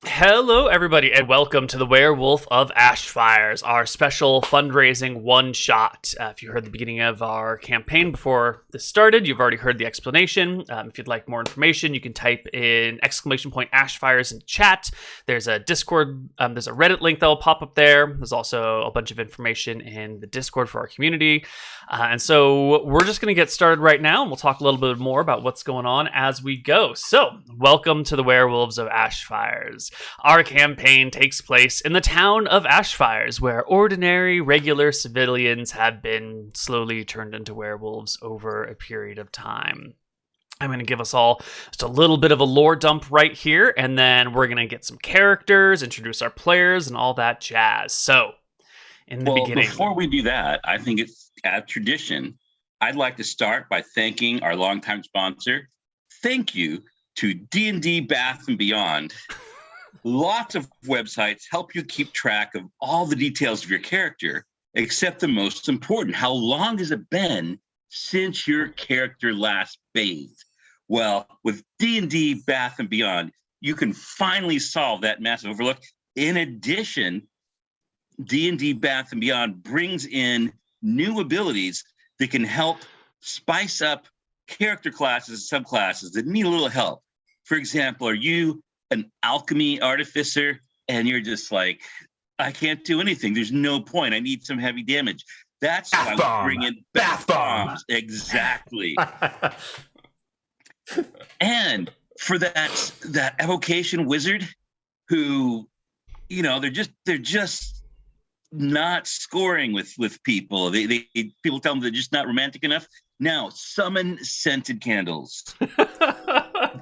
Hello, everybody, and welcome to the Werewolf of Ashfires, our special fundraising one-shot. If you heard the beginning of our campaign before this started, you've already heard the explanation. If you'd like more information, you can type in !Ashfires in chat. There's a Discord, there's a Reddit link that will pop up there. There's also a bunch of information in the Discord for our community. And so we're just going to get started right now, and we'll talk a little bit more about what's going on as we go. So, welcome to the Werewolves of Ashfires. Our campaign takes place in the town of Ashfires, where ordinary, regular civilians have been slowly turned into werewolves over a period of time. I'm going to give us all just a little bit of a lore dump right here, and then we're going to get some characters, introduce our players, and all that jazz. So, in the beginning... Before we do that, I think it's a tradition. I'd like to start by thanking our longtime sponsor. Thank you to D&D Bath and Beyond. Lots of websites help you keep track of all the details of your character, except the most important. How long has it been since your character last bathed? Well, with D&D Bath and Beyond, you can finally solve that massive overlook. In addition, D&D Bath and Beyond brings in new abilities that can help spice up character classes and subclasses that need a little help. For example, are you an alchemy artificer and you're just like, I can't do anything. There's no point. I need some heavy damage. That's why we bring in bath bombs. Exactly. And for that evocation wizard who, you know, they're just not scoring with people. They people tell them they're just not romantic enough. Now summon scented candles.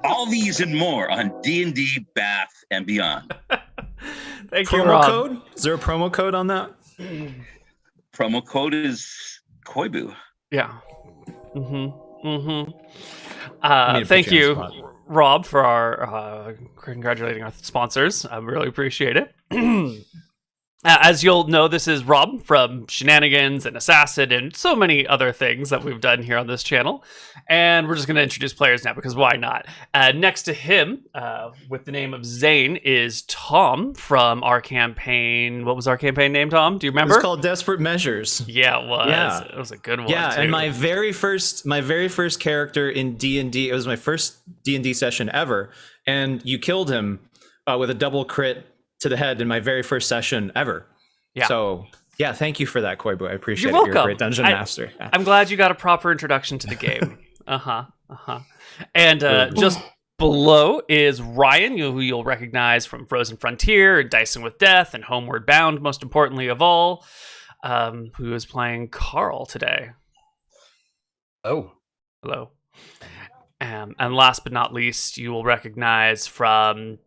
All these and more on D&D Bath and Beyond. Thank you, promo Rob. code? Is there a promo code on that? Promo code is Koibu. Yeah. Thank you, Rob, for our congratulating our sponsors. I really appreciate it. As you'll know, this is Rob from Shenanigans and Assassin and so many other things that we've done here on this channel. And we're just going to introduce players now because why not? Next to him, with the name of Zane, is Tom from our campaign. What was our campaign name, Tom? Do you remember? It's called Desperate Measures. Yeah, it was. Yeah. It was a good one, Yeah, too. and my very first character in D&D, it was my first D&D session ever, and you killed him with a double crit to the head in my very first session ever. Yeah. So, yeah, thank you for that, Koibu. I appreciate it. Welcome. You're a great dungeon master. Yeah. I'm glad you got a proper introduction to the game. And just below is Ryan, who you'll recognize from Frozen Frontier, and Dicing with Death, and Homeward Bound, most importantly of all, who is playing Carl today. Oh. Hello. And last but not least, you will recognize from...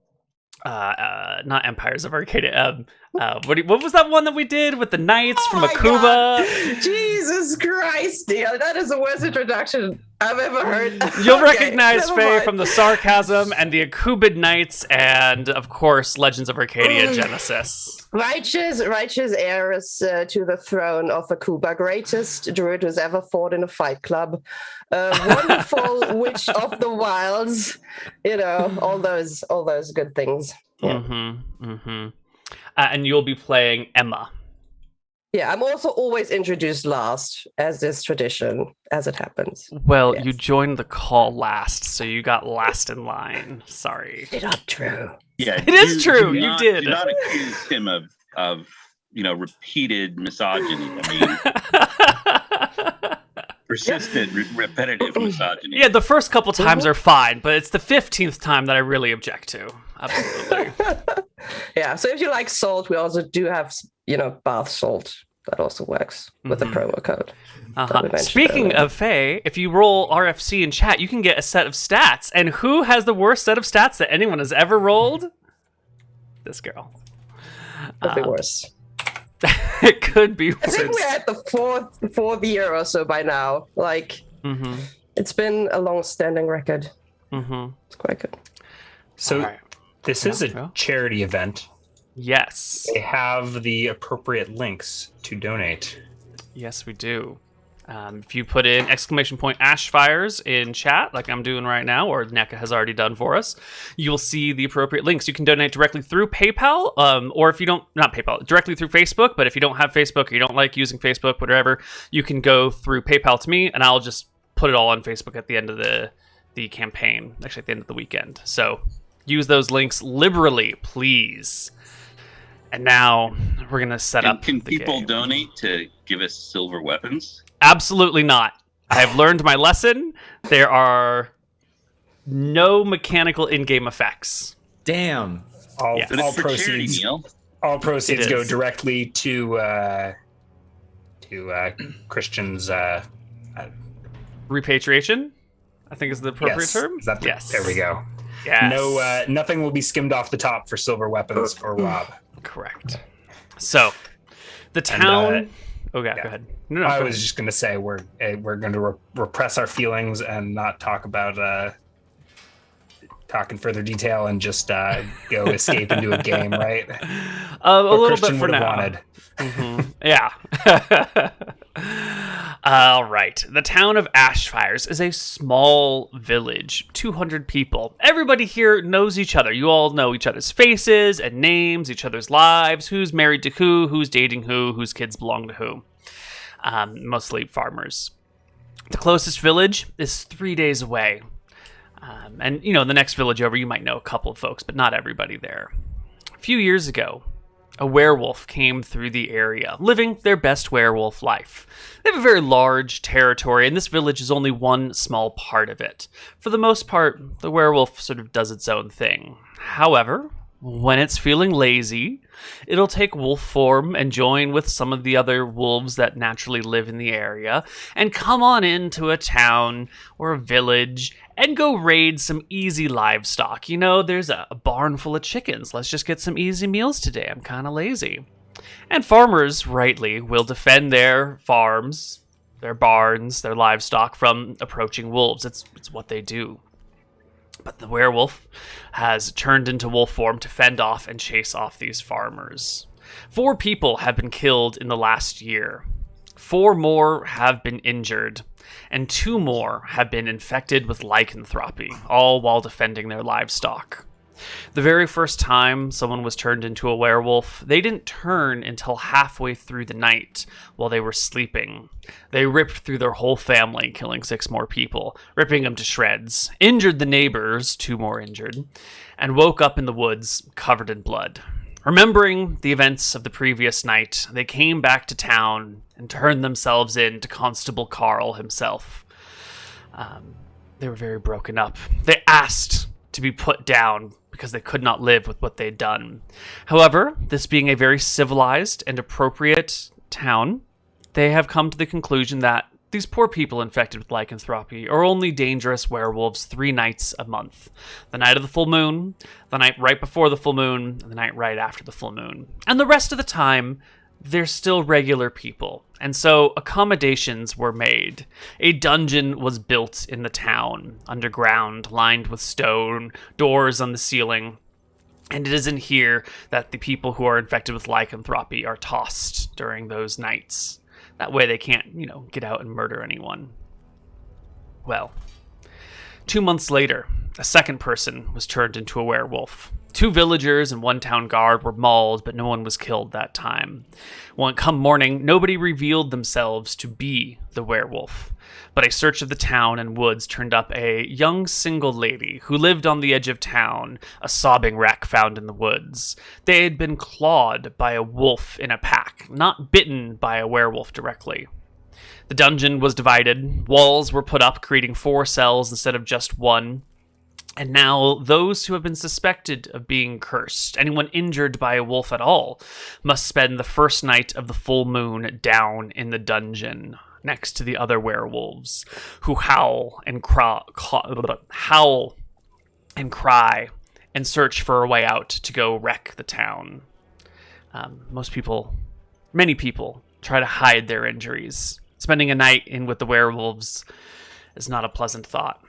not Empires of Arcadia. What was that one that we did with the knights from Akuba? Jesus Christ, Neal, that is the worst introduction I've ever heard. You'll recognize Faye from the sarcasm and the Akubid Knights, and of course, Legends of Arcadia Genesis. Righteous heiress to the throne of Akuba, greatest druid who's ever fought in a fight club, wonderful witch of the wilds, you know, all those good things. Yeah. And you'll be playing Emma. Yeah, I'm also always introduced last, as is tradition, as it happens. Well, yes. You joined the call last, so you got last in line. Sorry. It's not true. Yeah, it is true. You did. Do not accuse him of repeated misogyny. I mean, persistent, repetitive misogyny. Yeah, the first couple times are fine, but it's the 15th time that I really object to. Absolutely. Yeah, so if you like salt, we also do have, bath salt. That also works with the promo code. Speaking of Faye, if you roll RFC in chat, you can get a set of stats. And who has the worst set of stats that anyone has ever rolled? This girl. Could be worse. It could be worse. I think we're at the fourth year or so by now. It's been a long-standing record. It's quite good. So this is a charity event. Yes. They have the appropriate links to donate. Yes, we do. If you put in !Ashfires in chat, like I'm doing right now, or NECA has already done for us, you'll see the appropriate links. You can donate directly through PayPal, or if you don't, not PayPal, directly through Facebook. But if you don't have Facebook or you don't like using Facebook, whatever, you can go through PayPal to me, and I'll just put it all on Facebook at the end of the campaign, actually at the end of the weekend. So use those links liberally, please. And now we're going to set up Can the people game. donate to give us silver weapons? Absolutely not. I have learned my lesson. There are no mechanical in-game effects. Damn. All, Yes. But all it's for charity, proceeds. Neal. All proceeds It go is. directly to Christians. Repatriation, I think is the appropriate Yes. term. Is that the- Yes. There we go. Yes. No, nothing will be skimmed off the top for silver weapons for Rob. Correct. So, the town... go ahead. No, I go was ahead. just going to say we're going to repress our feelings and not talk about talk in further detail and just go escape into a game, right? A What little Christian bit for would have now. wanted. Yeah. All right. The town of Ashfires is a small village, 200 people. Everybody here knows each other. You all know each other's faces and names, each other's lives, who's married to who's dating whose kids belong to who. Mostly farmers. The closest village is 3 days away. And, the next village over, you might know a couple of folks, but not everybody there. A few years ago, a werewolf came through the area, living their best werewolf life. They have a very large territory, and this village is only one small part of it. For the most part, the werewolf sort of does its own thing. However, when it's feeling lazy, it'll take wolf form and join with some of the other wolves that naturally live in the area and come on into a town or a village and go raid some easy livestock. There's a barn full of chickens. Let's just get some easy meals today. I'm kind of lazy. And farmers, rightly, will defend their farms, their barns, their livestock from approaching wolves. It's what they do. But the werewolf has turned into wolf form to fend off and chase off these farmers. 4 people have been killed in the last year. 4 more have been injured. And 2 more have been infected with lycanthropy, all while defending their livestock. The very first time someone was turned into a werewolf, they didn't turn until halfway through the night while they were sleeping. They ripped through their whole family, killing 6 more people, ripping them to shreds, injured the neighbors, 2 more injured, and woke up in the woods covered in blood. Remembering the events of the previous night, they came back to town and turned themselves in to Constable Carl himself. They were very broken up. They asked to be put down because they could not live with what they'd done. However, this being a very civilized and appropriate town, they have come to the conclusion that these poor people infected with lycanthropy are only dangerous werewolves 3 nights a month. The night of the full moon, the night right before the full moon, and the night right after the full moon. And the rest of the time, they're still regular people. And so accommodations were made. A dungeon was built in the town, underground, lined with stone, doors on the ceiling. And it is in here that the people who are infected with lycanthropy are tossed during those nights. That way they can't, get out and murder anyone. Well, 2 months later, a second person was turned into a werewolf. 2 villagers and 1 town guard were mauled, but no one was killed that time. Come morning, nobody revealed themselves to be the werewolf. But a search of the town and woods turned up a young single lady who lived on the edge of town, a sobbing wreck found in the woods. They had been clawed by a wolf in a pack, not bitten by a werewolf directly. The dungeon was divided, walls were put up, creating 4 cells instead of just 1. And now those who have been suspected of being cursed, anyone injured by a wolf at all, must spend the first night of the full moon down in the dungeon next to the other werewolves who howl and cry and search for a way out to go wreck the town. Many people try to hide their injuries. Spending a night in with the werewolves is not a pleasant thought.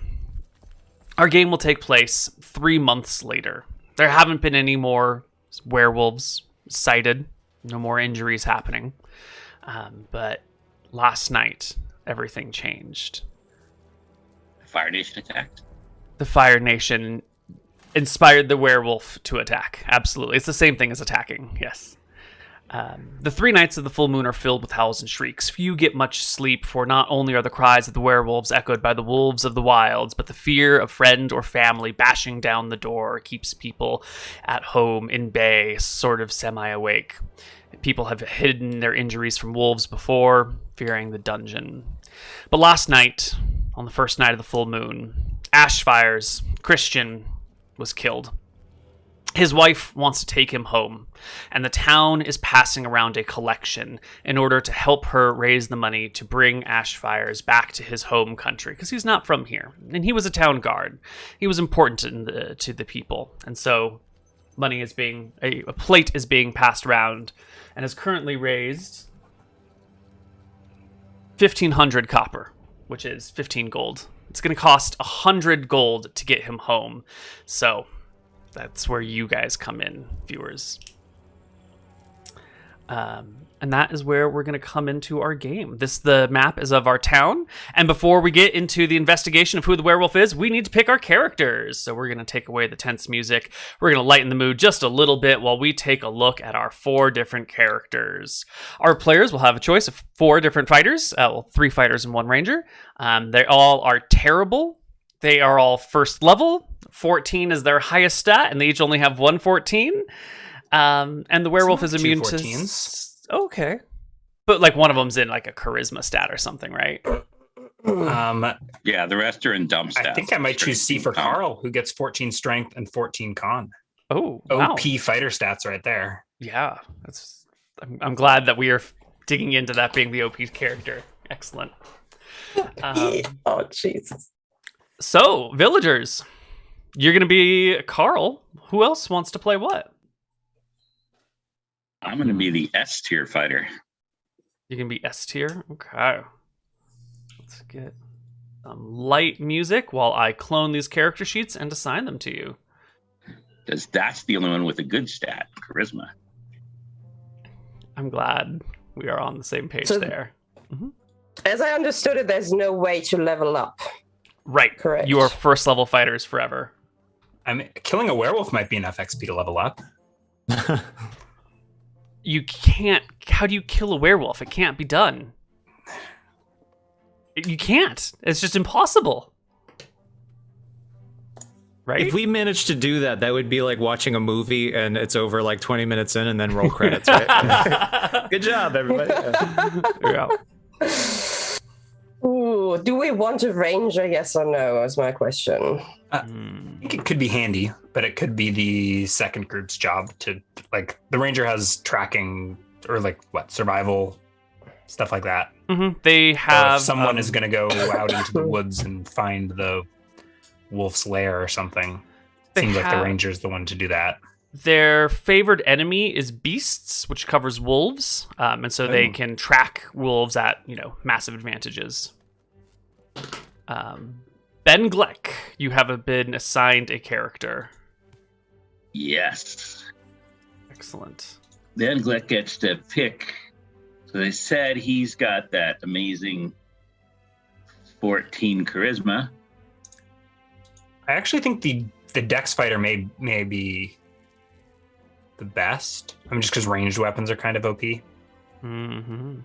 Our game will take place 3 months later. There haven't been any more werewolves sighted, no more injuries happening. But last night, everything changed. The Fire Nation attacked. The Fire Nation inspired the werewolf to attack. Absolutely. It's the same thing as attacking. Yes. The 3 nights of the full moon are filled with howls and shrieks. Few get much sleep, for not only are the cries of the werewolves echoed by the wolves of the wilds, but the fear of friend or family bashing down the door keeps people at home in bay, sort of semi-awake. People have hidden their injuries from wolves before, fearing the dungeon. But last night, on the first night of the full moon, Ashfires, Christian, was killed. His wife wants to take him home, and the town is passing around a collection in order to help her raise the money to bring Ashfires back to his home country, because he's not from here, and he was a town guard. He was important to the people, and so money is being a plate is being passed around, and has currently raised 1,500 copper, which is 15 gold. It's going to cost 100 gold to get him home, so that's where you guys come in, viewers. And that is where we're going to come into our game. The map is of our town. And before we get into the investigation of who the werewolf is, we need to pick our characters. So we're going to take away the tense music. We're going to lighten the mood just a little bit while we take a look at our 4 different characters. Our players will have a choice of 4 different fighters. 3 fighters and 1 ranger. They all are terrible. They are all first level. 14 is their highest stat, and they each only have 114. And the werewolf is immune to... 14s. Okay. But like one of them's in like a charisma stat or something, right? Yeah, the rest are in dumb stats. I think I might choose C for Carl, who gets 14 strength and 14 con. Oh, wow. OP fighter stats right there. Yeah, I'm glad that we are digging into that being the OP character. Excellent. Oh, Jesus. So, villagers, you're going to be Carl. Who else wants to play what? I'm going to be the S tier fighter. You can be S tier? Okay. Let's get light music while I clone these character sheets and assign them to you. Because that's the only one with a good stat, charisma. I'm glad we are on the same page there. Mm-hmm. As I understood it, there's no way to level up. Right. Correct. You are first level fighters forever. I mean, killing a werewolf might be enough XP to level up. You can't. How do you kill a werewolf? It can't be done. You can't. It's just impossible. Right? If we managed to do that, that would be like watching a movie and it's over like 20 minutes in and then roll credits, right? Good job, everybody. Yeah. Ooh, do we want a ranger, yes or no, is my question. I think it could be handy, but it could be the second group's job to, like, the ranger has tracking or like survival, stuff like that. Mm-hmm. They have... Or if someone is going to go out into the woods and find the wolf's lair or something. Seems like the ranger's the one to do that. Their favored enemy is beasts, which covers wolves, and so they can track wolves at, massive advantages. Ben Gleck, you have been assigned a character. Yes. Excellent. Ben Gleck gets to pick. So they said he's got that amazing 14 charisma. I actually think the dex fighter may be the best. I mean, just because ranged weapons are kind of OP. Mm-hmm.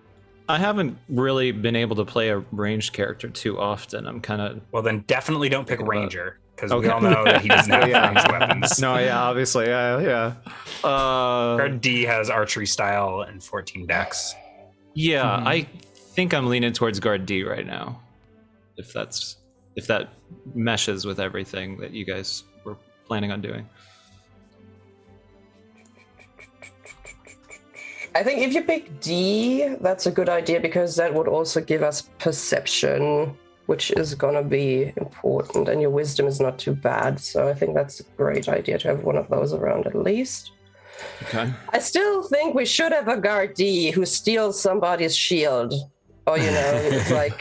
I haven't really been able to play a ranged character too often. I'm kind of... Well, then definitely don't pick ranger, because we all know that he doesn't have ranged weapons. No, yeah, obviously, yeah. Guard D has archery style and 14 dex. Yeah, I think I'm leaning towards Guard D right now. If that meshes with everything that you guys were planning on doing. I think if you pick D, that's a good idea because that would also give us perception, which is going to be important, and your wisdom is not too bad. So I think that's a great idea to have one of those around at least. Okay. I still think we should have a guard D who steals somebody's shield. Or, it's like,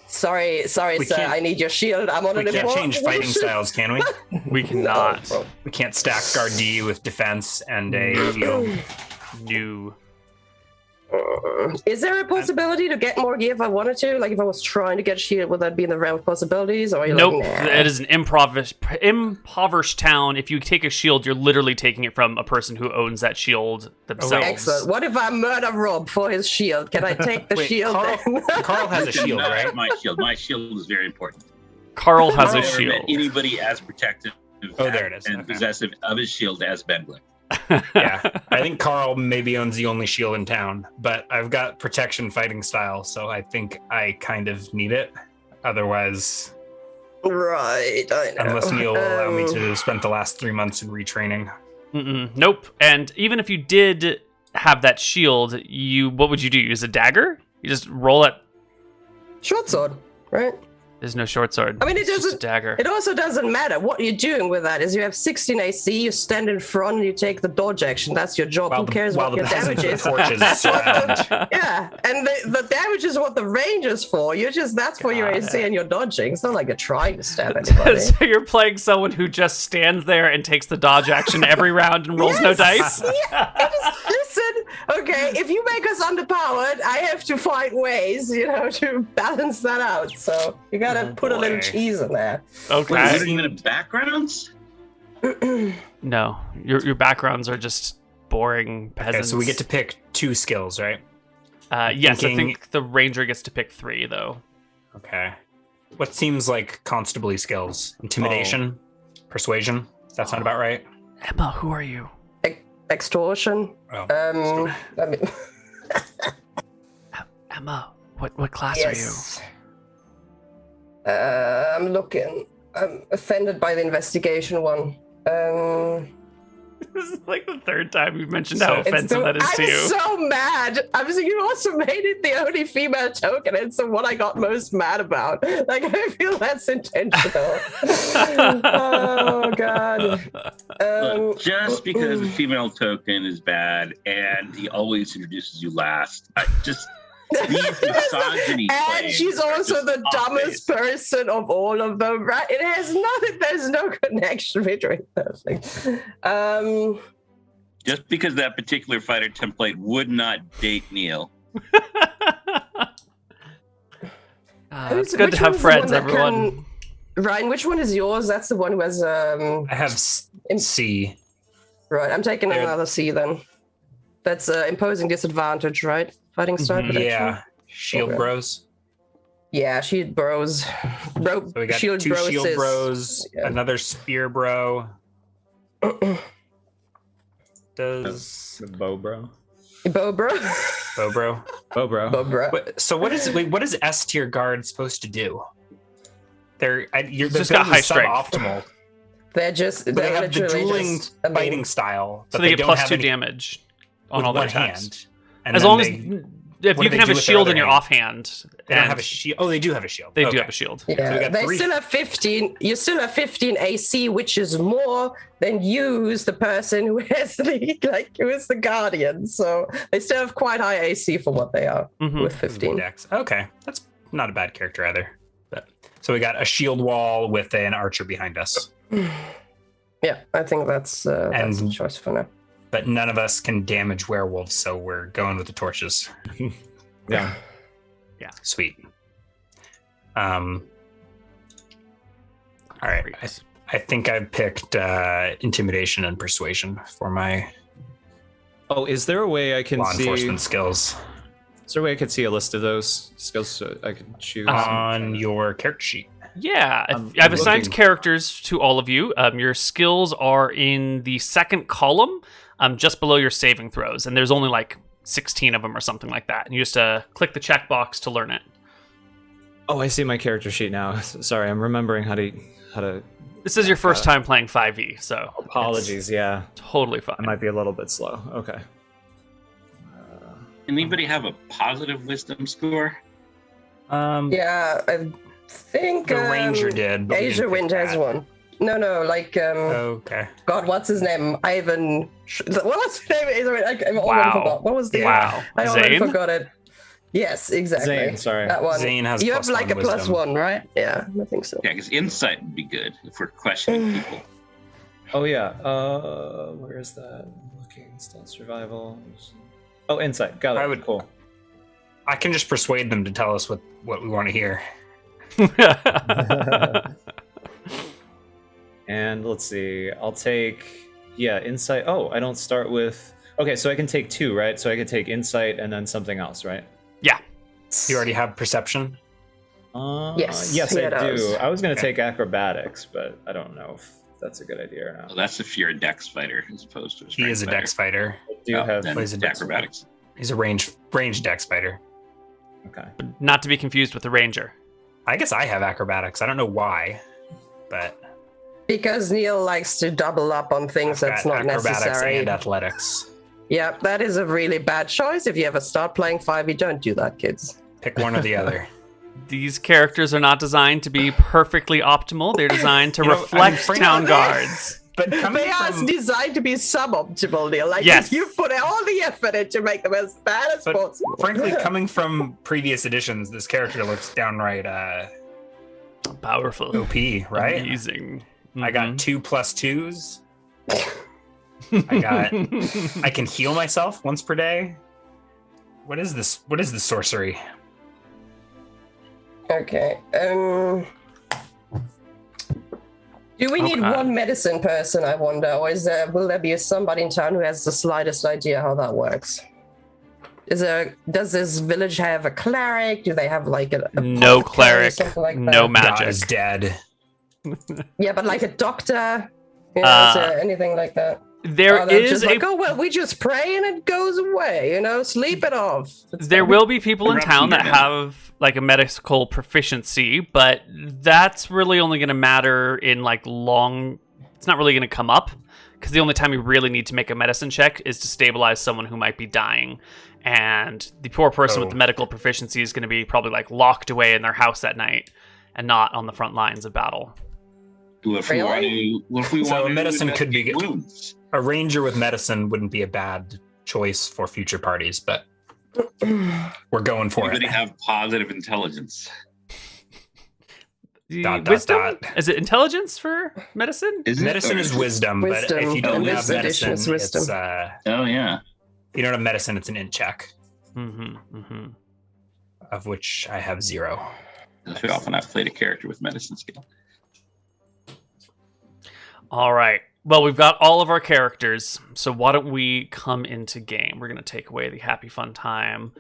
sorry, sir, I need your shield. I'm on an important We can't change fighting styles, can we? We cannot. No. We can't stack guard D with defense and a shield. New. Is there a possibility to get more gear if I wanted to? Like if I was trying to get a shield, would that be in the realm of possibilities? Or are you Nope, like, nah? it is an impoverished town. If you take a shield, you're literally taking it from a person who owns that shield themselves. Excellent. What if I murder Rob for his shield? Can I take the shield? Carl has a shield, Not right? My shield. My shield is very important. Carl has a I've never met shield. anybody as protective Oh, there it is. and Okay. possessive of his shield as Benblin. Yeah, I think Carl maybe owns the only shield in town, but I've got protection fighting style, so I think I kind of need it. Otherwise, Right, I know. unless Neal will allow me to spend the last 3 months in retraining. Nope. And even if you did have that shield, what would you do? Use a dagger? You just roll it. Short sword, right? There's no short sword. I mean, it It's just doesn't. a dagger. It also doesn't matter. What you're doing with that is you have 16 AC, you stand in front, and you take the dodge action. That's your job. Who cares while what the your damage peasants with is? torches surround. Yeah, and the damage is what the range is for. That's for your AC and your dodging. It's not like you're trying to stab anybody. So you're playing someone who just stands there and takes the dodge action every round and rolls no dice? Yeah, listen, okay, if you make us underpowered, I have to find ways, to balance that out. So you gotta put a little boy. cheese in there. Wait, Okay. you don't even have backgrounds? No, your backgrounds are just boring Okay, peasants. so we get to pick 2 skills, right? Yes, I thinking- think the ranger gets to pick 3, though. Okay. What seems like constably skills? Intimidation? Persuasion? Does that sound about right? Emma, who are you? Extortion. Oh, I mean, Emma, what class yes. I'm looking. I'm offended by the investigation one. are you? This is like the third time you've mentioned So how it's offensive that is to I'm you. so mad. You also made it the only female token. It's the one I got most mad about. Like, I feel that's intentional. Oh, God. Look, just because a female token is bad and he always introduces you last, these misogyny And claims she's are also just the dumbest obvious. person of all of them, right? It has nothing. There's no connection between those things. Just because that particular fighter template would not date Neal. It's good to have friends, everyone. Ryan, which one is yours? That's the one who has. I have C. Right, I'm taking There- another C then. That's imposing disadvantage, right? Fighting style protection. Yeah. Shield Okay. bros. Yeah, shield bros. So we got shield 2 bros shield is- bros, yeah. another spear bro. Does Bow bro. Bow bro. Bow bro? Bow bro. Bow bro. So what is S tier guard supposed to do? They're just got high strength. suboptimal. They're just. But they have the literally dueling just, I mean, fighting style. So but they get don't plus have 2 any damage on with all their one attacks. hand. And As then long as they if what you do can they have do a with their shield in other your hand? offhand. don't and have a shield. Oh, they do have a shield. They do Okay. have a shield. Yeah, we got they 3. still have 15. You still have 15 AC, which is more than use the person who has who is the guardian. So they still have quite high AC for what they are Mhm. with 15. Dex. Okay, that's not a bad character either. But so we got a shield wall with an archer behind us, Yeah, I think that's a And- choice for now. but none of us can damage werewolves, so we're going with the torches. Yeah. Sweet. All right. Great. I think I picked intimidation and persuasion for my Oh, is there a way I can law see? enforcement skills Is there a way I could see a list of those skills so I could choose? on your character sheet. Yeah, I'm I've assigned looking. characters to all of you. Your skills are in the second column, just below your saving throws, and there's only like 16 of them or something like that. And you just click the checkbox to learn it. Oh, I see my character sheet now. Sorry, I'm remembering how to. This is your first time playing 5e, so Apologies. Yeah, it's totally fine. I might be a little bit slow. Okay. Anybody have a positive wisdom score? Yeah, I think The ranger did. But we Asia didn't pick Wind has that. one. No, like Okay. God, what's his name? Ivan. What was his name? I already Wow. forgot. What was the? Wow. I already Zane? forgot it. Yes, exactly. Zane, sorry. That one. Zane has You plus have like one a plus wisdom. one, right? Yeah, I think so. Yeah, because insight would be good if we're questioning people. Oh yeah. Where is that? Looking stealth survival. Oh, insight. Got it. I would- Cool. I can just persuade them to tell us what we want to hear. And let's see. I'll take insight. Oh, I don't start with. Okay, so I can take 2, right? So I could take insight and then something else, right? Yeah. You already have perception? Yes, Yes, he I does. do. I was going to take acrobatics, but I don't know if that's a good idea or Well, not. that's if you're a dex fighter as opposed to a He strength is a fighter. dex fighter. I do have. then plays a dex acrobatics. He's a range dex fighter. Okay. Not to be confused with the ranger. I guess I have acrobatics. I don't know why, but Because Neal likes to double up on things I've that's got not acrobatics necessary. and athletics. Yeah, that is a really bad choice. If you ever start playing 5e, don't do that, kids. Pick one or the other. These characters are not designed to be perfectly optimal. They're designed to You know, I'm reflect afraid town of guards. But coming They are from, designed to be suboptimal, Neal. Like, Yes. you put all the effort in to make them as bad as but possible. frankly, coming from previous editions, this character looks downright Powerful. OP, right? Amazing. I got 2 plus 2s. I can heal myself once per day. What is this? What is the sorcery? Okay. Do we need Okay. one medicine person, I wonder? Or will there be somebody in town who has the slightest idea how that works? Does this village have a cleric? Do they have like a No apothecary or cleric, something like no that? magic. God is dead. Yeah, but like a doctor? You know, is there anything like that? There They're is just a like, oh, well, we just pray and it goes away, you know, sleep it off. there will be people in Eruption town that grenade. have like a medical proficiency, but that's really only going to matter in like long. It's not really going to come up because the only time you really need to make a medicine check is to stabilize someone who might be dying. And the poor person with Oh. the medical proficiency is going to be probably like locked away in their house at night and not on the front lines of battle. What if we want to? What if we So want to medicine could be- investigate wounds? A ranger with medicine wouldn't be a bad choice for future parties, but we're going for Anybody it. have positive intelligence? Wisdom? Dot. Is it intelligence for medicine? Is it, Medicine or is it- wisdom, but Wisdom. if you Oh, don't this have edition medicine, is wisdom. it's Oh yeah. if you don't have medicine, it's an int check, Mm-hmm. of which I have 0. Very often I've played a character with medicine skill. All right. Well, we've got all of our characters, so why don't we come into game? We're going to take away the happy fun time,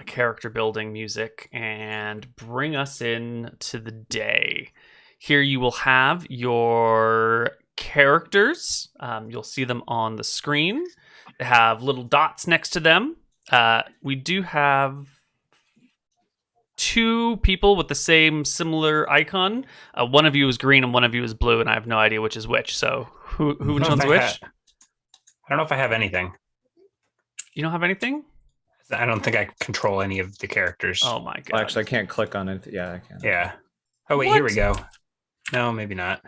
character building music, and bring us in to the day. Here you will have your characters. You'll see them on the screen. They have little dots next to them. We do have 2 people with the same similar icon. One of you is green and one of you is blue, and I have no idea which is which. So which I don't know one's if I which? ha- I don't know if I have anything. You don't have anything? I don't think I control any of the characters. Oh my god! Well, actually, I can't click on it. Yeah, I can. Yeah. Oh wait, What? here we go. No, maybe not.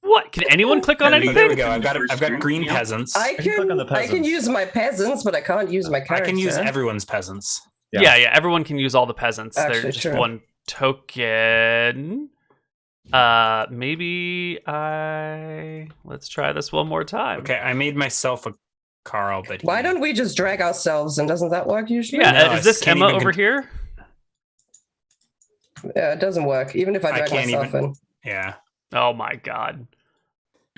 What? Can anyone click on Oh, Oh, there we anything? go. I've got green Yeah. peasants. I can click on the can peasants. use my peasants, but I can't use my I character. can use everyone's peasants. Yeah. Everyone can use all the peasants. They're Actually, just true. one token. Maybe let's try this one more time. Okay, I made myself a Carl, but Why don't we just drag ourselves, and doesn't that work usually? Yeah, No, I is this can't Emma even over here? Yeah, it doesn't work, even if I I drag can't myself even- in. Yeah. Oh my god.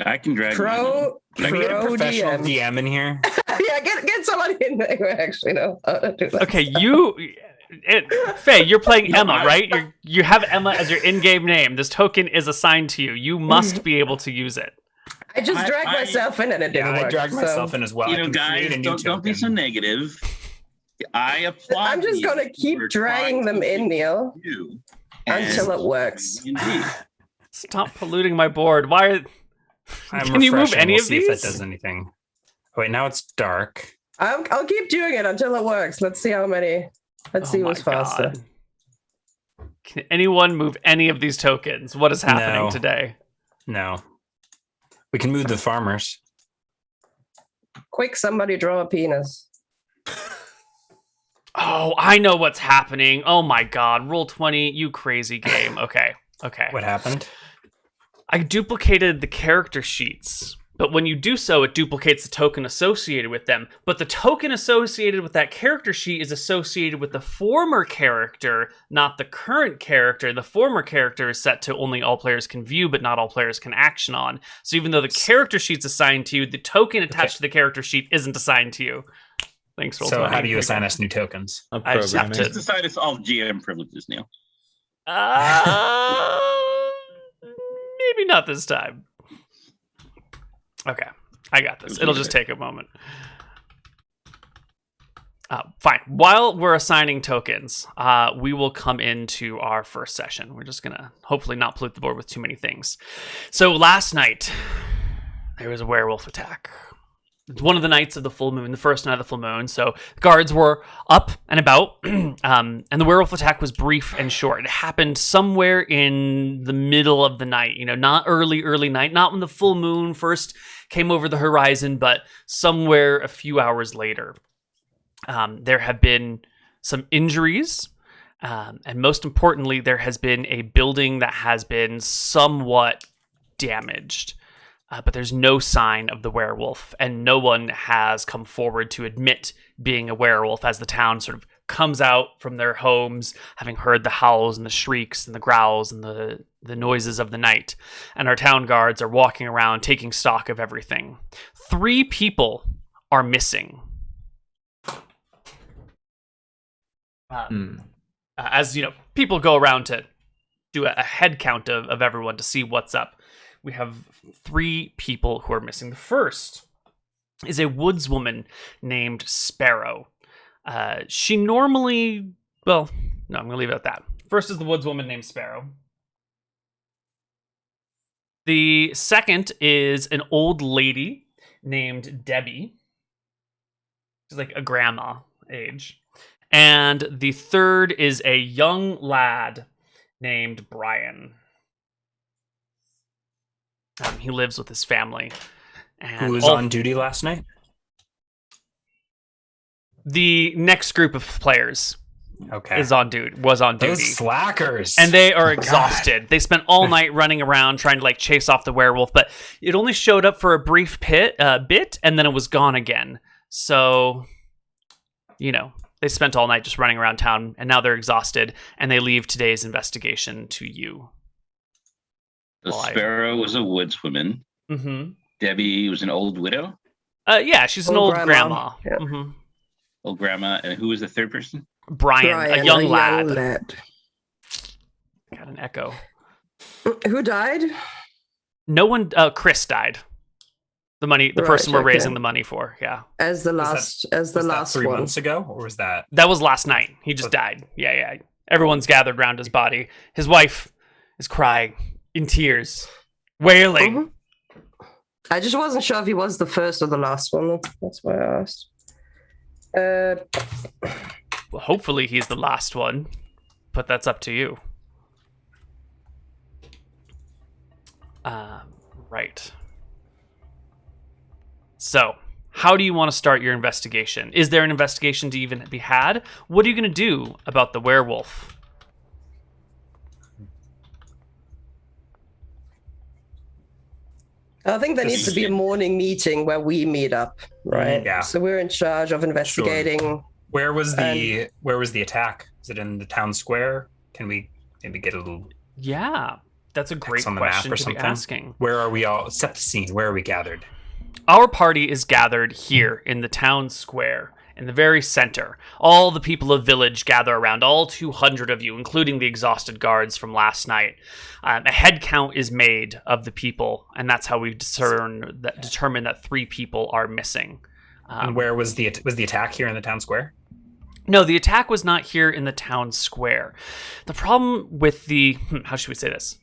I can drag. Pro Can we get a professional DM. DM in here? Yeah, get someone in there. Actually, no. I'll do that. Okay, Faye, you're playing Emma, right? You have Emma as your in-game name. This token is assigned to you. You must be able to use it. I just dragged myself in and it Yeah, didn't work. I dragged myself in as well. You I know, can guys, create a new don't be so token. negative. I applaud. I'm just you gonna keep for dragging trying them to in, Neal, do, until and- it works. Indeed. Stop polluting my board. Why are... I'm Can you move refreshing. any We'll of see if these? that does anything. Oh, wait, now it's dark. I'll keep doing it until it works. Let's see how many. Let's see Oh who's my faster. God. Can anyone move any of these tokens? What is happening No. today? No. We can move the farmers. Quick, somebody draw a penis. Oh, I know what's happening. Oh my god. Roll 20, you crazy game. Okay. What happened? I duplicated the character sheets But when you do so, it duplicates the token associated with them. But the token associated with that character sheet is associated with the former character, not the current character. The former character is set to only all players can view, but not all players can action on. So even though the character sheet's assigned to you, the token attached to the character sheet isn't assigned to you. Thanks, Roll20. So how do you assign us new tokens? I just have to... Just decide it's all GM privileges, Neal. Maybe not this time. Okay, I got this. It'll just take a moment. Fine. While we're assigning tokens, we will come into our first session. We're just going to hopefully not pollute the board with too many things. So last night, there was a werewolf attack. It's one of the nights of the full moon, the first night of the full moon. So guards were up and about, and the werewolf attack was brief and short. It happened somewhere in the middle of the night, not early night, not when the full moon first came over the horizon, but somewhere a few hours later. There have been some injuries, and most importantly, there has been a building that has been somewhat damaged. But there's no sign of the werewolf, and no one has come forward to admit being a werewolf as the town sort of comes out from their homes, having heard the howls and the shrieks and the growls and the noises of the night. And our town guards are walking around taking stock of everything. 3 people are missing. As people go around to do a head count of everyone to see what's up. We have 3 people who are missing. The first is a woodswoman named Sparrow. She normally... Well, no, I'm going to leave it at that. First is the woodswoman named Sparrow. The second is an old lady named Debbie. She's like a grandma age. And the third is a young lad named Brian. He lives with his family. And who was on duty last night? The next group of players was on duty. Those slackers. And they are exhausted. They spent all night running around trying to chase off the werewolf, but it only showed up for a brief bit, and then it was gone again. So, they spent all night just running around town, and now they're exhausted, and they leave today's investigation to you. The Sparrow was a woodswoman. Mm-hmm. Debbie was an old widow? Yeah, she's an old grandma. Yeah. Mm-hmm. Old grandma. And who was the third person? Brian, a young lad. Got an echo. Who died? No one. Chris died. The person we're raising the money for. Yeah. As the last that 3 one. months ago, or was that? That was last night. He just died. Yeah. Everyone's gathered around his body. His wife is crying in tears, wailing. Mm-hmm. I just wasn't sure if he was the first or the last one. That's why I asked. Well, hopefully he's the last one, but that's up to you. Right. So, how do you want to start your investigation? Is there an investigation to even be had? What are you going to do about the werewolf? I think there needs to be a morning meeting where we meet up, right? Yeah. So we're in charge of investigating. Sure. Where was the attack? Is it in the town square? Can we maybe get a little? Yeah, that's a great on the map question or to be something? asking. Where are we all? Set the scene. Where are we gathered? Our party is gathered here in the town square, in the very center. All the people of village gather around, all 200 of you, including the exhausted guards from last night. A head count is made of the people, and that's how we determine that 3 people are missing. And where was the attack here in the town square? No, the attack was not here in the town square. The problem with how should we say this?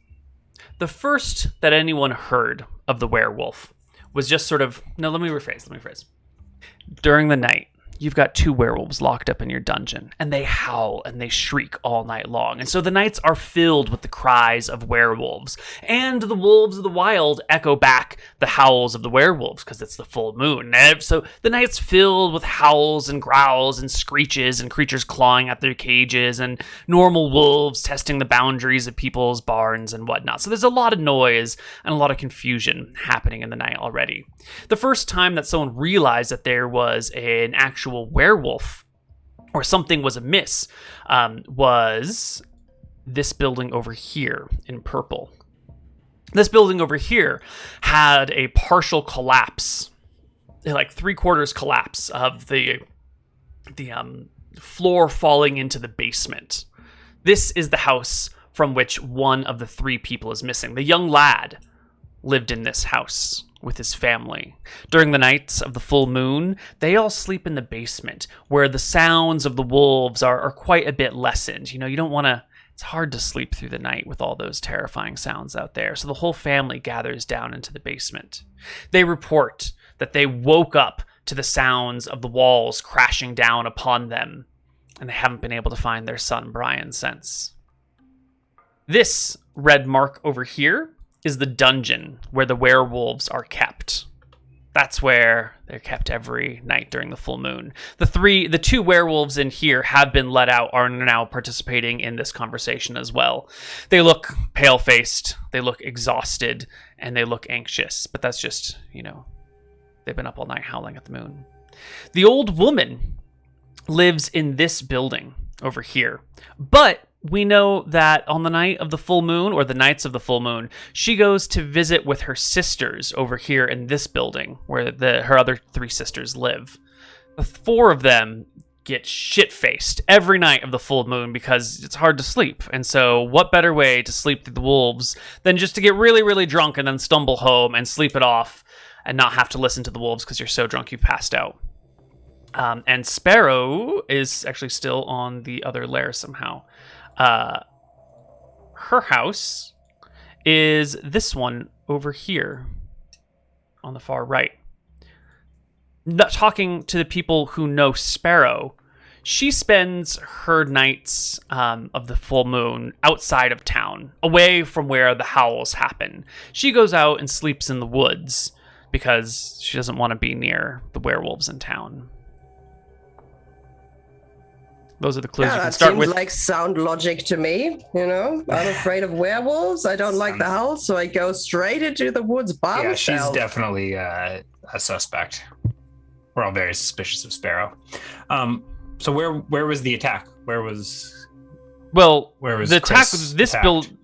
The first that anyone heard of the werewolf was just sort of, no, let me rephrase. During the night, you've got 2 werewolves locked up in your dungeon, and they howl and they shriek all night long. And so the nights are filled with the cries of werewolves, and the wolves of the wild echo back the howls of the werewolves because it's the full moon. And so the night's filled with howls and growls and screeches and creatures clawing at their cages and normal wolves testing the boundaries of people's barns and whatnot. So there's a lot of noise and a lot of confusion happening in the night already. The first time that someone realized that there was an actual werewolf or something was amiss was this building over here in purple. This building over here had a partial collapse, like 3/4 collapse of the floor falling into the basement. This is the house from which one of the 3 people is missing. The young lad lived in this house with his family. During the nights of the full moon, they all sleep in the basement, where the sounds of the wolves are quite a bit lessened. You know, you don't want to... It's hard to sleep through the night with all those terrifying sounds out there. So the whole family gathers down into the basement. They report that they woke up to the sounds of the walls crashing down upon them, and they haven't been able to find their son Brian since. This red mark over here is the dungeon where the werewolves are kept. That's where they're kept every night during the full moon. The 2 werewolves in here have been let out, are now participating in this conversation as well. They look pale-faced, they look exhausted, and they look anxious. But that's just, you know, they've been up all night howling at the moon. The old woman lives in this building over here. But we know that on the night of the full moon, or the nights of the full moon, she goes to visit with her sisters over here in this building where her other 3 sisters live. The 4 of them get shit-faced every night of the full moon because it's hard to sleep. And so what better way to sleep through the wolves than just to get really, really drunk and then stumble home and sleep it off and not have to listen to the wolves because you're so drunk you've passed out. And Sparrow is actually still on the other lair somehow. Her house is this one over here on the far right. Not talking to the people who know Sparrow, she spends her nights of the full moon outside of town, away from where the howls happen. She goes out and sleeps in the woods because she doesn't want to be near the werewolves in town. Those are the clues you can start with. That seems like sound logic to me, you know? I'm afraid of werewolves. I don't like the howls, so I go straight into the woods by myself. She's definitely a suspect. We're all very suspicious of Sparrow. So where was the attack? Where was the attack? This build.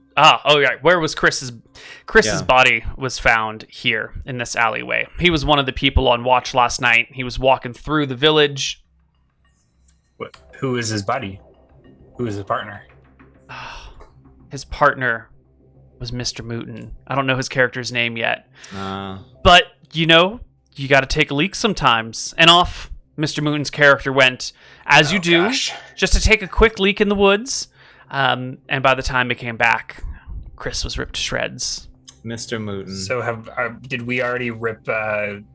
Where was Chris's body was found here in this alleyway. He was one of the people on watch last night. He was walking through the village. Who is his buddy? Who is his partner? His partner was Mr. Mooten. I don't know his character's name yet. But, you know, you got to take a leak sometimes. And off Mr. Mooten's character went, as you do, just to take a quick leak in the woods. And by the time it came back, Chris was ripped to shreds. Mr. Mooten. So did we already rip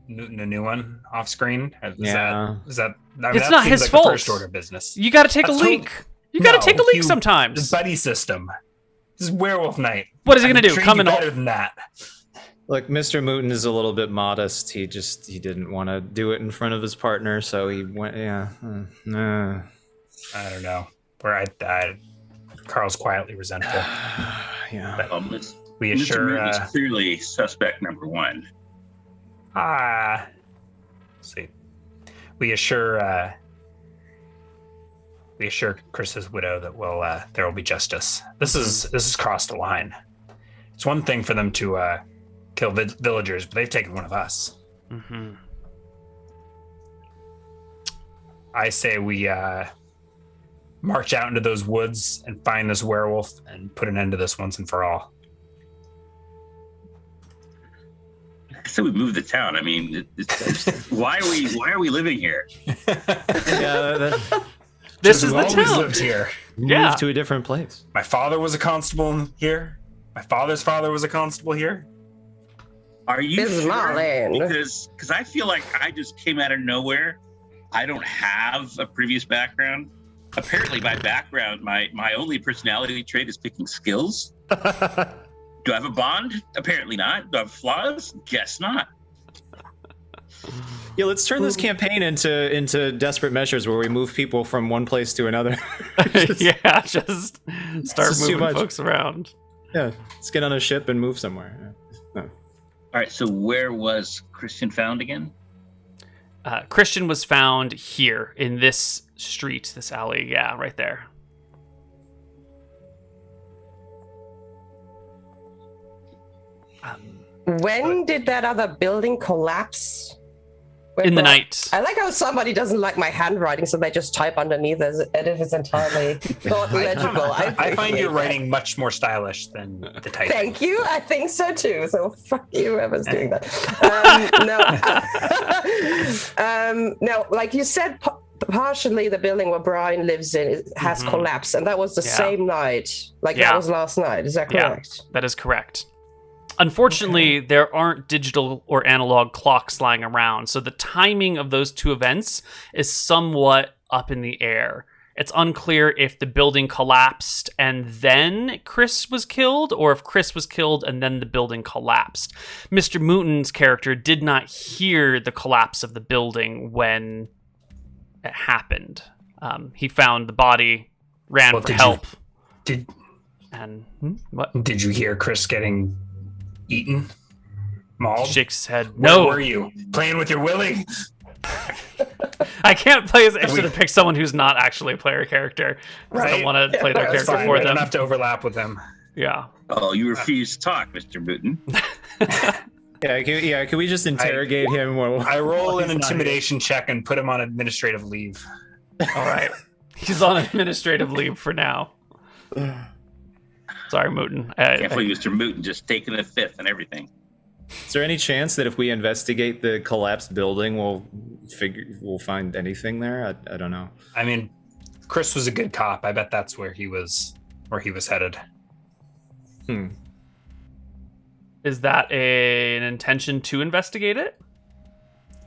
Newton a new one off screen? Is that it's not his fault. First order business. You got to take a leak. You got to take a leak sometimes. This buddy system. This is werewolf night. What is he going to do? Come in better than that. Look, Mr. Mooten is a little bit modest. He didn't want to do it in front of his partner, so he went. Yeah. I don't know. Carl's quietly resentful. Yeah. We assure Mr. Mooten is clearly suspect number 1. See. We assure Chris's widow that there will be justice. This has crossed the line. It's one thing for them to kill villagers, but they've taken one of us. Mm-hmm. I say we march out into those woods and find this werewolf and put an end to this once and for all. I said we move to town. I mean, why are we living here? This is the town. Lived here. Move to a different place. My father was a constable here. My father's father was a constable here. Are you This is sure? my land. Because I feel like I just came out of nowhere I don't have a previous background. Apparently, my background, my only personality trait is picking skills. Do I have a bond? Apparently not. Do I have flaws? Guess not. Yeah, let's turn this campaign into desperate measures where we move people from one place to another. just start moving folks around. Yeah, let's get on a ship and move somewhere. No. All right, so where was Christian found again? Christian was found here in this street, this alley. Yeah, right there. When did that other building collapse? In the night. I like how somebody doesn't like my handwriting, so they just type underneath as if it's entirely not legible. I find your writing much more stylish than the typing. Thank you. I think so too. So fuck you, whoever's doing that. No, like you said, partially the building where Brian lives in has collapsed, and that was the same night. That was last night. Is that correct? Yeah, that is correct. Unfortunately, there aren't digital or analog clocks lying around, so the timing of those two events is somewhat up in the air. It's unclear if the building collapsed and then Chris was killed, or if Chris was killed and then the building collapsed. Mr. Mooton's character did not hear the collapse of the building when it happened. He found the body, ran for help. What? Did you hear Chris getting eaten? Mauled? Shakes his head. No. Where were you? Playing with your willy? I can't play as. I should have picked someone who's not actually a player character. Right. I don't want to play their character for them. I don't have to overlap with them. Yeah. Oh, you refuse to talk, Mr. Mooton. Can we just interrogate him? I roll an intimidation check and put him on administrative leave. All right. He's on administrative leave for now. Sorry, Mooton. Can't believe Mr. Mooton just taking the fifth and everything. Is there any chance that if we investigate the collapsed building, we'll find anything there? I don't know. I mean, Chris was a good cop. I bet that's where he was headed. Is that an intention to investigate it?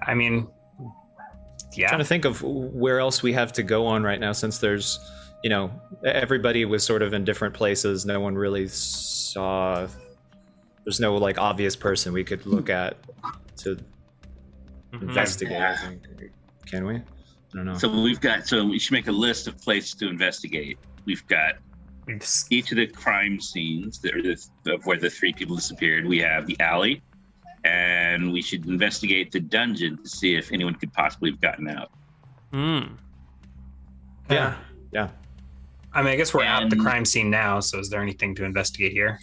I mean, yeah. I'm trying to think of where else we have to go on right now, since there's, everybody was sort of in different places. No one really saw. There's no obvious person we could look at to investigate. I think. Can we? I don't know. So we should make a list of places to investigate. We've got each of the crime scenes of where the three people disappeared. We have the alley, and we should investigate the dungeon to see if anyone could possibly have gotten out. Yeah. I mean, I guess we're at the crime scene now, so is there anything to investigate here?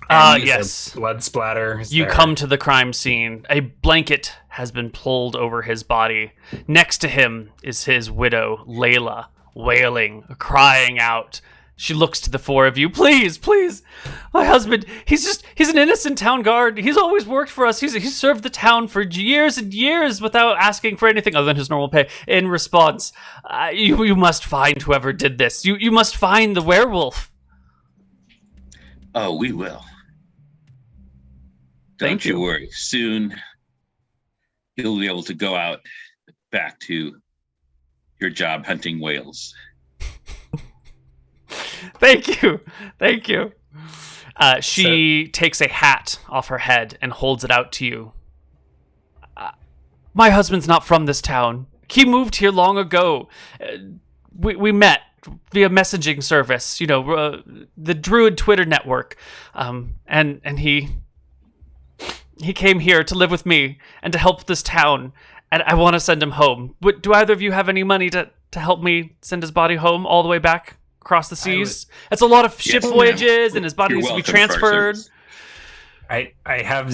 Yes. Blood splatter. You come to the crime scene. A blanket has been pulled over his body. Next to him is his widow, Layla, wailing, crying out. She looks to the four of you. Please, my husband, he's an innocent town guard. He's always worked for us. He's served the town for years and years without asking for anything other than his normal pay. In response, you must find whoever did this. You must find the werewolf. Oh, we will. Don't you worry. Soon, you'll be able to go out back to your job hunting whales. Thank you. She takes a hat off her head and holds it out to you. My husband's not from this town. He moved here long ago. We met via messaging service, the Druid Twitter network. And he came here to live with me and to help this town. And I want to send him home. Do either of you have any money to help me send his body home all the way back across the seas? It's a lot of ship voyages, and his body needs to be transferred. I have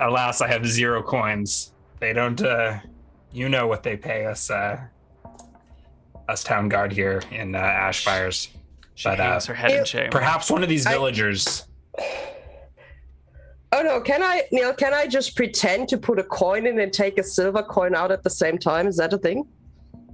alas, I have 0 coins. They don't. What they pay us. Us town guard here in Ashfires. She hangs her head in shame. Perhaps one of these villagers. Oh no! Neal? Can I just pretend to put a coin in and take a silver coin out at the same time? Is that a thing?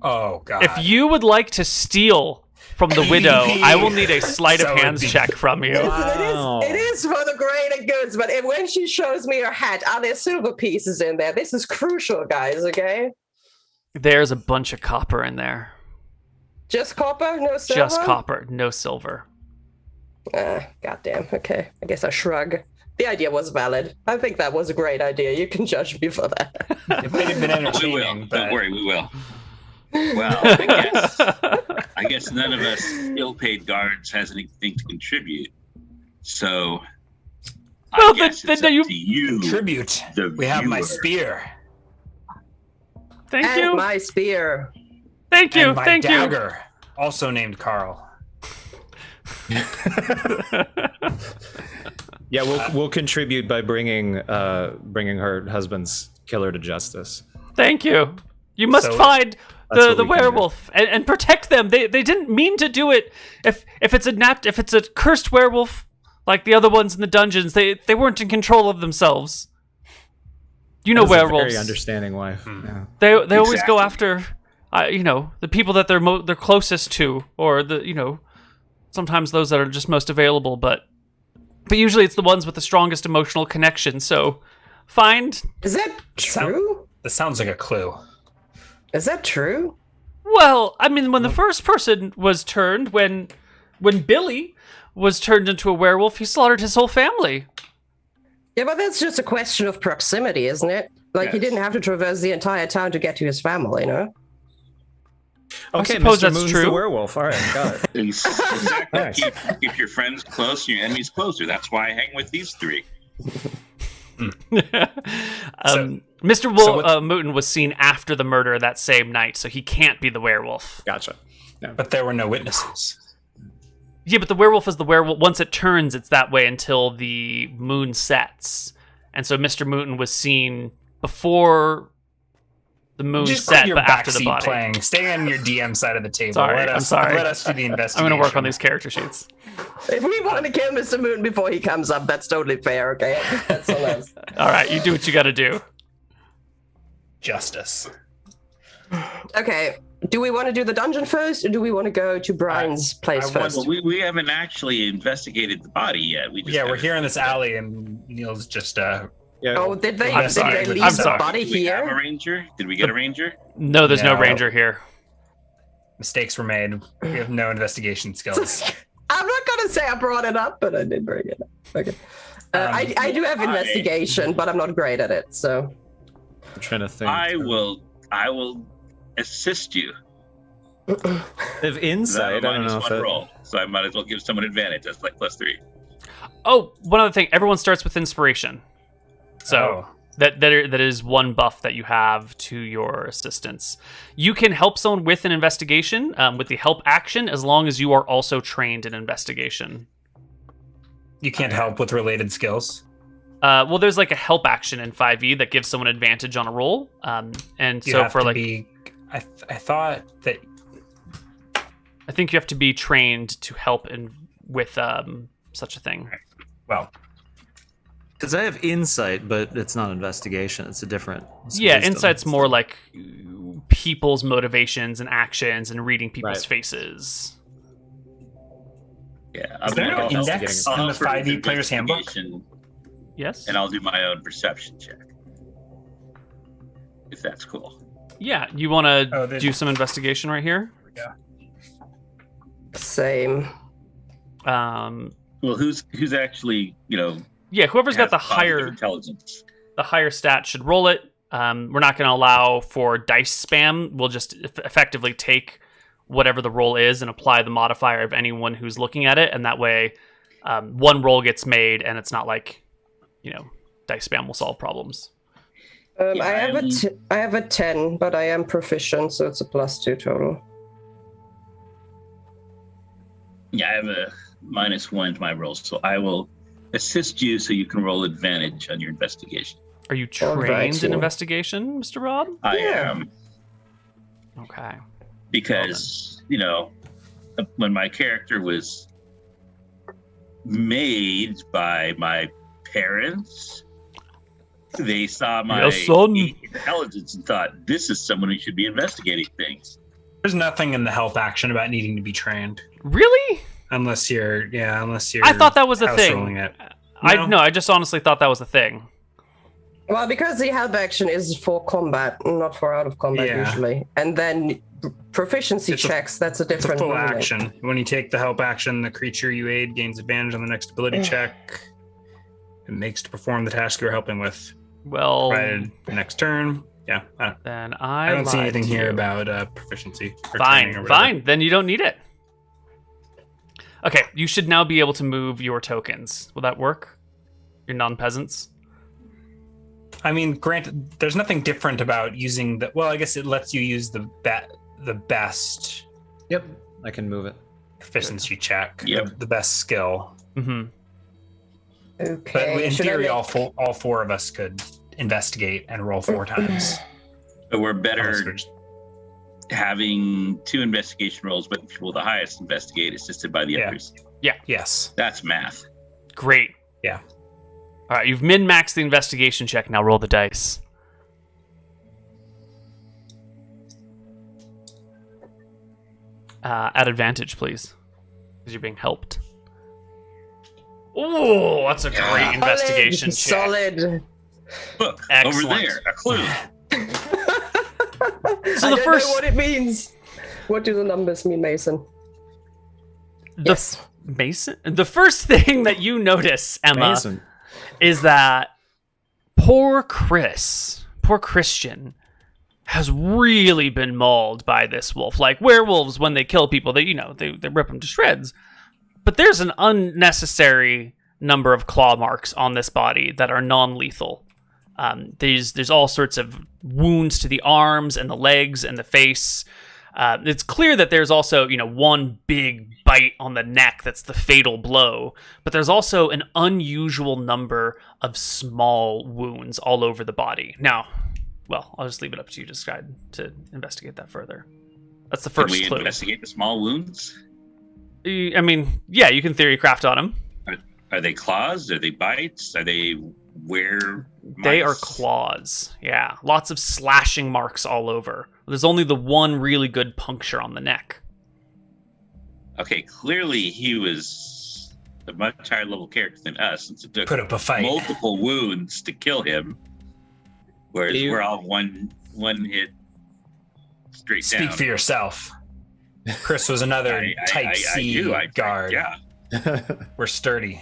Oh god! If you would like to steal from the widow, I will need a sleight of hands check from you. Wow. It is for the greater goods, but when she shows me her hat, are there silver pieces in there? This is crucial, guys, okay? There's a bunch of copper in there. Just copper, no silver? Just copper, no silver. Goddamn. Okay, I guess I shrug. The idea was valid. I think that was a great idea. You can judge me for that. It might have been We entertaining, will. but Don't worry, we will. Well, I guess none of us ill-paid guards has anything to contribute. So Well, I guess then it's up you- to you. tribute. The We have my viewer. spear Thank And you. my spear. Thank you. and my Thank you. dagger, also named Carl. Yeah, we'll contribute by bringing her husband's killer to justice. Thank you. You must So- find That's the what we can werewolf and protect them. They didn't mean to do it. If it's a cursed werewolf like the other ones in the dungeons, they weren't in control of themselves. You know That is a werewolves. very understanding wife. Yeah. They always go Exactly. after the people that they're closest to, or sometimes those that are just most available, but usually it's the ones with the strongest emotional connection. So find. Is that true? This sounds like a clue. Is that true? Well, I mean, when the first person was turned, when Billy was turned into a werewolf, he slaughtered his whole family. Yeah, but that's just a question of proximity, isn't it? Like, he Yes. didn't have to traverse the entire town to get to his family, no? Okay, suppose Mr. that's Moon's true. the werewolf. All right, got it. Exactly. Nice. Keep your friends close, your enemies closer. That's why I hang with these three. Mr. Mooten was seen after the murder that same night, so he can't be the werewolf. Gotcha. But there were no witnesses. Yeah, but the werewolf is the werewolf. Once it turns, it's that way until the moon sets. And so Mr. Mooten was seen before the moon Just set, put your but after the backseat body. playing. Stay on your DM side of the table. Sorry, I'm sorry. Let us do the I'm investigation. going to work on these character sheets. If we want to kill Mr. Moon before he comes up, that's totally fair, okay? That's all else. All right, you do what you got to do. Justice. Okay, do we want to do the dungeon first, or do we want to go to Brian's place first? Well, we haven't actually investigated the body yet. We just Yeah, we're haven't- here in this alley, and Neal's just Yeah. Oh, did they, I'm did sorry. they I'm leave the sorry. body Did we have a here? ranger? Did we get a ranger? No, there's no No. ranger here. mistakes were made. We have no investigation skills. I'm not going to say I brought it up, but I did bring it up. Okay. I do have investigation, but I'm not great at it, so. I'm trying to think. I will assist you. If insight, I don't know if -1 that... roll, so I might as well give someone advantage. That's like +3. Oh, one other thing. Everyone starts with inspiration. So that is one buff that you have to your assistance. You can help someone with an investigation with the help action as long as you are also trained in investigation. You can't help with related skills. Well, there's like a help action in 5e that gives someone advantage on a roll. And You so have for to like, be, I thought that I think you have to be trained to help with such a thing. well, Because I have insight, but it's not investigation. It's a different. It's Yeah, wisdom. insight's more like people's motivations and actions and reading people's Right. faces. Yeah. is there I'll- an index I'll in the offer 5e player's handbook? investigation, Yes? And I'll do my own perception check. If that's cool. Yeah, you want to Oh, there's- do some investigation right here? Same. Well, who's actually, Yeah, whoever's got has the positive intelligence? higher stat should roll it. We're not going to allow for dice spam. We'll just effectively take whatever the roll is and apply the modifier of anyone who's looking at it, and that way one roll gets made, and it's not like, dice spam will solve problems. Yeah, I have a 10, but I am proficient, so it's a +2 total. Yeah, I have a -1 to my roll, so I will assist you so you can roll advantage on your investigation. Are you All trained right, in yeah. investigation, Mr. Rob? I Yeah. am, Okay. because, when my character was made by my parents, they saw my Yes, son. intelligence and thought, this is someone who should be investigating things. There's nothing in the help action about needing to be trained, Really? unless you're. I thought that was a house thing. rolling it. I just honestly thought that was a thing. Well, because the help action is for combat, not for out of combat usually. And then proficiency checks, that's a different It's a full ruling. action. When you take the help action, the creature you aid gains advantage on the next ability check. It makes to perform the task you're helping with. Well, Provided next turn. Yeah. then I don't see anything here about proficiency. Or training or whatever. Fine. Then you don't need it. Okay, you should now be able to move your tokens. Will that work? Your non-peasants? I mean, granted, there's nothing different about using the. Well, I guess it lets you use the best. Yep, I can move it. Proficiency check. Yep. The best skill. Mm-hmm. Okay. But in should I theory, make- all four of us could investigate and roll 4 times. But we're better Unless having 2 investigation rolls, but the highest investigate assisted by the others. Yes. That's math. Great. Yeah. All right, you've min-maxed the investigation check. Now roll the dice. At advantage, please, because you're being helped. Oh, that's a great investigation check. Solid. Look, Excellent. over there, a clue. So I the don't first, know what it means. What do the numbers mean, Mason? Mason. The first thing that you notice, Emma, Mason. is that poor Christian, has really been mauled by this wolf. Like werewolves, when they kill people, they rip them to shreds. But there's an unnecessary number of claw marks on this body that are non-lethal. There's all sorts of wounds to the arms and the legs and the face. It's clear that there's also, one big bite on the neck that's the fatal blow, but there's also an unusual number of small wounds all over the body. Now, well, I'll just leave it up to you to investigate that further. That's the first Can we clue. investigate the small wounds? I mean, yeah, you can theory craft on them. Are they claws? Are they bites? Are they They are claws. Yeah, lots of slashing marks all over. There's only the one really good puncture on the neck. Okay, clearly he was a much higher level character than us, since it took Put up a fight. multiple wounds to kill him. Whereas we're all one hit straight down. Speak for yourself. Chris was another type C guard. Yeah. We're sturdy.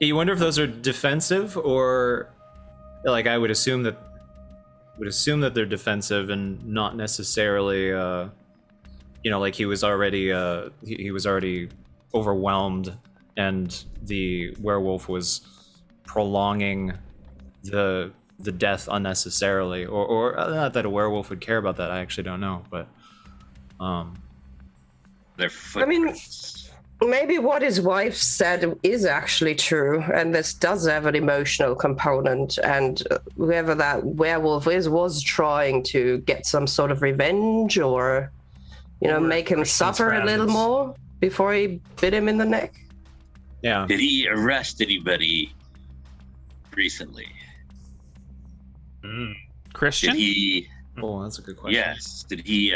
You wonder if those are defensive, or like I would assume that they're defensive and not necessarily like he was already overwhelmed, and the werewolf was prolonging the death unnecessarily, or not that a werewolf would care about that. I actually don't know, but Their I mean, footprints. maybe what his wife said is actually true, and this does have an emotional component, and whoever that werewolf is was trying to get some sort of revenge, or make him Christian's suffer a little friends. more before he bit him in the neck. yeah. Did he arrest anybody recently? Christian? Did he? Oh, that's a good question. Yes. Did he?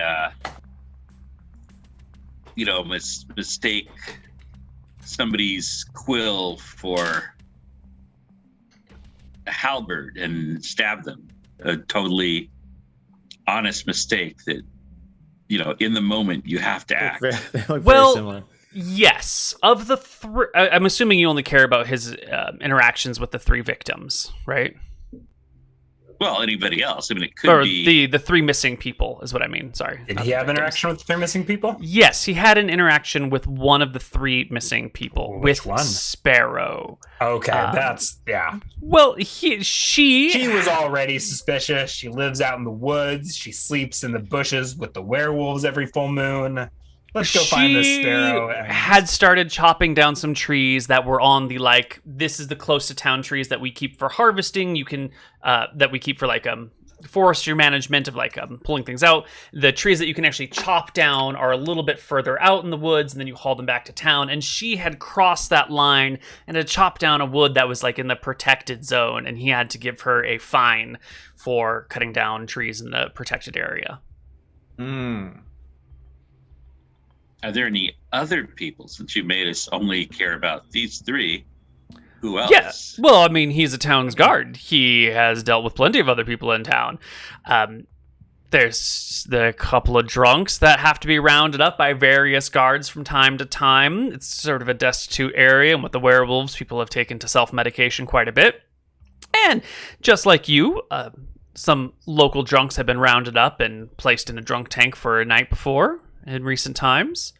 Mistake somebody's quill for a halberd and stab them? A totally honest mistake that, in the moment you have to act. They look Well, very similar. Yes. Of the three, I'm assuming you only care about his interactions with the 3 victims, right? Well, anybody else. I mean, it could Or be. the 3 missing people is what I mean. Sorry. Did not he the have victims. interaction with the 3 missing people? Yes, he had an interaction with one of the 3 missing people, Which with one? Sparrow. Okay, that's yeah. Well, she was already suspicious. She lives out in the woods. She sleeps in the bushes with the werewolves every full moon. Let's go find this Sparrow. And had started chopping down some trees that were on the this is the close to town trees that we keep for harvesting. You can that we keep for forestry management of pulling things out. The trees that you can actually chop down are a little bit further out in the woods, and then you haul them back to town. And she had crossed that line and had chopped down a wood that was in the protected zone, and he had to give her a fine for cutting down trees in the protected area. Are there any other people, since you made us only care about these 3, Who else? Yeah. Well, I mean, he's a town's guard. He has dealt with plenty of other people in town. There's the couple of drunks that have to be rounded up by various guards from time to time. It's sort of a destitute area, and with the werewolves, people have taken to self-medication quite a bit. And just like you, some local drunks have been rounded up and placed in a drunk tank for a night before in recent times.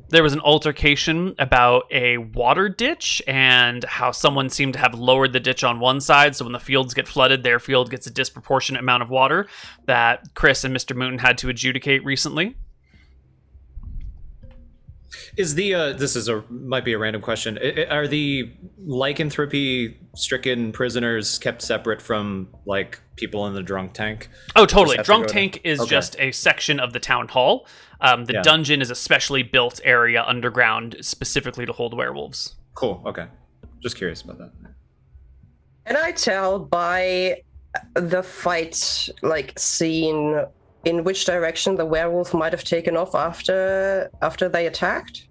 There was an altercation about a water ditch and how someone seemed to have lowered the ditch on one side, so when the fields get flooded, their field gets a disproportionate amount of water that Chris and Mr. Moon had to adjudicate recently. Is the might be a random question. Are the lycanthropy-stricken prisoners kept separate from like people in the drunk tank? Oh, totally. Drunk tank is just a section of the town hall. The dungeon is a specially built area underground specifically to hold werewolves. Cool. Okay. Just curious about that. Can I tell by the fight, like, scene, in which direction the werewolf might have taken off after they attacked?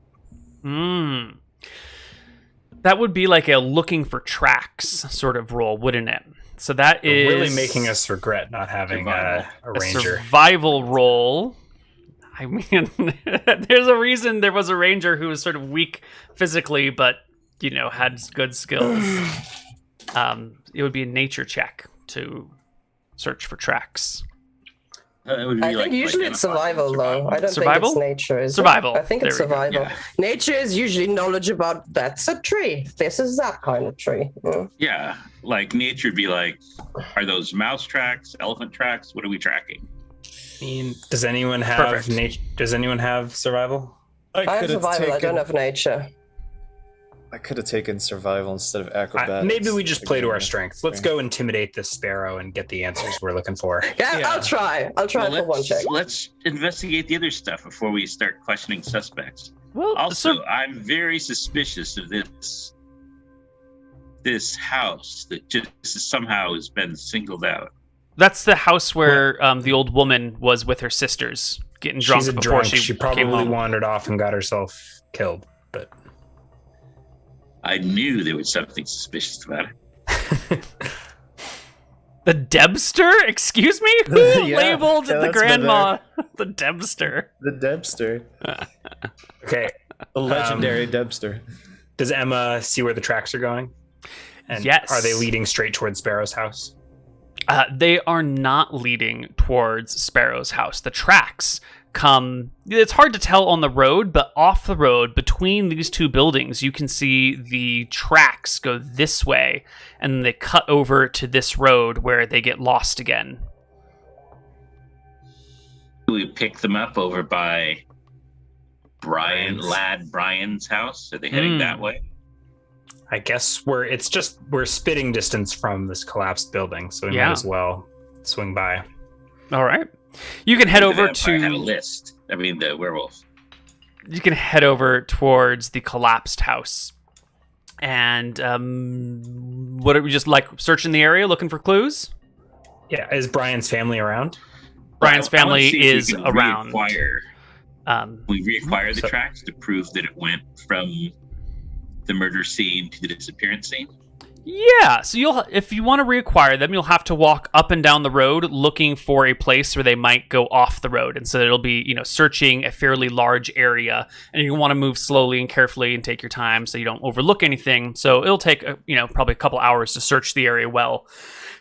That would be like a looking for tracks sort of role, wouldn't it? So that is really making us regret not having a ranger. Survival role. I mean, there's a reason there was a ranger who was sort of weak physically, but, you know, had good skills. It would be a nature check to search for tracks. I think usually it's survival, though. I don't think it's nature. Survival. I think it's survival. Yeah. Nature is usually knowledge about that's a tree. This is that kind of tree. Yeah, like nature would be like, are those mouse tracks, elephant tracks? What are we tracking? I mean, does anyone have nature? Does anyone have survival? I have survival. I don't have nature. I could have taken survival instead of acrobatics. Maybe we just play to our strengths. Let's go intimidate this sparrow and get the answers we're looking for. Yeah, I'll try. For one check. Let's investigate the other stuff before we start questioning suspects. Well, also, I'm very suspicious of this house that just somehow has been singled out. That's the house where the old woman was with her sisters, getting drunk before she probably came home. Wandered off and got herself killed, but I knew there was something suspicious about it. The Debster? Excuse me? Who labeled the grandma the Debster? The Debster. Okay. The legendary Debster. Does Emma see where the tracks are going? And yes. Are they leading straight towards Sparrow's house? They are not leading towards Sparrow's house. The tracks come... It's hard to tell on the road, but off the road, between these two buildings, you can see the tracks go this way, and then they cut over to this road where they get lost again. We pick them up over by Brian's house. Are they heading that way? I guess we're spitting distance from this collapsed building, so we might as well swing by. All right. You can head over to... I had a list. I mean, the werewolf. You can head over towards the collapsed house. And what are we just like searching the area, looking for clues? Yeah, is Brian's family around? Brian's family is around. We reacquire the tracks to prove that it went from the murder scene to the disappearance scene. Yeah, so if you want to reacquire them, you'll have to walk up and down the road looking for a place where they might go off the road. And so it'll be, searching a fairly large area, and you want to move slowly and carefully and take your time so you don't overlook anything. So it'll take, probably a couple hours to search the area well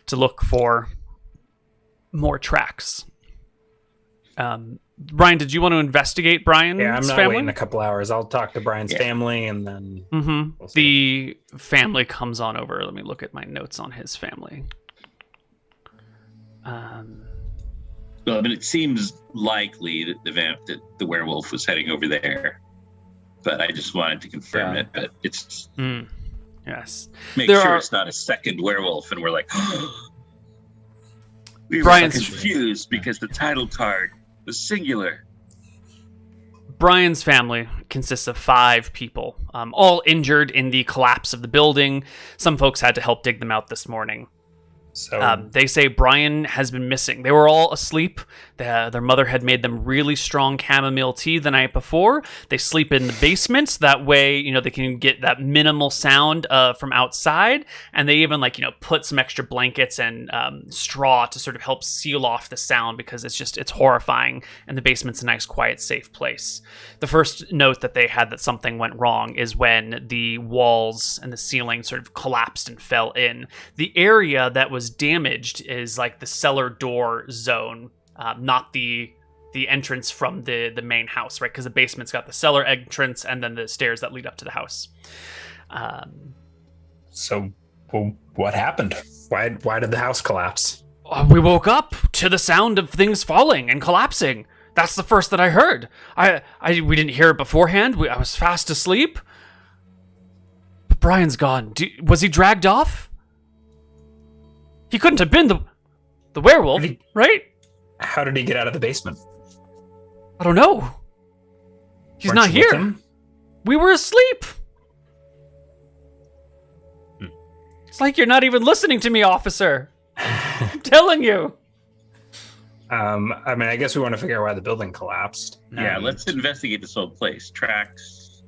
to look for more tracks. Brian, did you want to investigate Brian's family? Yeah, I'm not waiting a couple hours. I'll talk to Brian's family, and then we'll the family comes on over. Let me look at my notes on his family. Well, it seems likely that the werewolf was heading over there, but I just wanted to confirm it. But it's yes. Make sure it's not a second werewolf, and we're like, we were confused because the title card was singular. Brian's family consists of 5 people, all injured in the collapse of the building. Some folks had to help dig them out this morning. So They say Brian has been missing. They were all asleep. Their mother had made them really strong chamomile tea the night before. They sleep in the basements. That way, they can get that minimal sound from outside. And they even put some extra blankets and straw to sort of help seal off the sound, because it's horrifying. And the basement's a nice, quiet, safe place. The first note that they had that something went wrong is when the walls and the ceiling sort of collapsed and fell in. The area that was damaged is like the cellar door zone, not the entrance from the main house, right? Because the basement's got the cellar entrance and then the stairs that lead up to the house. So what happened? Why did the house collapse? We woke up to the sound of things falling and collapsing. That's the first that I heard. We didn't hear it beforehand. I was fast asleep. But Brian's gone. Was he dragged off? He couldn't have been the werewolf, right? How did he get out of the basement? I don't know. He's Weren't not you with here. him? We were asleep. It's like you're not even listening to me, officer. I'm telling you. I guess we want to figure out why the building collapsed. Yeah, let's investigate this whole place. Tracks,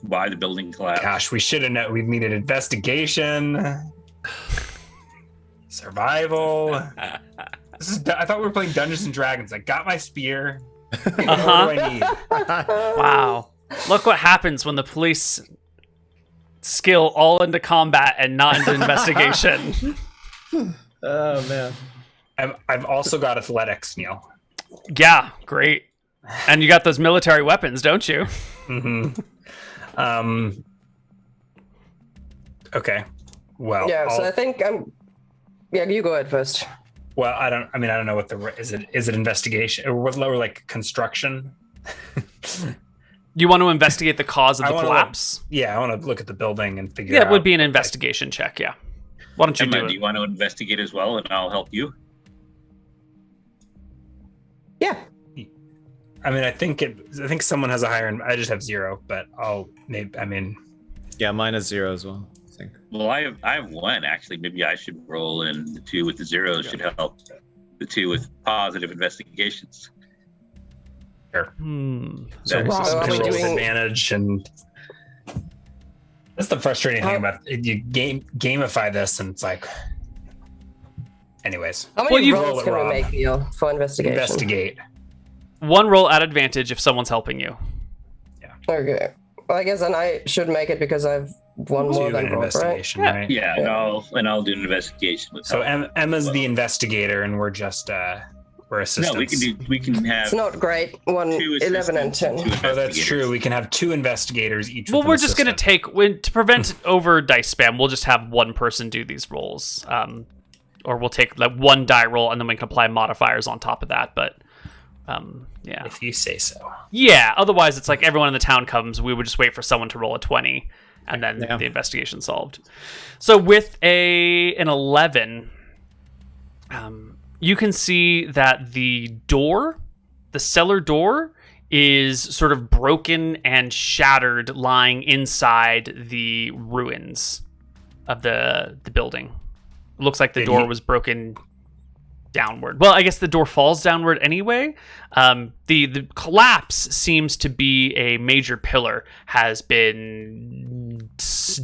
why the building collapsed. Gosh, we should have known. We needed investigation, survival. I thought we were playing Dungeons and Dragons. I got my spear. What do I need? Wow. Look what happens when the police skill all into combat and not into investigation. Oh man. I've also got athletics, Neal. Yeah, great. And you got those military weapons, don't you? Mm-hmm. Okay. Well. Yeah. So I think Yeah, you go ahead first. Well, I don't know what is it investigation or like construction? You want to investigate the cause of the collapse? I want to look at the building and figure out. Yeah, it would be an investigation check, yeah. Why don't you Emma, do it? do you want to investigate as well, and I'll help you? Yeah. I think someone has a higher. I just have 0, but Yeah, mine is 0 as well, I think. Well, I have 1 actually. Maybe I should roll, and the 2 with the 0 should help the 2 with positive investigations. Sure. So are we roll doing- advantage, and that's the frustrating thing about it. You gamify this, and it's like, anyways. How many roll rolls it, can we Rob. make, Neal, for investigation? Investigate. one roll at advantage if someone's helping you. Okay. Well, I guess then I should make it because I've one more Do than an Rob, right? investigation, Yeah. right? Yeah, and I'll do an investigation with So help. Emma's the investigator, and we're just we're assistants. No, we can have It's not great. 2 11 and assistants 10. and 2 Oh, that's investigators. true. We can have 2 investigators each. Well, with an we're just going to assistant. to prevent over dice spam, we'll just have one person do these rolls. Or we'll take like 1 die roll and then we can apply modifiers on top of that. But yeah. If you say so. Yeah, otherwise it's like everyone in the town comes, we would just wait for someone to roll a 20 and then Yeah. the investigation solved. So with an 11, you can see that the cellar door is sort of broken and shattered, lying inside the ruins of the building. It looks like the door was broken downward. Well, I guess the door falls downward anyway. The collapse seems to be a major pillar has been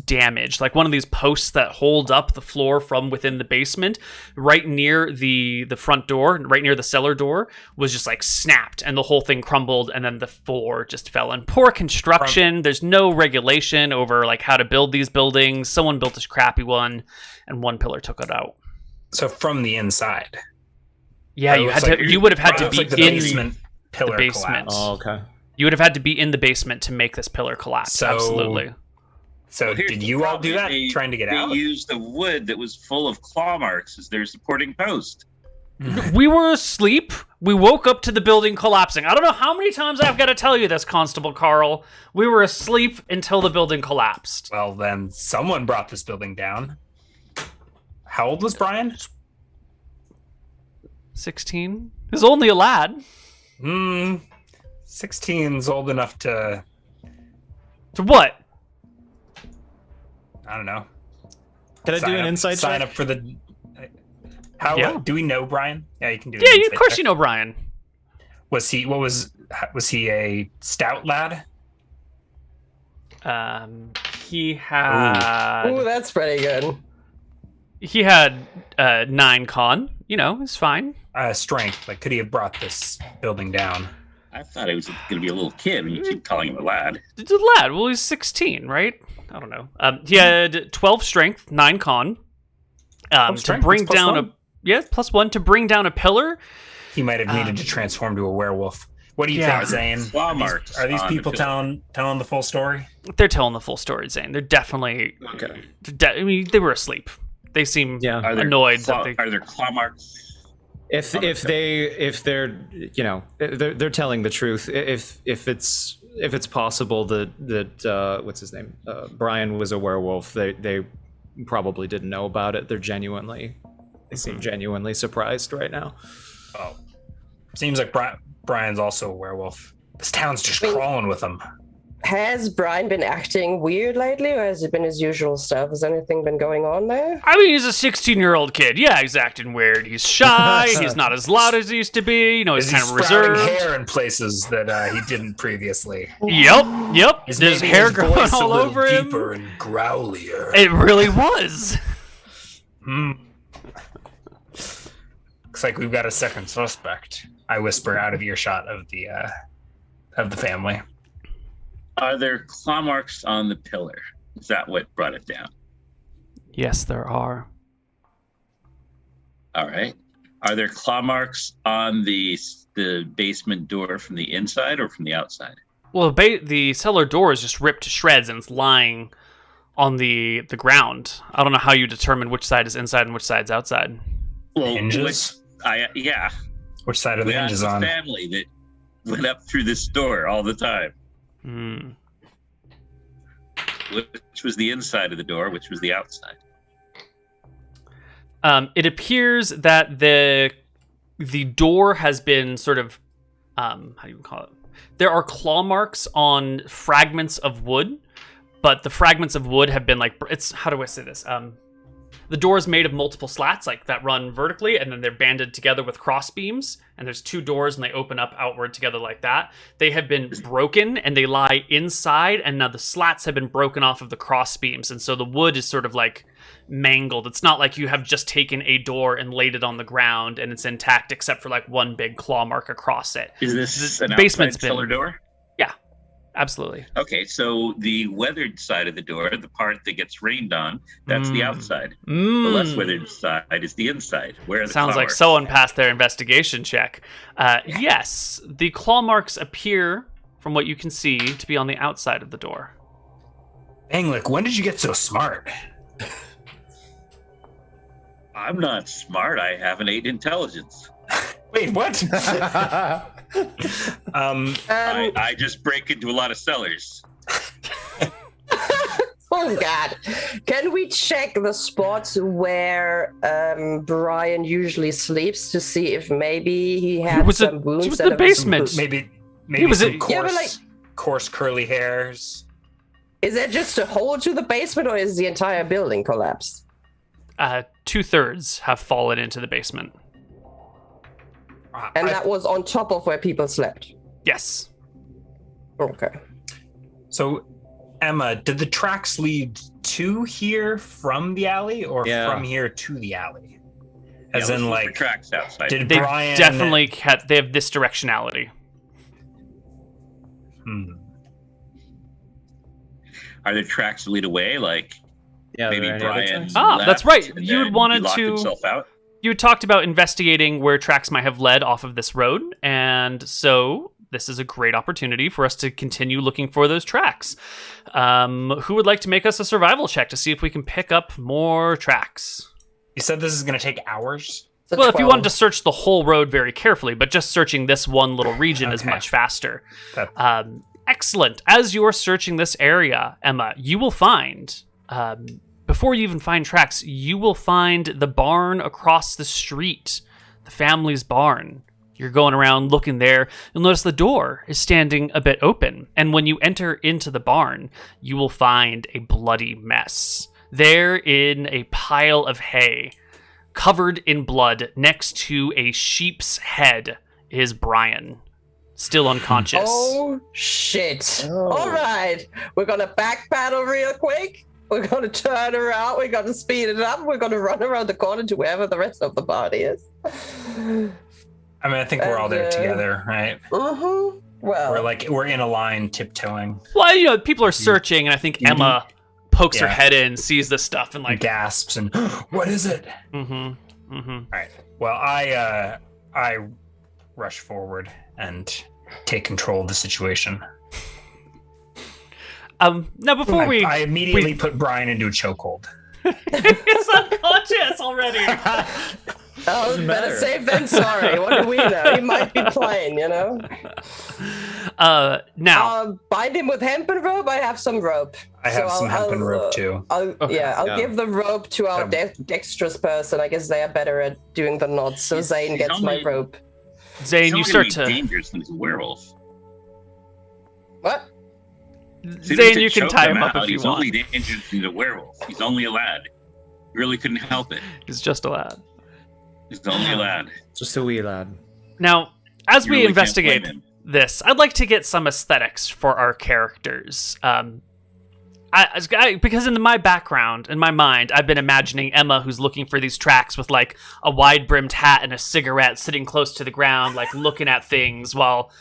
damaged. Like one of these posts that hold up the floor from within the basement, right near the front door, right near the cellar door, was just like snapped and the whole thing crumbled and then the floor just fell in. Poor construction. There's no regulation over like how to build these buildings. Someone built this crappy one and one pillar took it out. So from the inside. Yeah, It you looks had like- to. You would have had it to looks be like the in basement pillar the basement. collapse. Oh, okay. You would have had to be in the basement to make this pillar collapse. So- Absolutely. So Well, here's did the you all do problem. that, trying to get They out? used the wood that was full of claw marks as their supporting post. We were asleep. We woke up to the building collapsing. I don't know how many times I've got to tell you this, Constable Carl. We were asleep until the building collapsed. Well, then someone brought this building down. How old was Brian? 16? He's only a lad. 16's old enough to, To what? I don't know. Can I do an insight sign check? up for the Yeah. Do we know Brian? Yeah, you can do it. Yeah, of course you know Brian. Was he a stout lad? He had. Ooh, that's pretty good. He had 9 con. It's fine. Strength. Like, could he have brought this building down? I thought he was going to be a little kid when you keep calling him a lad. It's a lad. Well, he's 16, right? I don't know. He had 12 strength, 9 con. To bring down +1 to bring down a pillar. He might have needed to transform to a werewolf. What do you think, Zane? Are these people telling the full story? They're telling the full story, Zane. They're definitely Okay. They were asleep. They seem annoyed. Are there claw marks? If they're they're telling the truth. If it's possible that what's his name, Brian was a werewolf, they probably didn't know about it. They seem genuinely surprised right now. Oh, seems like Brian's also a werewolf. This town's just crawling with him. Has Brian been acting weird lately, or has it been his usual stuff? Has anything been going on there? I mean, he's a 16-year-old kid. Yeah, he's acting weird. He's shy. He's not as loud as he used to be. He's kind of reserved. Hair in places that he didn't previously. Yep. There's hair growing all over him. Deeper and growlier. It really was. Looks like we've got a second suspect. I whisper out of earshot of the family. Are there claw marks on the pillar? Is that what brought it down? Yes, there are. All right. Are there claw marks on the basement door from the inside or from the outside? Well, the cellar door is just ripped to shreds and it's lying on the ground. I don't know how you determine which side is inside and which side's outside. Well, hinges? Which side are the hinges on? Family that went up through this door all the time. Which was the inside of the door, which was the outside? It appears that the door has been sort of how do you call it? There are claw marks on fragments of wood, but the fragments of wood have been how do I say this? The door is made of multiple slats that run vertically, and then they're banded together with cross beams. And there's 2 doors, and they open up outward together like that. They have been broken, and they lie inside. And now the slats have been broken off of the cross beams, and so the wood is sort of mangled. It's not like you have just taken a door and laid it on the ground, and it's intact except for one big claw mark across it. Is this an basement's outside cellar door? Yeah, absolutely. Okay, so the weathered side of the door, the part that gets rained on, that's the outside. The less weathered side is the inside. Where are the Sounds claw like marks? someone passed their investigation check. Yes, the claw marks appear, from what you can see, to be on the outside of the door. Anglik, when did you get so smart? I'm not smart. I have an 8 intelligence. Wait, what? I just break into a lot of cellars. Oh God! Can we check the spots where Brian usually sleeps to see if maybe he had some wounds? It was the basement. Maybe some coarse curly hairs. Is that just a hole to the basement, or is the entire building collapsed? 2/3 have fallen into the basement. And that was on top of where people slept? Yes. Okay. So, Emma, did the tracks lead to here from the alley, or from here to the alley? As in, the tracks outside. They definitely they have this directionality. Are there tracks that lead away? Maybe Brian. That's right. You had wanted locked to. Himself out? You had talked about investigating where tracks might have led off of this road, and so this is a great opportunity for us to continue looking for those tracks. Who would like to make us a survival check to see if we can pick up more tracks? You said this is going to take hours? Well, if you wanted to search the whole road very carefully, but just searching this one little region is much faster. Excellent. As you're searching this area, Emma, you will find... before you even find tracks, you will find the barn across the street, the family's barn. You're going around looking there. You'll notice the door is standing a bit open. And when you enter into the barn, you will find a bloody mess. There in a pile of hay covered in blood, next to a sheep's head is Brian, still unconscious. Oh, shit. All right. We're going to backpedal real quick. We're going to turn around. We're going to speed it up. We're going to run around the corner to wherever the rest of the party is. I mean, I think we're all there together, right? Mm-hmm. Well, we're in a line, tiptoeing. Well, people are searching, and I think Emma pokes her head in, sees this stuff, and gasps and what is it? Mm-hmm. Mm-hmm. All right. Well, I rush forward and take control of the situation. Now before I immediately put Brian into a chokehold. He's unconscious already. Oh, better safe than sorry. What do we know? He might be playing, you know. Now bind him with hempen rope. I have some rope. I have some hempen rope too. I'll give the rope to our dexterous person. I guess they are better at doing the knots. So Zane gets my rope. Zane, you start to dangerous when he's a werewolf. What? Zane, you can tie him up if you want. He's only dangerous when he's a werewolf. He's only a lad. You really couldn't help it. He's just a lad. He's only a lad. Just a wee lad. Now, as we investigate this, I'd like to get some aesthetics for our characters. Because in my background, in my mind, I've been imagining Emma, who's looking for these tracks with like a wide-brimmed hat and a cigarette, sitting close to the ground, like looking at things, while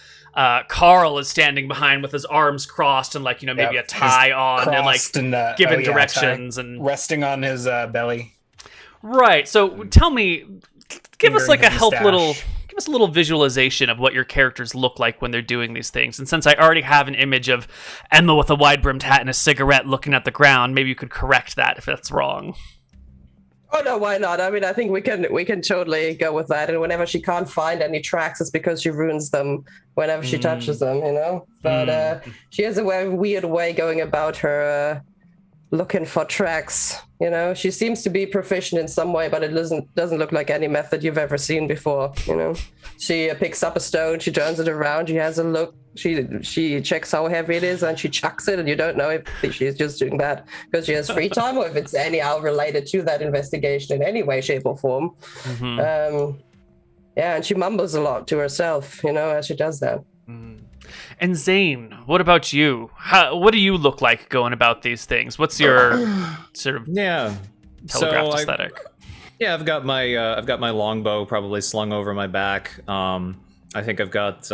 Carl is standing behind with his arms crossed and like maybe a tie on and like giving directions and resting on his belly. Right. So tell me, give us like give us a little visualization of what your characters look like when they're doing these things. And since I already have an image of Emma with a wide-brimmed hat and a cigarette looking at the ground, maybe you could correct that if that's wrong. Oh no, why not? I mean, I think we can totally go with that. And whenever she can't find any tracks, it's because she ruins them whenever she touches them, you know. But she has a weird way going about her looking for tracks. You know, she seems to be proficient in some way, but it doesn't look like any method you've ever seen before. You know, she picks up a stone, she turns it around, she has a look, she checks how heavy it is, and she chucks it, and you don't know if she's just doing that because she has free time or if it's anyhow related to that investigation in any way, shape, or form. Mm-hmm. And she mumbles a lot to herself, you know, as she does that. Mm. And Zane, what about you? What do you look like going about these things? What's your sort of telegraphed aesthetic? I've got my longbow probably slung over my back. I think I've got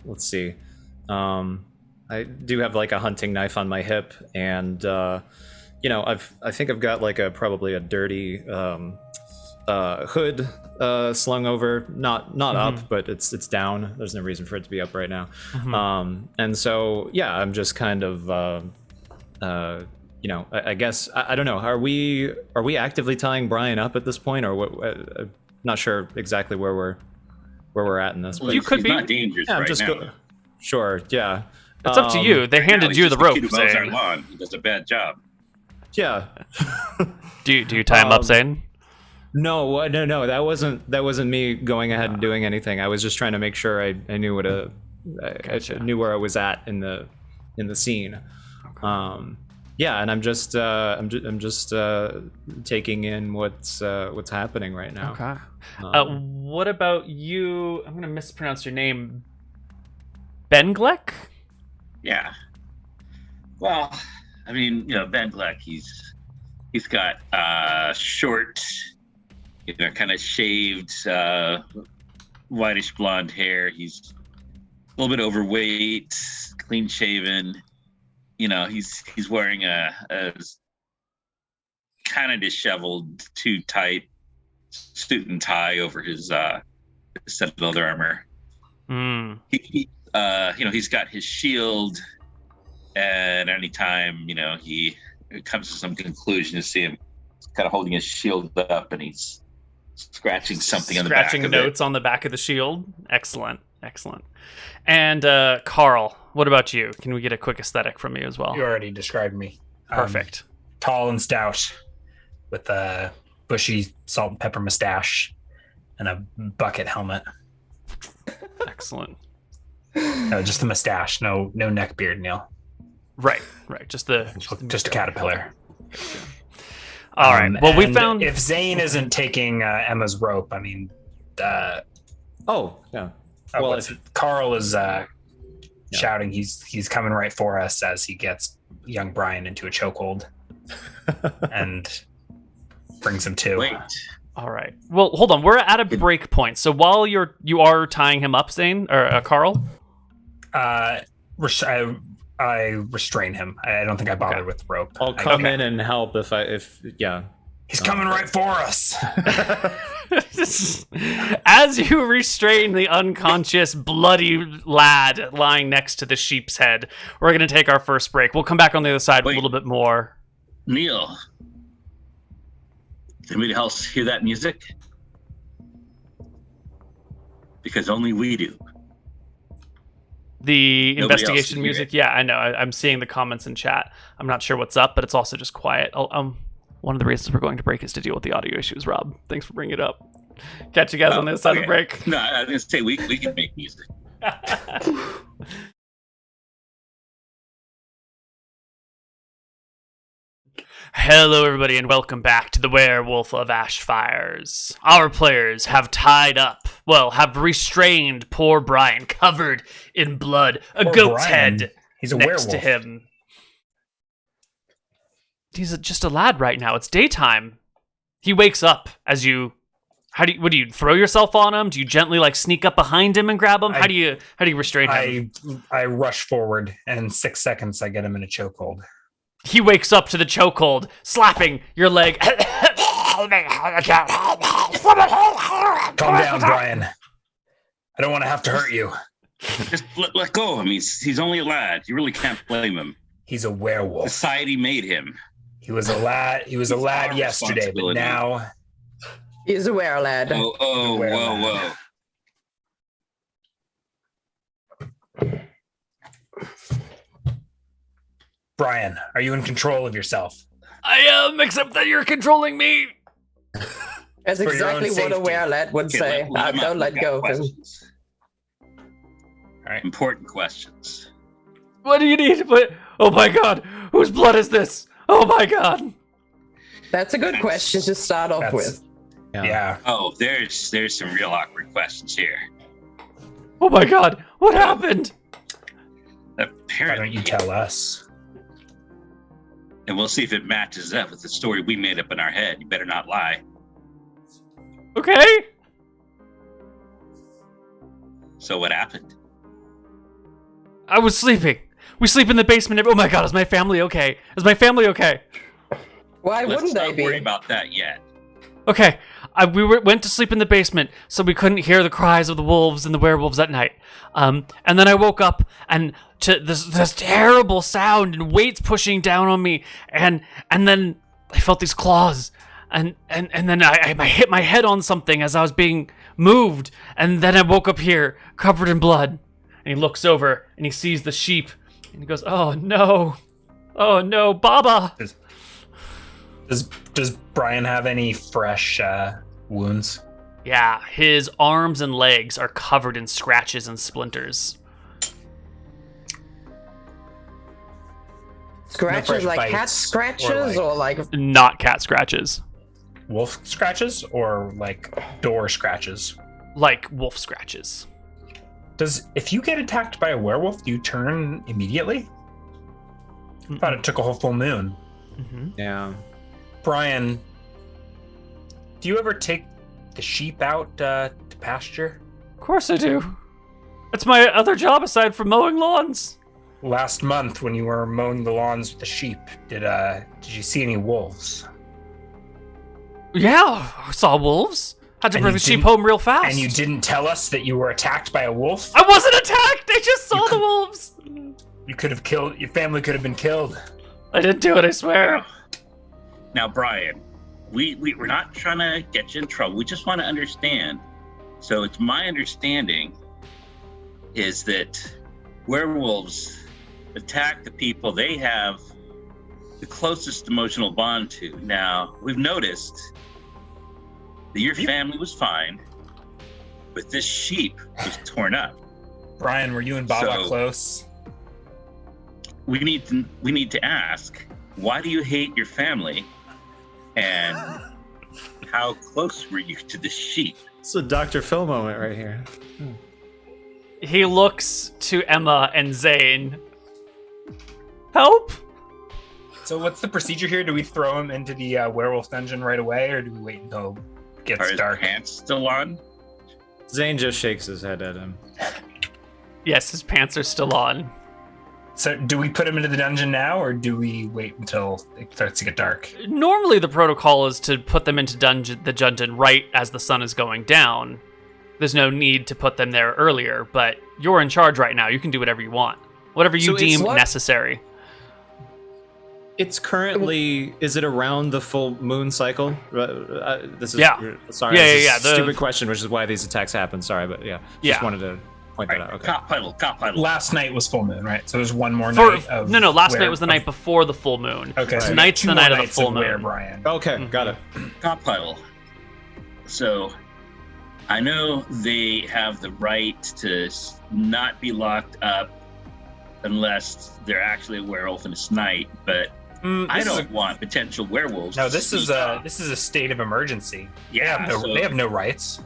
let's see. I do have like a hunting knife on my hip, and I think I've got like probably a dirty hood slung over, not up, but it's down. There's no reason for it to be up right now. And so I'm just kind of I guess I don't know. Are we actively tying Brian up at this point, or what? I'm not sure exactly where we're at in this. Well, you could be not dangerous right now. Sure, yeah. It's up to you. They handed you the rope. Zane. He does a bad job. Yeah. Do you tie him up, Zane? No. That wasn't me going ahead and doing anything. I was just trying to make sure I knew I knew where I was at in the scene. Okay. And I'm just taking in what's happening right now. Okay. What about you? I'm gonna mispronounce your name. Benglek? Yeah. Well, I mean, Benglek. He's got short, kind of shaved, whitish blonde hair. He's a little bit overweight, clean shaven. He's wearing a kind of disheveled, too tight suit and tie over his set of leather armor. He's got his shield, and anytime he comes to some conclusion, you see him kind of holding his shield up, and he's scratching something on the back of it. Scratching notes on the back of the shield. Excellent. And Carl, what about you? Can we get a quick aesthetic from you as well? You already described me. Perfect. Tall and stout, with a bushy salt and pepper mustache and a bucket helmet. Excellent. No, just the mustache. No neck beard, Neal. Right. Just a caterpillar. All right. Well, we found if Zane isn't taking Emma's rope, I mean, Oh, yeah. well, if Carl is shouting, he's coming right for us as he gets young Brian into a chokehold and brings him to. Wait. All right. Well, hold on. We're at a break point. So while you are tying him up, Zane or Carl, I restrain him. I don't think I bothered with the rope. I'll come in and help if He's coming right for us. as you restrain the unconscious, bloody lad lying next to the sheep's head, we're going to take our first break. We'll come back on the other side with a little bit more. Neal, did anybody else hear that music? Because only we do. The Nobody investigation music, yeah, I know. I'm seeing the comments in chat. I'm not sure what's up, but it's also just quiet. One of the reasons we're going to break is to deal with the audio issues, Rob. Thanks for bringing it up. Catch you guys on the other side of the break. No, I was going to say we can make music. Hello, everybody, and welcome back to the Werewolf of Ashfires. Our players have have restrained poor Brian, covered in blood, a goat's head He's a next werewolf. to him. He's just a lad right now. It's daytime. He wakes up as you. What do you throw yourself on him? Do you gently sneak up behind him and grab him? How do you restrain him? I rush forward, and in 6 seconds I get him in a chokehold. He wakes up to the chokehold, slapping your leg. Calm down, Brian. I don't want to have to hurt you. Just let go of him. He's only a lad. You really can't blame him. He's a werewolf. Society made him. He was a lad. He was a lad yesterday, but now He's a were-lad. Whoa. Brian, are you in control of yourself? I am, except that you're controlling me. That's For your own exactly what a safety. were-lad would say. Don't let go of him. All right. Important questions. What do you need? Oh my god, whose blood is this? Oh my god. That's a good question to start off with. Yeah. Oh, there's some real awkward questions here. Oh my god, what happened? Why Apparently, don't you tell us? and we'll see if it matches up with the story we made up in our head. You better not lie. Okay. So what happened? I was sleeping. We sleep in the basement. Oh my god, is my family okay? Is my family okay? Why Let's wouldn't they not worry be? about that yet. Okay, went to sleep in the basement, so we couldn't hear the cries of the wolves and the werewolves at night. And then I woke up and to this terrible sound and weights pushing down on me, and then I felt these claws, and then I hit my head on something as I was being moved, and then I woke up here covered in blood. And he looks over and he sees the sheep, and he goes, "Oh no, Baba." Does Brian have any fresh wounds? Yeah, his arms and legs are covered in scratches and splinters. Scratches fresh like bites cat scratches or like Not cat scratches, Wolf scratches or like door scratches? like wolf scratches. If you get attacked by a werewolf, do you turn immediately? I thought it took a whole full moon. Mm-hmm. Yeah. Brian, do you ever take the sheep out to pasture? Of course I do. That's my other job aside from mowing lawns. Last month, when you were mowing the lawns with the sheep, did you see any wolves? Yeah, I saw wolves. Had to And bring you the sheep didn't- home real fast. And you didn't tell us that you were attacked by a wolf? I wasn't attacked. I just saw You the could- wolves. You could have killed. Your family could have been killed. I didn't do it. I swear. Now, Brian, we're not trying to get you in trouble. We just want to understand. So it's my understanding is that werewolves attack the people they have the closest emotional bond to. Now, we've noticed that your family was fine, but this sheep was torn up. Brian, were you and Baba So- close? We need to ask, why do you hate your family And how close were you to the sheep? It's a Dr. Phil moment right here. He looks to Emma and Zane. Help? So what's the procedure here? Do we throw him into the werewolf dungeon right away, or do we wait until it gets Are his dark? pants still on? Zane just shakes his head at him. Yes, his pants are still on. So do we put him into the dungeon now, or do we wait until it starts to get dark? Normally, the protocol is to put them into the dungeon right as the sun is going down. There's no need to put them there earlier, but you're in charge right now. You can do whatever you want. Whatever you deem necessary. It's currently, is it around the full moon cycle? This is, sorry, Yeah, this is yeah. a stupid question, which is why these attacks happen. Sorry, but just wanted to point that out. Okay. Cop huddle. Last night was full moon, right? So there's one more night of... No, last night was the night before the full moon. Okay. So tonight's the night of the full moon. Brian. Okay, got it. Cop huddle. So, I know they have the right to not be locked up unless they're actually a werewolf and it's night, but I don't want potential werewolves. No, this is a state of emergency. Yeah, they have no rights.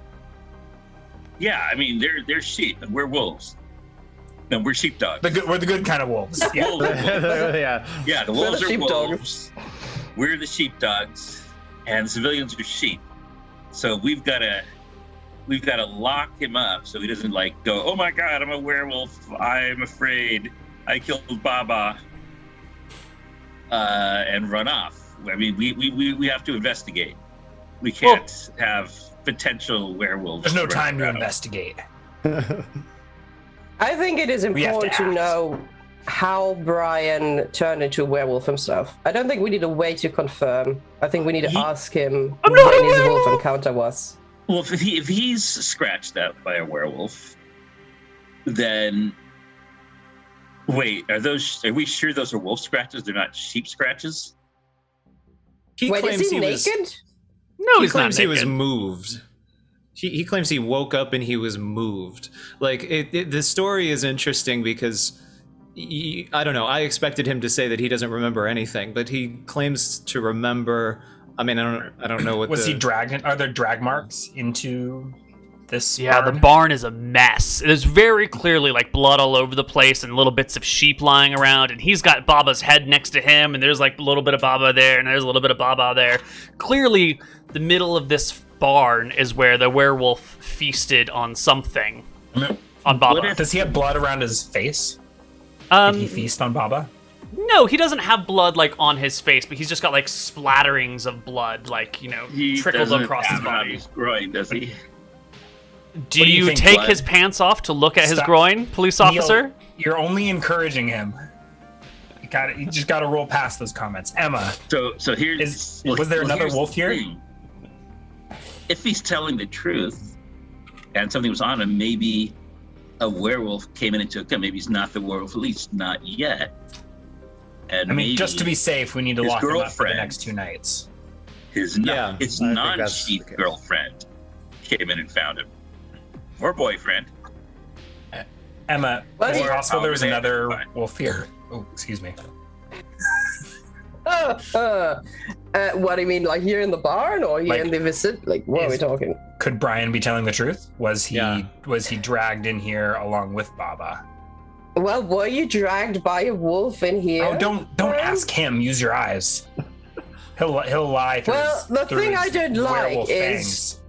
Yeah, I mean they're sheep and we're wolves. No, we're sheepdogs. We're the good kind of wolves. Yeah, yeah, the wolves are sheepdog. wolves. We're the sheepdogs, and the civilians are sheep. So we've got to lock him up so he doesn't go, oh my god, I'm a werewolf. I'm afraid. I killed Baba. And run off. I mean, we have to investigate. We can't have potential werewolves. There's no time to investigate. I think it is important to know how Brian turned into a werewolf himself. I don't think we need to wait to confirm. I think we need to ask him when his wolf encounter was. Well, if he's scratched out by a werewolf, then wait, are we sure those are wolf scratches? They're not sheep scratches? Wait, is he naked? No, he claims he was moved. He claims he woke up and he was moved. The story is interesting because I don't know. I expected him to say that he doesn't remember anything, but he claims to remember. I mean, I don't know what was he dragged. Are there drag marks into this? Yeah, barn? the barn is a mess. There's very clearly blood all over the place and little bits of sheep lying around, and he's got Baba's head next to him, and there's a little bit of Baba there, and there's a little bit of Baba there. Clearly, the middle of this barn is where the werewolf feasted on something. On Baba. Does he have blood around his face? Did he feast on Baba? No, he doesn't have blood on his face, but he's just got splatterings of blood, trickled across his body. His groin, does he? Do you take his pants off to look at his groin, police officer? Neal, you're only encouraging him. You just got to roll past those comments, Emma. So here's was there another wolf here? Thing. If he's telling the truth, and something was on him, maybe a werewolf came into account. Maybe he's not the werewolf, at least not yet. And just to be safe, we need to lock him up for the next 2 nights. His non-sheep girlfriend came in and found him. Or boyfriend. Emma, was it possible there was another wolf here? Oh, excuse me. What do you mean, here in the barn or here in the visit? What are we talking? Could Brian be telling the truth? Was he dragged in here along with Baba? Well, were you dragged by a wolf in here? Oh, don't ask him. Use your eyes. He'll lie. The thing I don't like is,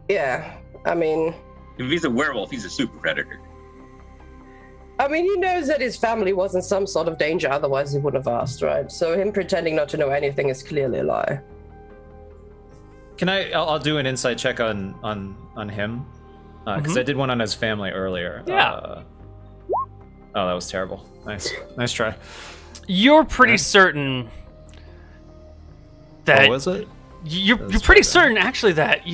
I mean, if he's a werewolf, he's a super predator. I mean, he knows that his family was in some sort of danger, otherwise he wouldn't have asked, right? So him pretending not to know anything is clearly a lie. I'll do an insight check on him, because I did one on his family earlier. Yeah. Oh, that was terrible. Nice try. You're pretty certain that... What was it? You're pretty certain, actually, that,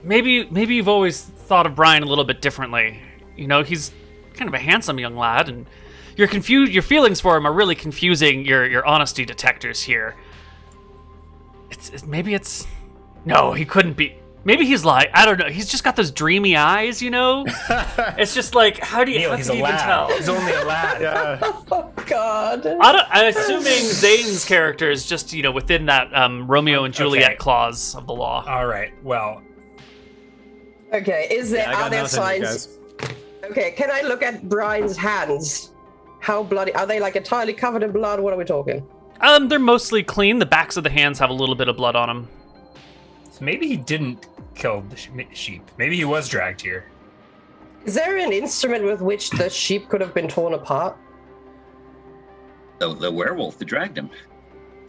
maybe you've always thought of Brian a little bit differently. He's kind of a handsome young lad, and your feelings for him are really confusing your honesty detectors here. No, he couldn't be. Maybe he's like, I don't know. He's just got those dreamy eyes, you know? It's just like, how do you, Neal, how he's can a you even lad. tell? He's only a lad. Yeah. Oh God. I'm assuming Zane's character is just, you know, within that Romeo and Juliet Okay. clause of the law. All right. Well, Okay, I got are there nothing, you signs? guys. Okay, can I look at Brian's hands? How bloody are they? Like entirely covered in blood? What are we talking? They're mostly clean. The backs of the hands have a little bit of blood on them. so maybe he didn't kill the sheep. Maybe he was dragged here. Is there an instrument with which the sheep could have been torn apart? The werewolf that dragged him.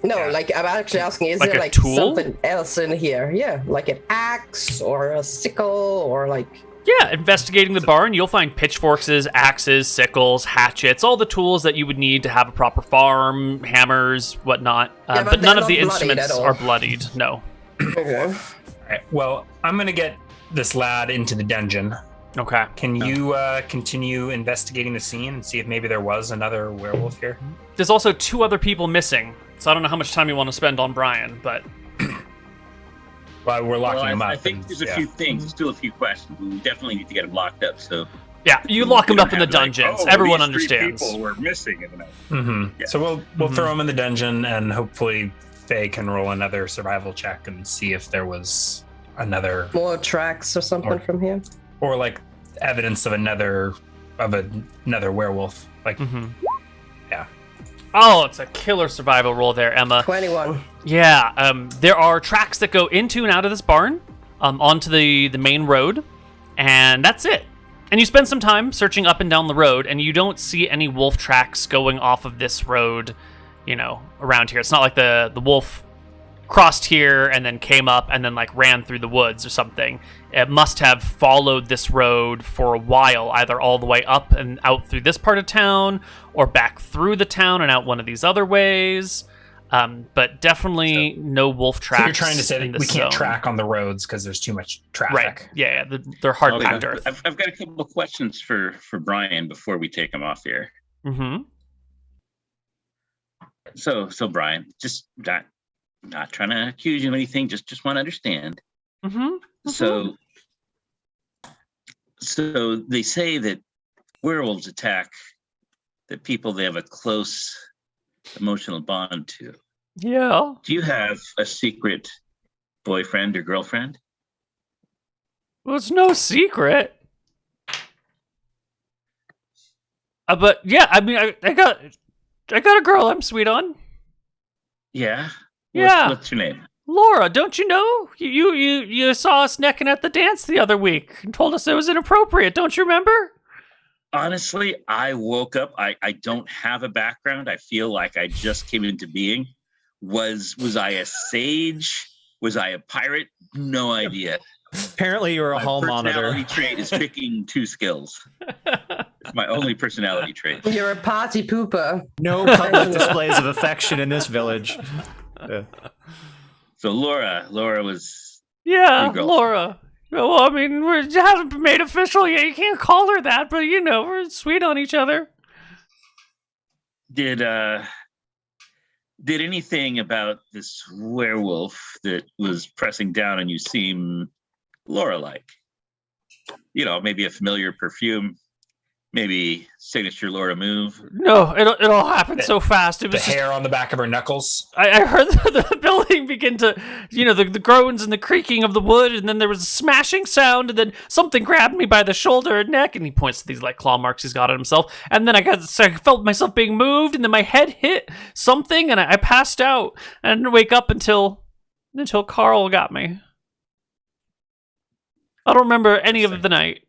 No, Yeah. like I'm actually asking, is Like there a like tool? something else in here? Yeah, like an axe or a sickle or like. Yeah, investigating the barn, you'll find pitchforks, axes, sickles, hatchets, all the tools that you would need to have a proper farm, hammers, whatnot. Yeah, but but none they're of the not bloodied instruments at all. are bloodied. No. Okay. All right. Well, I'm gonna get this lad into the dungeon. Okay. Can you continue investigating the scene and see if maybe there was another werewolf here? There's also 2 other people missing, so I don't know how much time you want to spend on Brian, but Well, we're locking Well, him up. I think and- there's a yeah. few things, there's still a few questions. We definitely need to get him locked up. So yeah, you lock him up in the dungeons. Everyone understands. People were missing in the night. Mm-hmm. Yeah. So we'll throw him in the dungeon, and hopefully Faye can roll another survival check and see if there was another, More tracks or something Or- from here. or like evidence of another werewolf. Like, Mhm. yeah. Oh, it's a killer survival roll there, Emma. 21. Yeah, there are tracks that go into and out of this barn, onto the main road, and that's it. And you spend some time searching up and down the road, and you don't see any wolf tracks going off of this road, you know, around here. It's not like the wolf crossed here and then came up and then like ran through the woods or something. It must have followed this road for a while, either all the way up and out through this part of town, or back through the town and out one of these other ways. But definitely no wolf tracks. So you're trying to say in that this we can't zone. track on the roads because there's too much traffic. Right. Yeah, they're hard Okay. packed earth. I've got a couple of questions for Brian before we take him off here. Mm-hmm. So Brian, just not trying to accuse you of anything, just want to understand. Mm-hmm. So they say that werewolves attack the people they have a close emotional bond to. Yeah. Do you have a secret boyfriend or girlfriend? Well, it's no secret. But yeah, I mean, I got a girl I'm sweet on. Yeah. Yeah. What's your name? Laura, don't you know? You saw us necking at the dance the other week and told us it was inappropriate. Don't you remember? Honestly, I woke up. I don't have a background. I feel like I just came into being. Was I a sage? Was I a pirate? No idea. Apparently, you were a My hall personality monitor. trait is picking 2 skills. It's my only personality trait. You're a party pooper. No public displays of affection in this village. Yeah. So Laura was Yeah, Your girl. Laura. Well, I mean, it hasn't been made official yet. You can't call her that, but you know, we're sweet on each other. did anything about this werewolf that was pressing down on you seem Laura-like? You know, maybe a familiar perfume, maybe signature Laura move. No, it all happened so fast. It The was just, hair on the back of her knuckles. I heard the building begin to, you know, the groans and the creaking of the wood, and then there was a smashing sound, and then something grabbed me by the shoulder and neck, and he points to these like claw marks he's got on himself, and then I felt myself being moved, and then my head hit something, and I passed out, and I didn't wake up until Carl got me. I don't remember any of the night.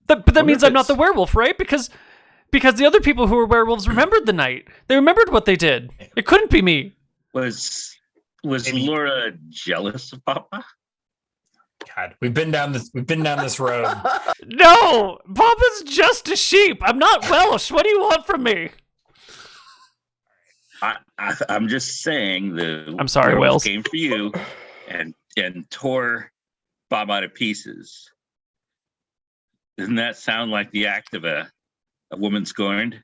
But that means I'm not the werewolf, right? Because the other people who were werewolves remembered the night. They remembered what they did. It couldn't be me. Was Maybe- Laura jealous of Papa? God, we've been down this road. No! Papa's just a sheep. I'm not Welsh. What do you want from me? I'm just saying the I'm sorry, werewolf Wales. came for you and tore Bob out of pieces. Doesn't that sound like the act of a woman scorned?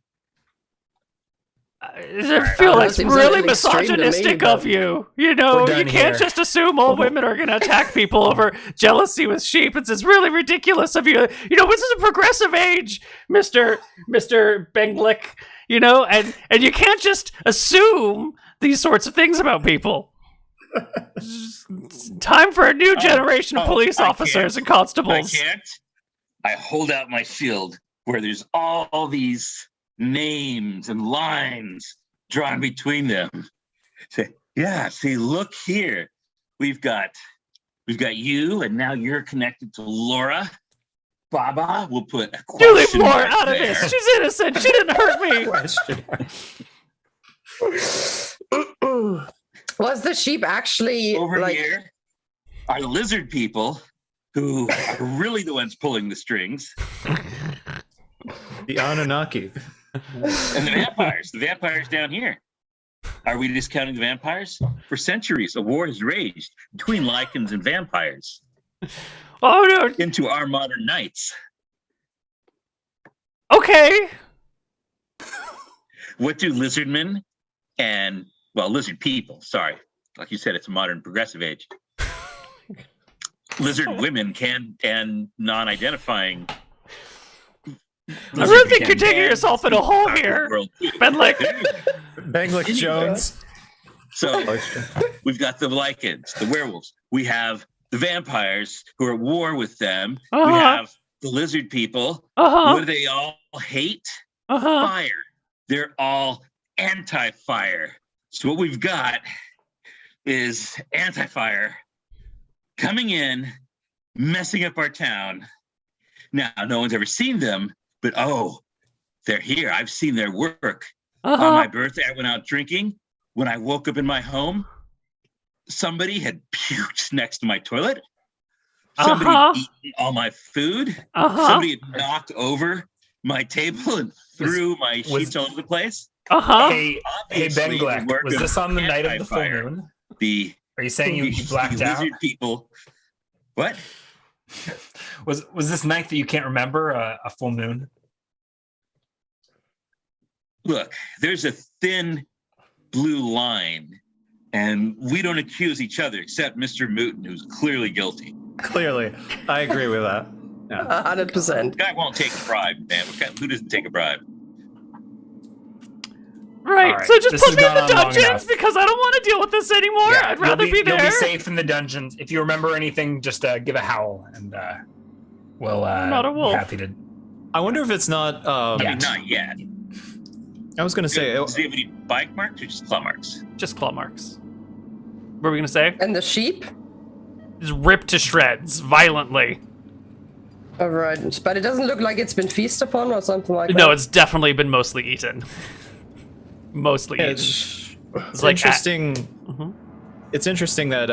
I feel like it's seems really a little extreme to me, misogynistic but- of you. You know, We're you done can't here. just assume all women are going to attack people over jealousy with sheep. It's really ridiculous of you. You know, this is a progressive age, Mr. Benglick, you know, and you can't just assume these sorts of things about people. It's time for a new generation of police officers and constables. I can't. I hold out my shield where there's all these names and lines drawn between them. Say, yeah, see, look here. We've got you, and now you're connected to Laura. Baba, we'll put a You leave question Laura mark out of there. this. She's innocent. She didn't hurt me. Was the sheep actually Over like? here are the lizard people who are really the ones pulling the strings. The Anunnaki. And the vampires. The vampires down here. Are we discounting the vampires? For centuries, a war has raged between lichens and vampires Oh no. into our modern nights. Okay. What do lizardmen and, well, lizard people, sorry. Like you said, it's a modern progressive age. Lizard women and non-identifying. I really think you're digging yourself in a hole here, Benlick. Benglick Jones. So we've got the lichens, the werewolves. We have the vampires who are at war with them. We have the lizard people. What do they all hate? Fire. They're all anti-fire. So what we've got is anti-fire coming in, messing up our town. Now, no one's ever seen them, but they're here. I've seen their work. On my birthday, I went out drinking. When I woke up in my home, somebody had puked next to my toilet. Somebody had eaten all my food. Somebody had knocked over my table and threw my sheets all over the place. Hey, Obviously, the Benglick, work was of this on the night of the full anti-fire. moon? Are you saying you blacked out? Lizard people. What? Was this night that you can't remember a full moon? Look, there's a thin blue line, and we don't accuse each other except Mr. Mooten, who's clearly guilty. Clearly. I agree with that. Yeah. 100%. The guy won't take a bribe, man. Who doesn't take a bribe? Right. So just put me in the dungeons because I don't want to deal with this anymore. Yeah, I'd rather be there. You'll be safe in the dungeons. If you remember anything, just give a howl, and we'll not a wolf. be happy to. I wonder if it's not. I mean, not yet. I was going to say. Does he have any bike marks or just claw marks? Just claw marks. What were we going to say? And the sheep? Just ripped to shreds violently. All right, but it doesn't look like it's been feasted upon or something like that. No, it's definitely been mostly eaten. Mostly eaten. It's like interesting. It's interesting that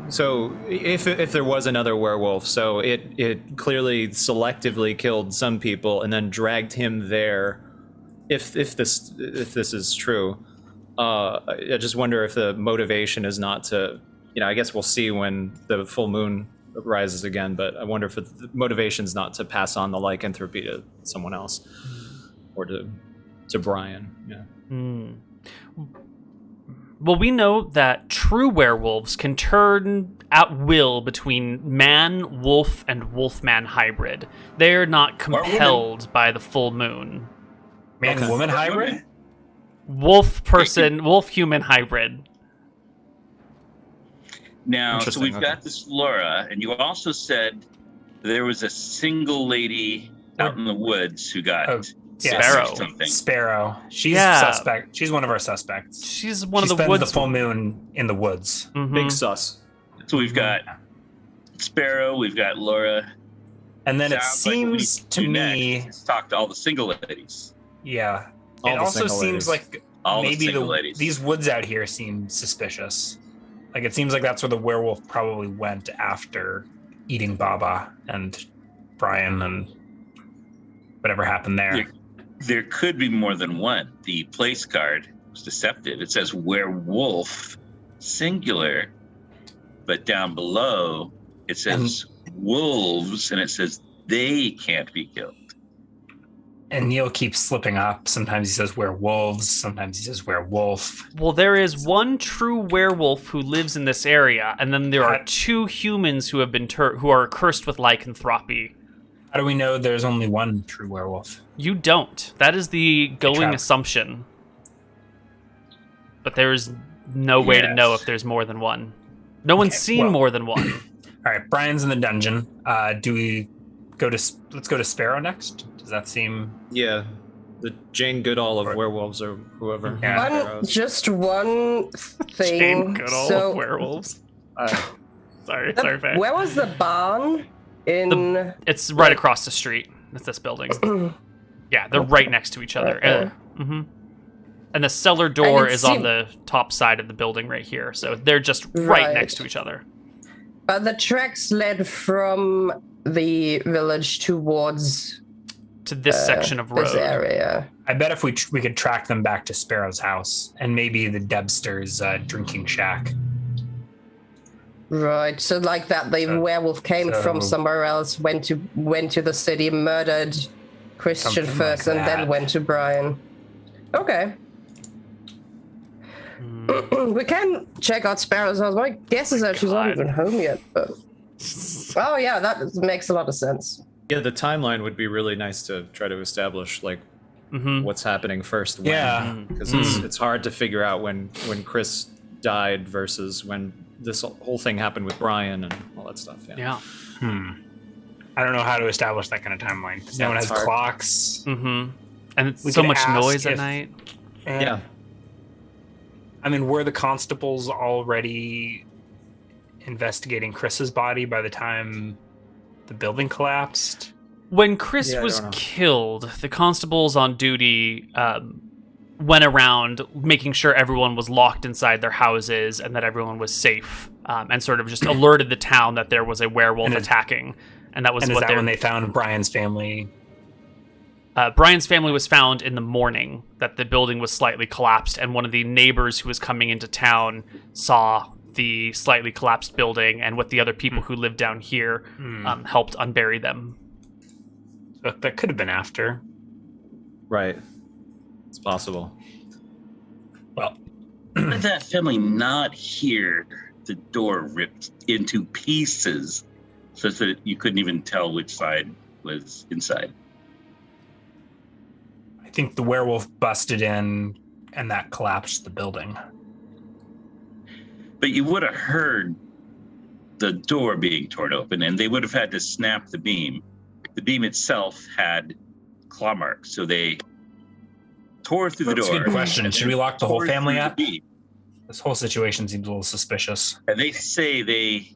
so if there was another werewolf, so it clearly selectively killed some people and then dragged him there. If this is true, I just wonder if the motivation is not to, I guess we'll see when the full moon rises again, but I wonder if the motivation is not to pass on the lycanthropy to someone else or to Brian. Yeah. Well, we know that true werewolves can turn at will between man, wolf, and wolf-man hybrid. They're not compelled by the full moon. Man-woman hybrid? Wolf person, wolf-human hybrid. Now, so we've got this Laura, and you also said there was a single lady out in the woods who got Sparrow. Something. Sparrow. She's suspect. She's one of our suspects. She's one of the the woods. woods. The full moon in the woods. Big sus. So we've got Sparrow, we've got Laura. And then it Sounds like what we seems need to do me... next is talk to all the single ladies. Yeah. All it the also single seems ladies. like All the maybe single ladies. these woods out here seem suspicious. Like, it seems like that's where the werewolf probably went after eating Baba and Brian and whatever happened there. There could be more than one. The place card was deceptive. It says werewolf, singular. But down below, it says wolves, and it says they can't be killed. And Neal keeps slipping up. Sometimes he says werewolves. Sometimes he says werewolf. Well, there is one true werewolf who lives in this area, and then there are 2 humans who have been who are cursed with lycanthropy. How do we know there's only one true werewolf? You don't. That is the going assumption. But there's no way to know if there's more than one. No one's seen more than one. All right, Brian's in the dungeon. Do we let's go to Sparrow next? Does that seem... Yeah, the Jane Goodall of werewolves or whoever. Yeah. Just one thing. Jane Goodall of werewolves. Sorry, Faye. Where was the barn? It's right across the street. It's this building. Yeah, they're right next to each other. And the cellar door is on the top side of the building right here. So they're just right next to each other. The tracks led from the village towards this section of road. This area. I bet if we could track them back to Sparrow's house and maybe the Debster's drinking shack. Right. So like that, the werewolf came from somewhere else, went to the city, murdered Christian first, and then went to Brian. Okay. We can check out Sparrow's house. My guess is that she's not even home yet. But... Oh yeah, that makes a lot of sense. Yeah, the timeline would be really nice to try to establish, like, what's happening first. When, because it's hard to figure out when Chris died versus when this whole thing happened with Brian and all that stuff. Yeah. I don't know how to establish that kind of timeline because no one has clocks. And it's so much noise at night. Yeah. I mean, were the constables already investigating Chris's body by the time the building collapsed? When Chris was killed, the constables on duty went around making sure everyone was locked inside their houses and that everyone was safe, and sort of just alerted the town that there was a werewolf attacking. And that was when they found Brian's family. Brian's family was found in the morning that the building was slightly collapsed, and one of the neighbors who was coming into town saw the slightly collapsed building, and with the other people who lived down here, helped unbury them. So that could have been after. Right. It's possible. Well, did that family not hear the door ripped into pieces so that you couldn't even tell which side was inside? I think the werewolf busted in and that collapsed the building. But you would have heard the door being torn open, and they would have had to snap the beam. The beam itself had claw marks, so they tore through the door. That's a good question. Should we lock the whole family up? This whole situation seems a little suspicious. And they say they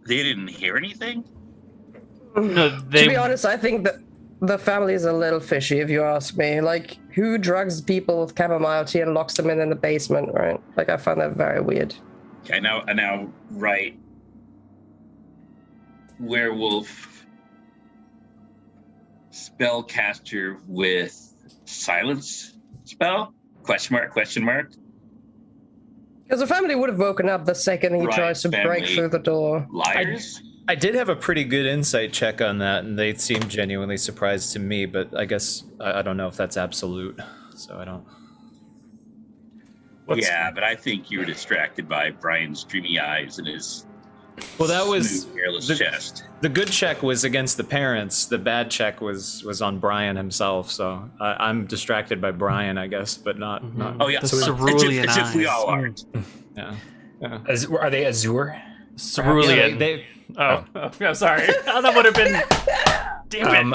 didn't hear anything? No, To be honest, I think that the family is a little fishy, if you ask me. Like, who drugs people with chamomile tea and locks them in the basement, right? Like, I find that very weird. I now write werewolf spellcaster with silence spell? Question mark. Because the family would have woken up the second he tries to break through the door. Liars? I did have a pretty good insight check on that, and they seemed genuinely surprised to me, but I guess I don't know if that's absolute, so I don't... But I think you were distracted by Brian's dreamy eyes and his hairless chest. The good check was against the parents. The bad check was on Brian himself, so I'm distracted by Brian, I guess, but not... Oh, yeah. The cerulean as if we all are. Yeah. Are they Azure? Cerulean. I'm sorry. That would have been... Damn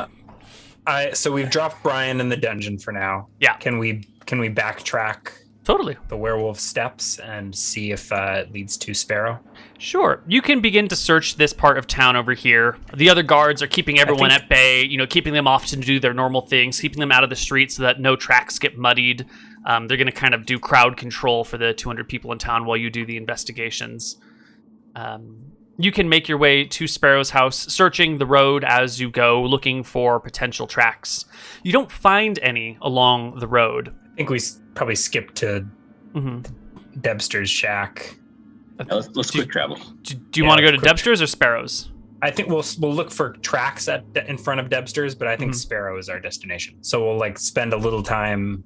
it. So we've dropped Brian in the dungeon for now. Yeah. Can we backtrack Totally. the werewolf steps and see if it leads to Sparrow? Sure. You can begin to search this part of town over here. The other guards are keeping everyone at bay, keeping them off to do their normal things, keeping them out of the street so that no tracks get muddied. They're going to kind of do crowd control for the 200 people in town while you do the investigations. You can make your way to Sparrow's house, searching the road as you go, looking for potential tracks. You don't find any along the road. I think we probably skipped to Debster's shack. Let's quick travel. Do you want to go to Debster's or Sparrow's? I think we'll look for tracks in front of Debster's, but I think Sparrow is our destination. So we'll spend a little time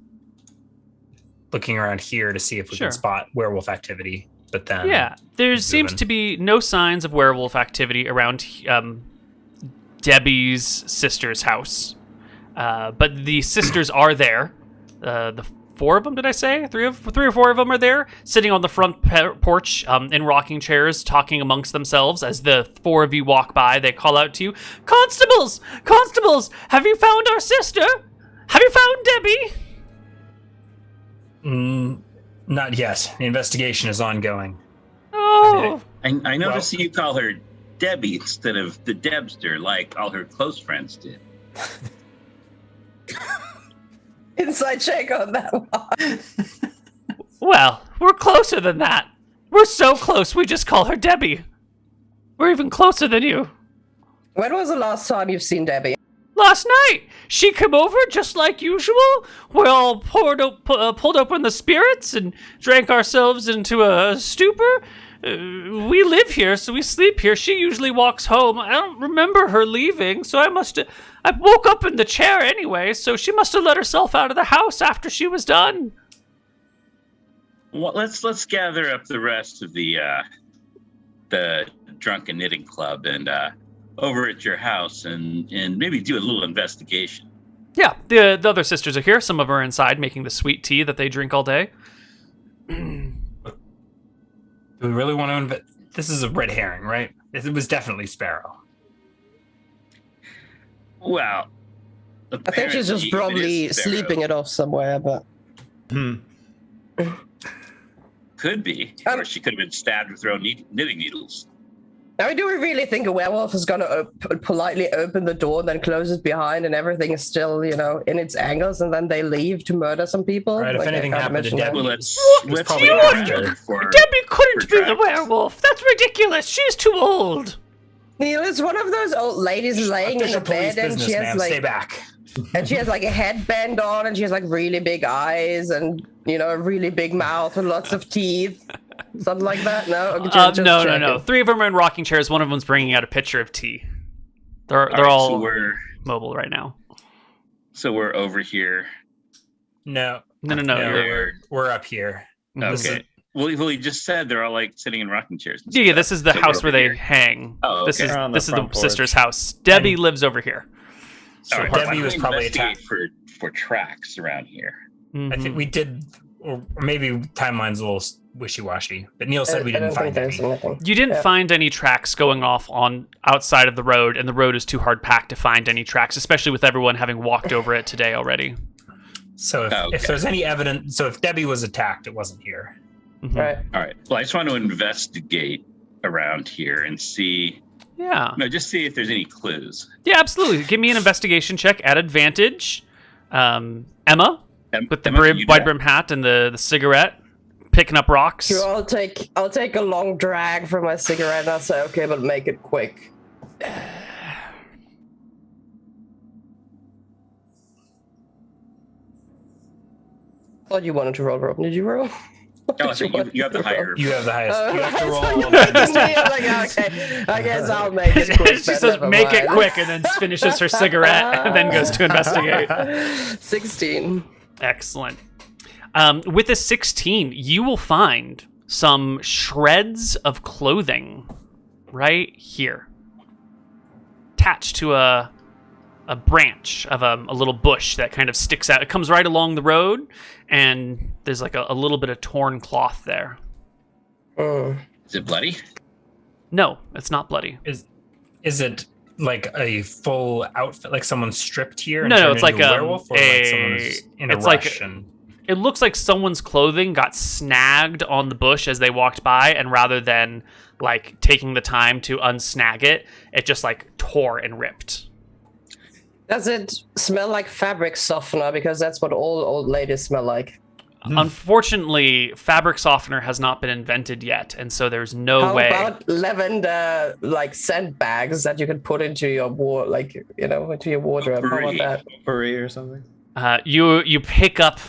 looking around here to see if we can spot werewolf activity. But then there seems to be no signs of werewolf activity around Debbie's sister's house, but the sisters are there. The 4 of them, did I say? 3 or 4 of them are there, sitting on the front porch in rocking chairs, talking amongst themselves. As the 4 of you walk by, they call out to you, "Constables! Constables! Have you found our sister? Have you found Debbie?" Not yet. The investigation is ongoing. Oh! I noticed you call her Debbie instead of the Debster, like all her close friends did. Inside check on that one. Well, we're closer than that. We're so close, we just call her Debbie. We're even closer than you. When was the last time you've seen Debbie? Last night. She came over just like usual. We all pulled open the spirits and drank ourselves into a stupor. We live here, so we sleep here. She usually walks home. I don't remember her leaving, so I woke up in the chair anyway, so she must have let herself out of the house after she was done. Well, let's gather up the rest of the drunken knitting club and over at your house and maybe do a little investigation. Yeah, the other sisters are here. Some of them are inside making the sweet tea that they drink all day. Do we really want to This is a red herring, right? It was definitely Sparrow. Well, I think she's just probably sleeping it off somewhere, but... Could be. Or she could have been stabbed with her own knitting needles. Now, do we really think a werewolf is going to politely open the door and then close it behind and everything is still, in its angles, and then they leave to murder some people? Right, if anything happened to Debbie, let's probably Debbie couldn't be the werewolf. That's ridiculous. She's too old. Neal, it's one of those old ladies laying in the bed and she has stay back. And she has a headband on and she has really big eyes and, a really big mouth and lots of teeth. Something like that? No? No. 3 of them are in rocking chairs. One of them's bringing out a pitcher of tea. They're all mobile right now. So we're over here. No. We're up here. Okay. Well, he just said they're all sitting in rocking chairs. Yeah, this is the house where they hang. Oh, okay. This is the sister's house. Debbie lives over here. So right, Debbie was probably attacked for tracks around here. Mm-hmm. I think we did, or maybe timeline's a little wishy-washy. But Neal said we didn't find any. You didn't find any tracks going off on outside of the road, and the road is too hard packed to find any tracks, especially with everyone having walked over it today already. So if there's any evidence, so if Debbie was attacked, it wasn't here. Mm-hmm. Right. All right. Well, I just want to investigate around here and see. Yeah. No, just see if there's any clues. Yeah, absolutely. Give me an investigation check at advantage. Emma, with the wide brim hat and the cigarette, picking up rocks. Sure, I'll take a long drag from my cigarette and I'll say, okay, but make it quick. Thought you wanted to roll, Rob. Did you roll? Oh, so you have the higher. You have the highest. You have to roll. Okay, I guess I'll make it quick. She says, "Make it quick," and then finishes her cigarette, and then goes to investigate. 16. Excellent. With a 16, you will find some shreds of clothing right here, attached to a branch of a little bush that kind of sticks out. It comes right along the road, and there's a little bit of torn cloth there. Is it bloody? No, it's not bloody. Is it like a full outfit, like someone stripped here? No, it's like a werewolf, or like someone's in a rush. It looks like someone's clothing got snagged on the bush as they walked by, and rather than taking the time to unsnag it, it just tore and ripped. Does it smell like fabric softener? Because that's what all old ladies smell like. Unfortunately, fabric softener has not been invented yet, and so there's no way. How about lavender, scent bags that you could put into your into your wardrobe? How about that? Potpourri or something. You pick up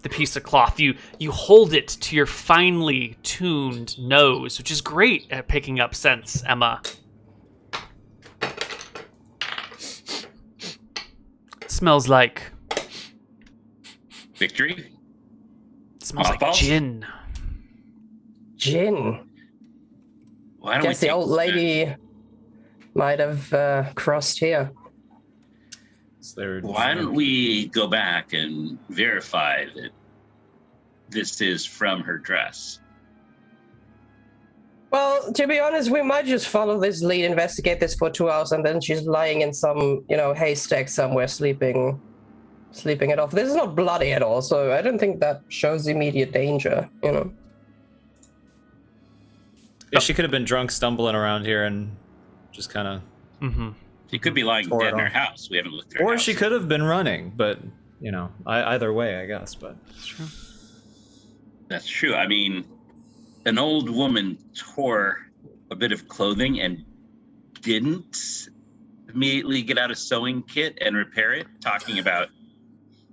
the piece of cloth. You hold it to your finely tuned nose, which is great at picking up scents, Emma. smells like... Victory? It smells like gin. Gin. Why don't Guess the old lady might have crossed here. Why don't we go back and verify that this is from her dress? Well, to be honest, we might just follow this lead, investigate this for 2 hours, and then she's lying in some, haystack somewhere, sleeping it off. This is not bloody at all, so I don't think that shows immediate danger, Yeah, she could have been drunk, stumbling around here, and just kind of... Mm-hmm. She could be lying dead in her house. We haven't looked at her house. Or she could have been running, but, either way, I guess, but... That's true. That's true. I mean, an old woman tore a bit of clothing and didn't immediately get out a sewing kit and repair it, talking about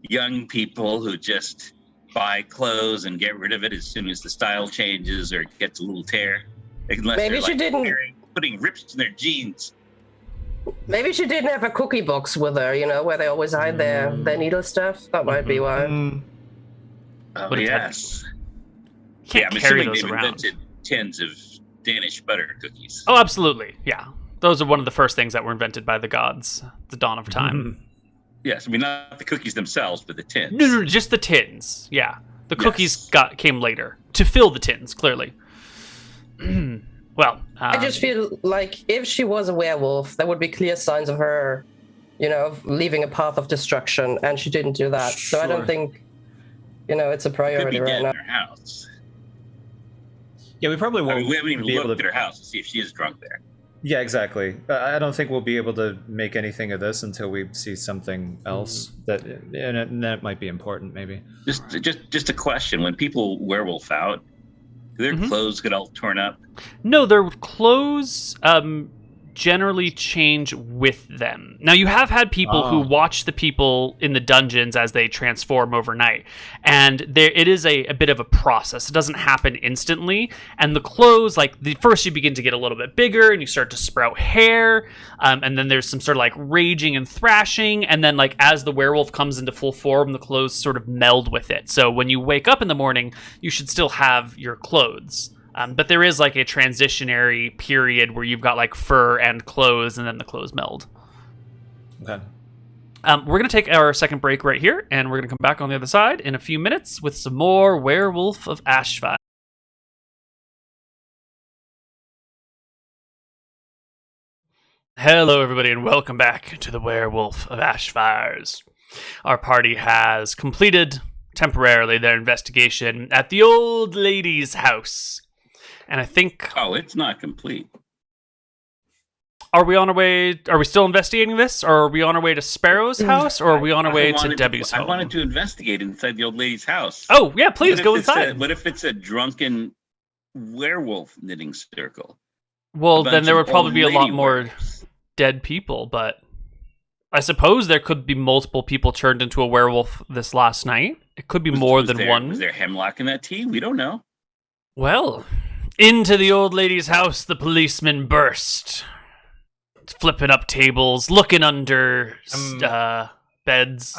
young people who just buy clothes and get rid of it as soon as the style changes or it gets a little tear. Unless Maybe she didn't... putting rips in their jeans. Maybe she didn't have a cookie box with her, where they always hide their needle stuff. That might be why. Oh, yes. Can't I'm carry assuming those they've around. invented tins of Danish butter cookies. Oh, absolutely. Yeah. Those are one of the first things that were invented by the gods, the dawn of time. Yes, I mean, not the cookies themselves, but the tins. No, just the tins. Yeah. The cookies came later to fill the tins, clearly. Well, I just feel like if she was a werewolf, there would be clear signs of her, leaving a path of destruction, and she didn't do that. So I don't think, it's a priority could be right dead now. in her house. Yeah, we probably won't we haven't even be able looked to... at her house to see if she is drunk there. Yeah, exactly. I don't think we'll be able to make anything of this until we see something else that might be important, maybe. Just a question: when people werewolf out, do their clothes get all torn up? No, their clothes generally change with them. Now, you have had people who watch the people in the dungeons as they transform overnight, and it is a bit of a process. It doesn't happen instantly, and the clothes, first you begin to get a little bit bigger, and you start to sprout hair, and then there's some sort of raging and thrashing, and then as the werewolf comes into full form, the clothes sort of meld with it. So when you wake up in the morning, you should still have your clothes. But there is a transitionary period where you've got fur and clothes, and then the clothes meld. Okay. We're going to take our second break right here, and we're going to come back on the other side in a few minutes with some more Werewolf of Ashfires. Hello, everybody, and welcome back to the Werewolf of Ashfires. Our party has completed, temporarily, their investigation at the old lady's house. And I think... Oh, it's not complete. Are we on our way... Are we still investigating this? Or are we on our way to Sparrow's house? Or are we on our way to Debbie's home? I wanted to investigate inside the old lady's house. Oh, yeah, please, go inside. What if it's a drunken werewolf knitting circle? Well, then there would probably be a lot more dead people, but... I suppose there could be multiple people turned into a werewolf this last night. It could be more than one. Was there hemlock in that tea? We don't know. Well... Into the old lady's house, the policeman burst, flipping up tables, looking under beds.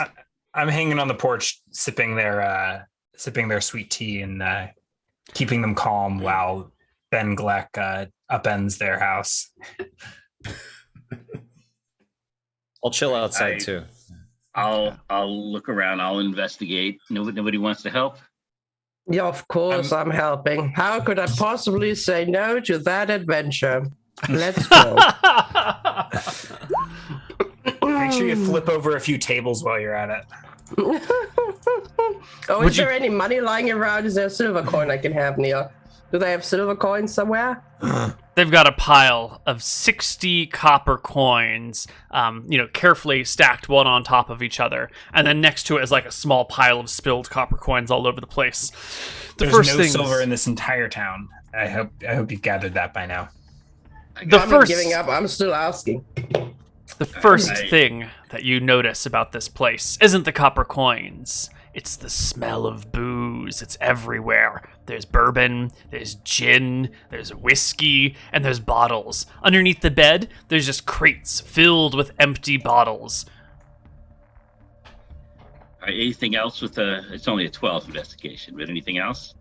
I'm hanging on the porch, sipping their sweet tea and keeping them calm while Ben Gleck upends their house. I'll chill outside too. I'll look around. I'll investigate. Nobody wants to help. Yeah, of course I'm helping. How could I possibly say no to that adventure? Let's go. Make sure you flip over a few tables while you're at it. Is there any money lying around? Is there a silver coin I can have, Neal? Do they have silver coins somewhere? They've got a pile of 60 copper coins, carefully stacked one on top of each other. And then next to it is a small pile of spilled copper coins all over the place. There's no silver in this entire town. I hope you've gathered that by now. I'm not giving up. I'm still asking. The first thing that you notice about this place isn't the copper coins. It's the smell of booze. It's everywhere. There's bourbon, there's gin, there's whiskey, and there's bottles. Underneath the bed, there's just crates filled with empty bottles. Anything else with it's only a 12 investigation, but anything else?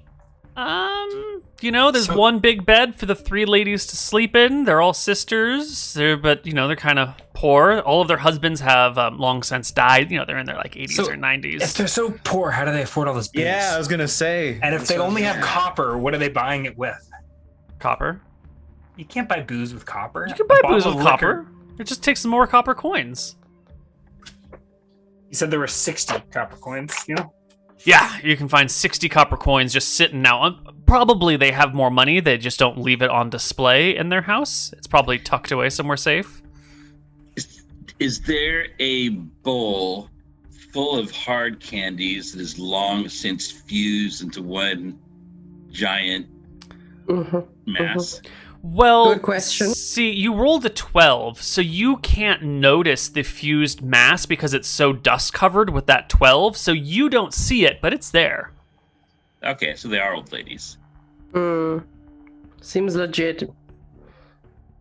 There's one big bed for the 3 ladies to sleep in. They're all sisters, but they're kind of poor. All of their husbands have long since died. They're in their like 80s or 90s. If they're so poor, how do they afford all this booze? Yeah, I was gonna say. And if they only have copper, what are they buying it with? Copper? You can't buy booze with copper. You can buy A booze bottle with of copper. liquor- It just takes some more copper coins. You said there were 60 copper coins, Yeah, you can find 60 copper coins just sitting now. Probably they have more money. They just don't leave it on display in their house. It's probably tucked away somewhere safe. Is there a bowl full of hard candies that is long since fused into one giant mass? Well, Good question. See, you rolled a 12, so you can't notice the fused mass because it's so dust covered with that 12, so you don't see it, but it's there. Okay, so they are old ladies. Seems legit.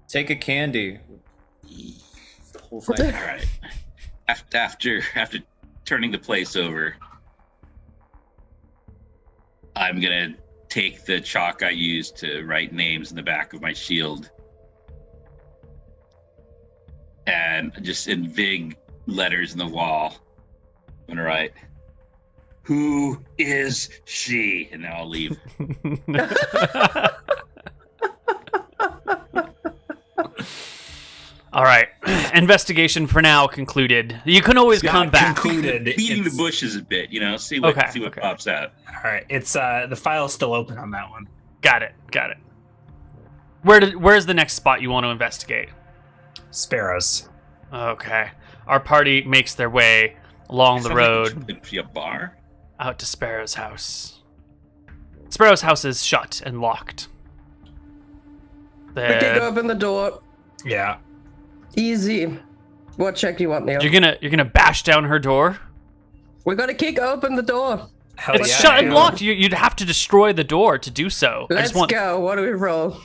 Take a candy. The whole thing. All right. After turning the place over, I'm gonna take the chalk I used to write names in the back of my shield, and just in big letters in the wall, I'm gonna write, "Who is she?" And then I'll leave. All right. Investigation for now concluded. You can always come back. Concluded. Beating the bushes a bit, see what pops out. All right, it's the file's still open on that one. Got it. Where's the next spot you want to investigate? Sparrows. Okay. Our party makes their way along the road Could be a bar. out to Sparrow's house. Sparrow's house is shut and locked. We can go open the door. Yeah. Easy. What check do you want, Neal? You're gonna bash down her door? We're gonna kick open the door. Hell It's yeah, shut and yeah. locked. You'd have to destroy the door to do so. Let's go. What do we roll?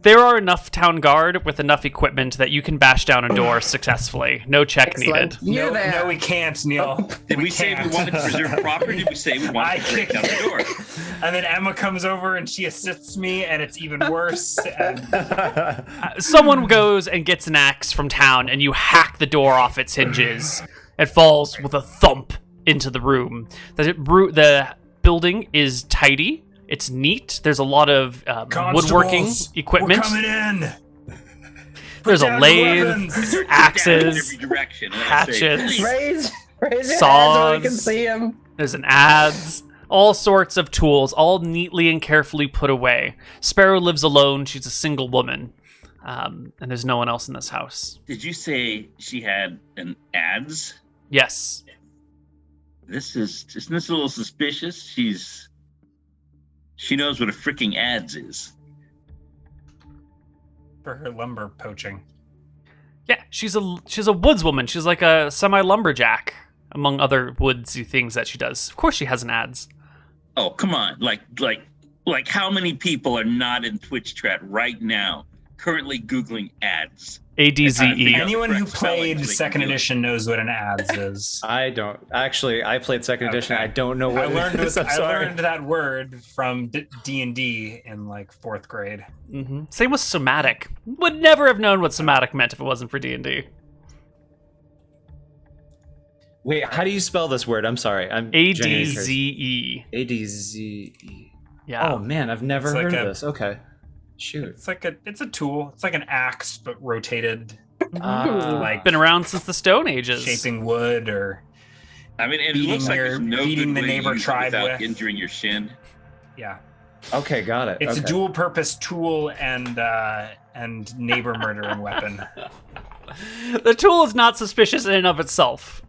There are enough town guard with enough equipment that you can bash down a door successfully. No check Excellent. needed. You there. No, we can't, Neil. Did we say we can't. wanted to preserve property? Did we say we wanted to break down the door? And then Emma comes over and she assists me, and it's even worse. And Someone goes and gets an axe from town, and you hack the door off its hinges. It falls with a thump into the room. The building is tidy. It's neat. There's a lot of woodworking Constables, equipment. We're coming in. There's a down your lathe, weapons. Down in axes, every direction. And I say, hatchets, Raise your hand so we Saws. can see him. there's an adze, all sorts of tools, all neatly and carefully put away. Sparrow lives alone. She's a single woman, and there's no one else in this house. Did you say she had an ads? Yes. Isn't this a little suspicious? She knows what a freaking ads is. For her lumber poaching. Yeah, she's a woodswoman. She's like a semi-lumberjack, among other woodsy things that she does. Of course she has an adze. Oh, come on. Like how many people are not in Twitch chat right now currently Googling ads? A-D-Z-E. Anyone who correct spelling played so they can second do it. edition knows what an ads is. I don't actually. I played second edition. Okay. I don't know what I learned it is. I'm I sorry. learned that word from D&D in like 4th grade. Mm-hmm. Same with somatic. Would never have known what somatic meant if it wasn't for D&D. Wait, how do you spell this word? I'm sorry. I'm genuinely curious. A-D-Z-E. A-D-Z-E. Yeah. Oh man, I've never It's like heard of a- this. Okay, shoot. It's a tool. It's like an axe but rotated, Like Been around since the Stone Ages. shaping wood or I mean, it Beating looks like there's no beating good the way to neighbor use it tribe without with. injuring your shin. yeah. okay, got it. It's okay. a dual purpose tool and neighbor murdering weapon. The tool is not suspicious in and of itself,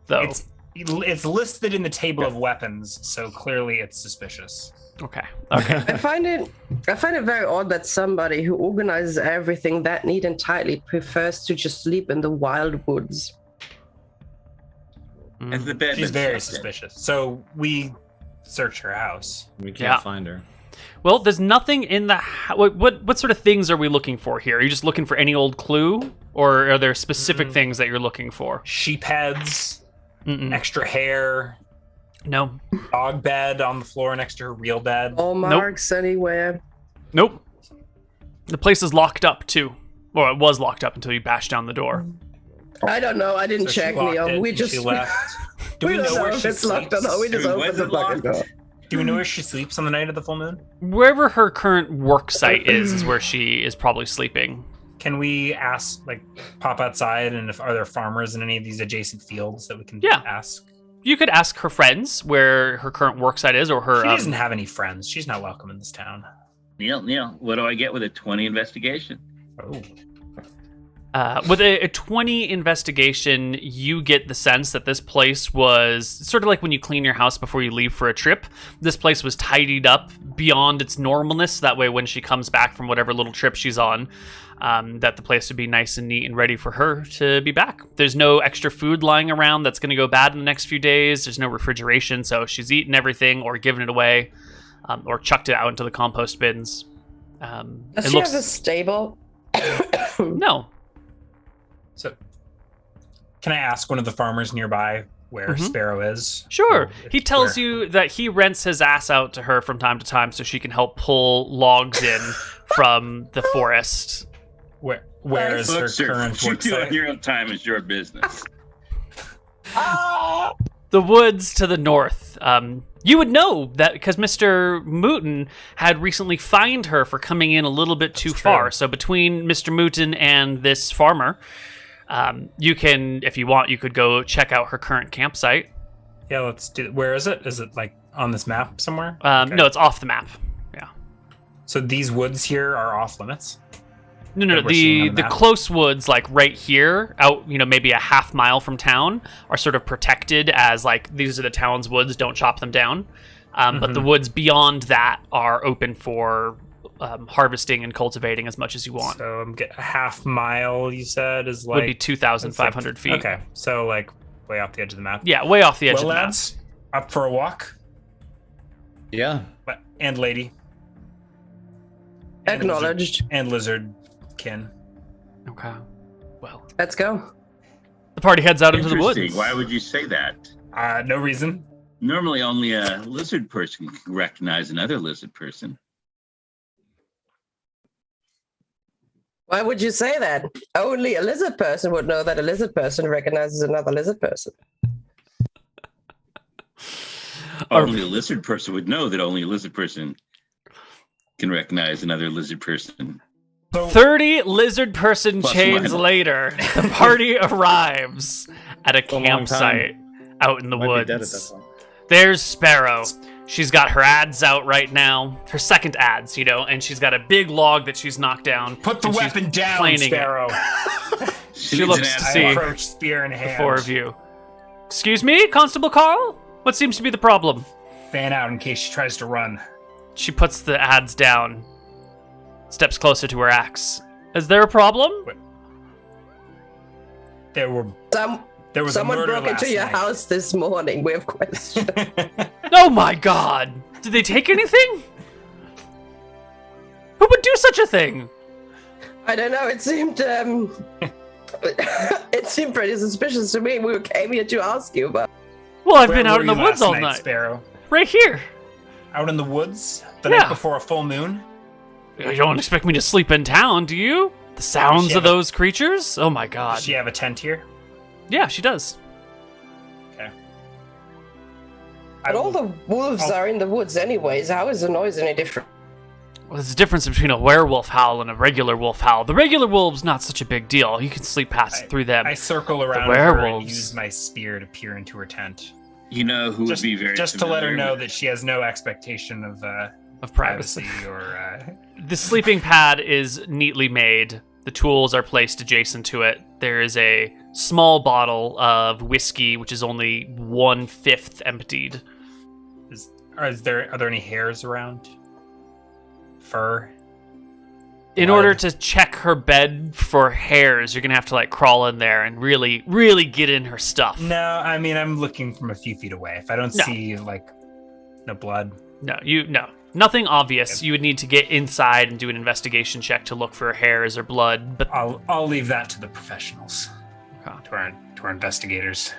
though. It's listed in the table of weapons, so clearly it's suspicious. Okay. I find it very odd that somebody who organizes everything that neat and tightly prefers to just sleep in the wild woods. And the bed She's is very shut. suspicious. So we search her house. We can't Yeah. find her. Well, there's nothing in the... What sort of things are we looking for here? Are you just looking for any old clue? Or are there specific things that you're looking for? Sheep heads, Extra hair. No. Dog bed on the floor next to her real bed. All marks anywhere. Nope. The place is locked up too. Or it was locked up until you bashed down the door. I don't know. I didn't So check, she locked Neal. it We and just she left. Do we don't know where if she it's locked or sleeps? not. We just I mean, opened was the it fucking locked? door. Do we know where she sleeps on the night of the full moon? Wherever her current work site is where she is probably sleeping. Can we ask, like, pop outside, and if are there farmers in any of these adjacent fields that we can ask? You could ask her friends where her current work site is, or her. She doesn't have any friends. She's not welcome in this town. Neal, what do I get with a 20 investigation? Oh. With a 20 investigation, you get the sense that this place was sort of like when you clean your house before you leave for a trip. This place was tidied up beyond its normalness. That way, when she comes back from whatever little trip she's on, that the place would be nice and neat and ready for her to be back. There's no extra food lying around that's going to go bad in the next few days. There's no refrigeration, so she's eaten everything or given it away or chucked it out into the compost bins. Does she have a stable? No. So, can I ask one of the farmers nearby where Sparrow is? Sure. Or He if- tells where- you that he rents his ass out to her from time to time so she can help pull logs in from the forest. Where is her Look, sir, current what you work do on site? your own time is your business. The woods to the north. You would know that because Mr. Mooten had recently fined her for coming in a little bit too far. So between Mr. Mooten and this farmer, you can, if you want, you could go check out her current campsite. Yeah, let's do. Where is it? Is it like on this map somewhere? No, it's off the map. Yeah. So these woods here are off limits. No. that we're seeing The on the map? close woods, like right here, out maybe a half mile from town, are sort of protected as like these are the town's woods. Don't chop them down. But the woods beyond that are open for harvesting and cultivating as much as you want. So I'm a half mile. You said is like Would be 2,500 feet. Okay, so like way off the edge of the map. Yeah, way off the edge Well, of the map. lads, up for a walk. Yeah. And lady. And Acknowledged. lizard- and lizard kin. Okay. Well, Let's go. the party heads out into the Interesting. woods. Why would you say that? No reason. Normally, only a lizard person can recognize another lizard person. Why would you say that? Only a lizard person would know that a lizard person recognizes another lizard person. Only a lizard person would know that only a lizard person can recognize another lizard person. 30 lizard person Plus chains one. later, the party arrives at a a long campsite out in the Might woods. be dead at that point. There's Sparrow. She's got her ads out right now, her second ads, and she's got a big log that she's knocked down. Put the and she's weapon down, planing it. Sparrow. She needs looks an to ad see I hoc. approach spear in hand. the four of you. Excuse me, Constable Carl? What seems to be the problem? Fan out in case she tries to run. She puts the ads down, steps closer to her axe. Is there a problem? There was Someone a murder broke into last your night. house this morning. We have questions. Oh my god! Did they take anything? Who would do such a thing? I don't know. It seemed it seemed pretty suspicious to me. We came here to ask you about. Well, I've Where been out were in the you woods last all night. Sparrow. Right here. Out in the woods the Yeah. night before a full moon. You don't expect me to sleep in town, do you? The sounds she of have a- those creatures? Oh my god. Does she have a tent here? Yeah, she does. Okay. But all the wolves are in the woods, anyways. How is the noise any different? Well, there's a difference between a werewolf howl and a regular wolf howl. The regular wolf's not such a big deal. You can sleep past through them. I circle around The her and werewolves. use my spear to peer into her tent. You know who would be very just to let her familiar know with- that she has no expectation of privacy. or The sleeping pad is neatly made. The tools are placed adjacent to it. There is a small bottle of whiskey, which is only 1/5 emptied. are there any hairs around? Fur? In Blood. order to check her bed for hairs, you're gonna have to crawl in there and really, really get in her stuff. No, I mean I'm looking from a few feet away. If I don't No. see no blood. No, nothing obvious. You would need to get inside and do an investigation check to look for hairs or blood. But I'll leave that to the professionals. Okay. To our investigators.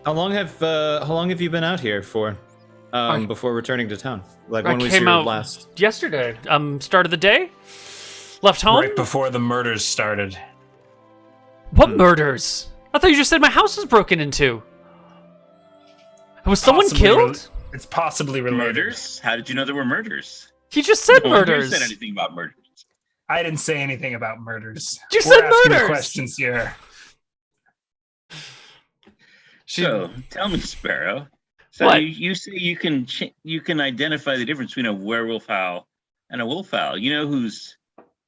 How long have you been out here for? Before returning to town? Like when was your last? Yesterday. Start of the day. Left home Right before the murders started. What murders? I thought you just said my house was broken into. Was someone killed? It's possibly related. Murders? How did you know there were murders? He just said No murders. one said anything about murders. I didn't say anything about murders. You We're said asking murders! questions here. So tell me, Sparrow. So What? you say you can identify the difference between a werewolf howl and a wolf howl. You know who's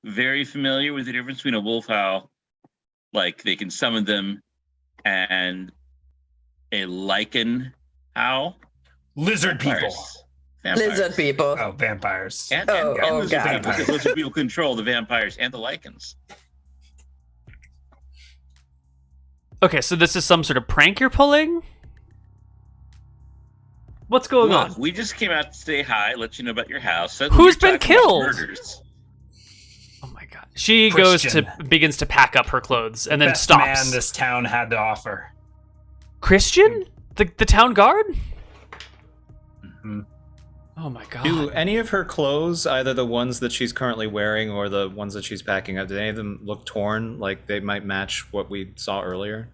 very familiar with the difference between a wolf howl, like they can summon them, and a lichen howl? Lizard people. Vampires. Lizard people. Oh, vampires. And Oh, lizard God. people, because lizard people control the vampires and the lichens. Okay, so this is some sort of prank you're pulling? What's going on? We just came out to say hi, let you know about your house. Suddenly Who's you're been talking about killed? Murders. Oh my god. She begins to pack up her clothes and then Best stops. man this town had to offer. Christian? The town guard? Mm-hmm. Oh my god. Do any of her clothes, either the ones that she's currently wearing or the ones that she's packing up, do any of them look torn? Like they might match what we saw earlier?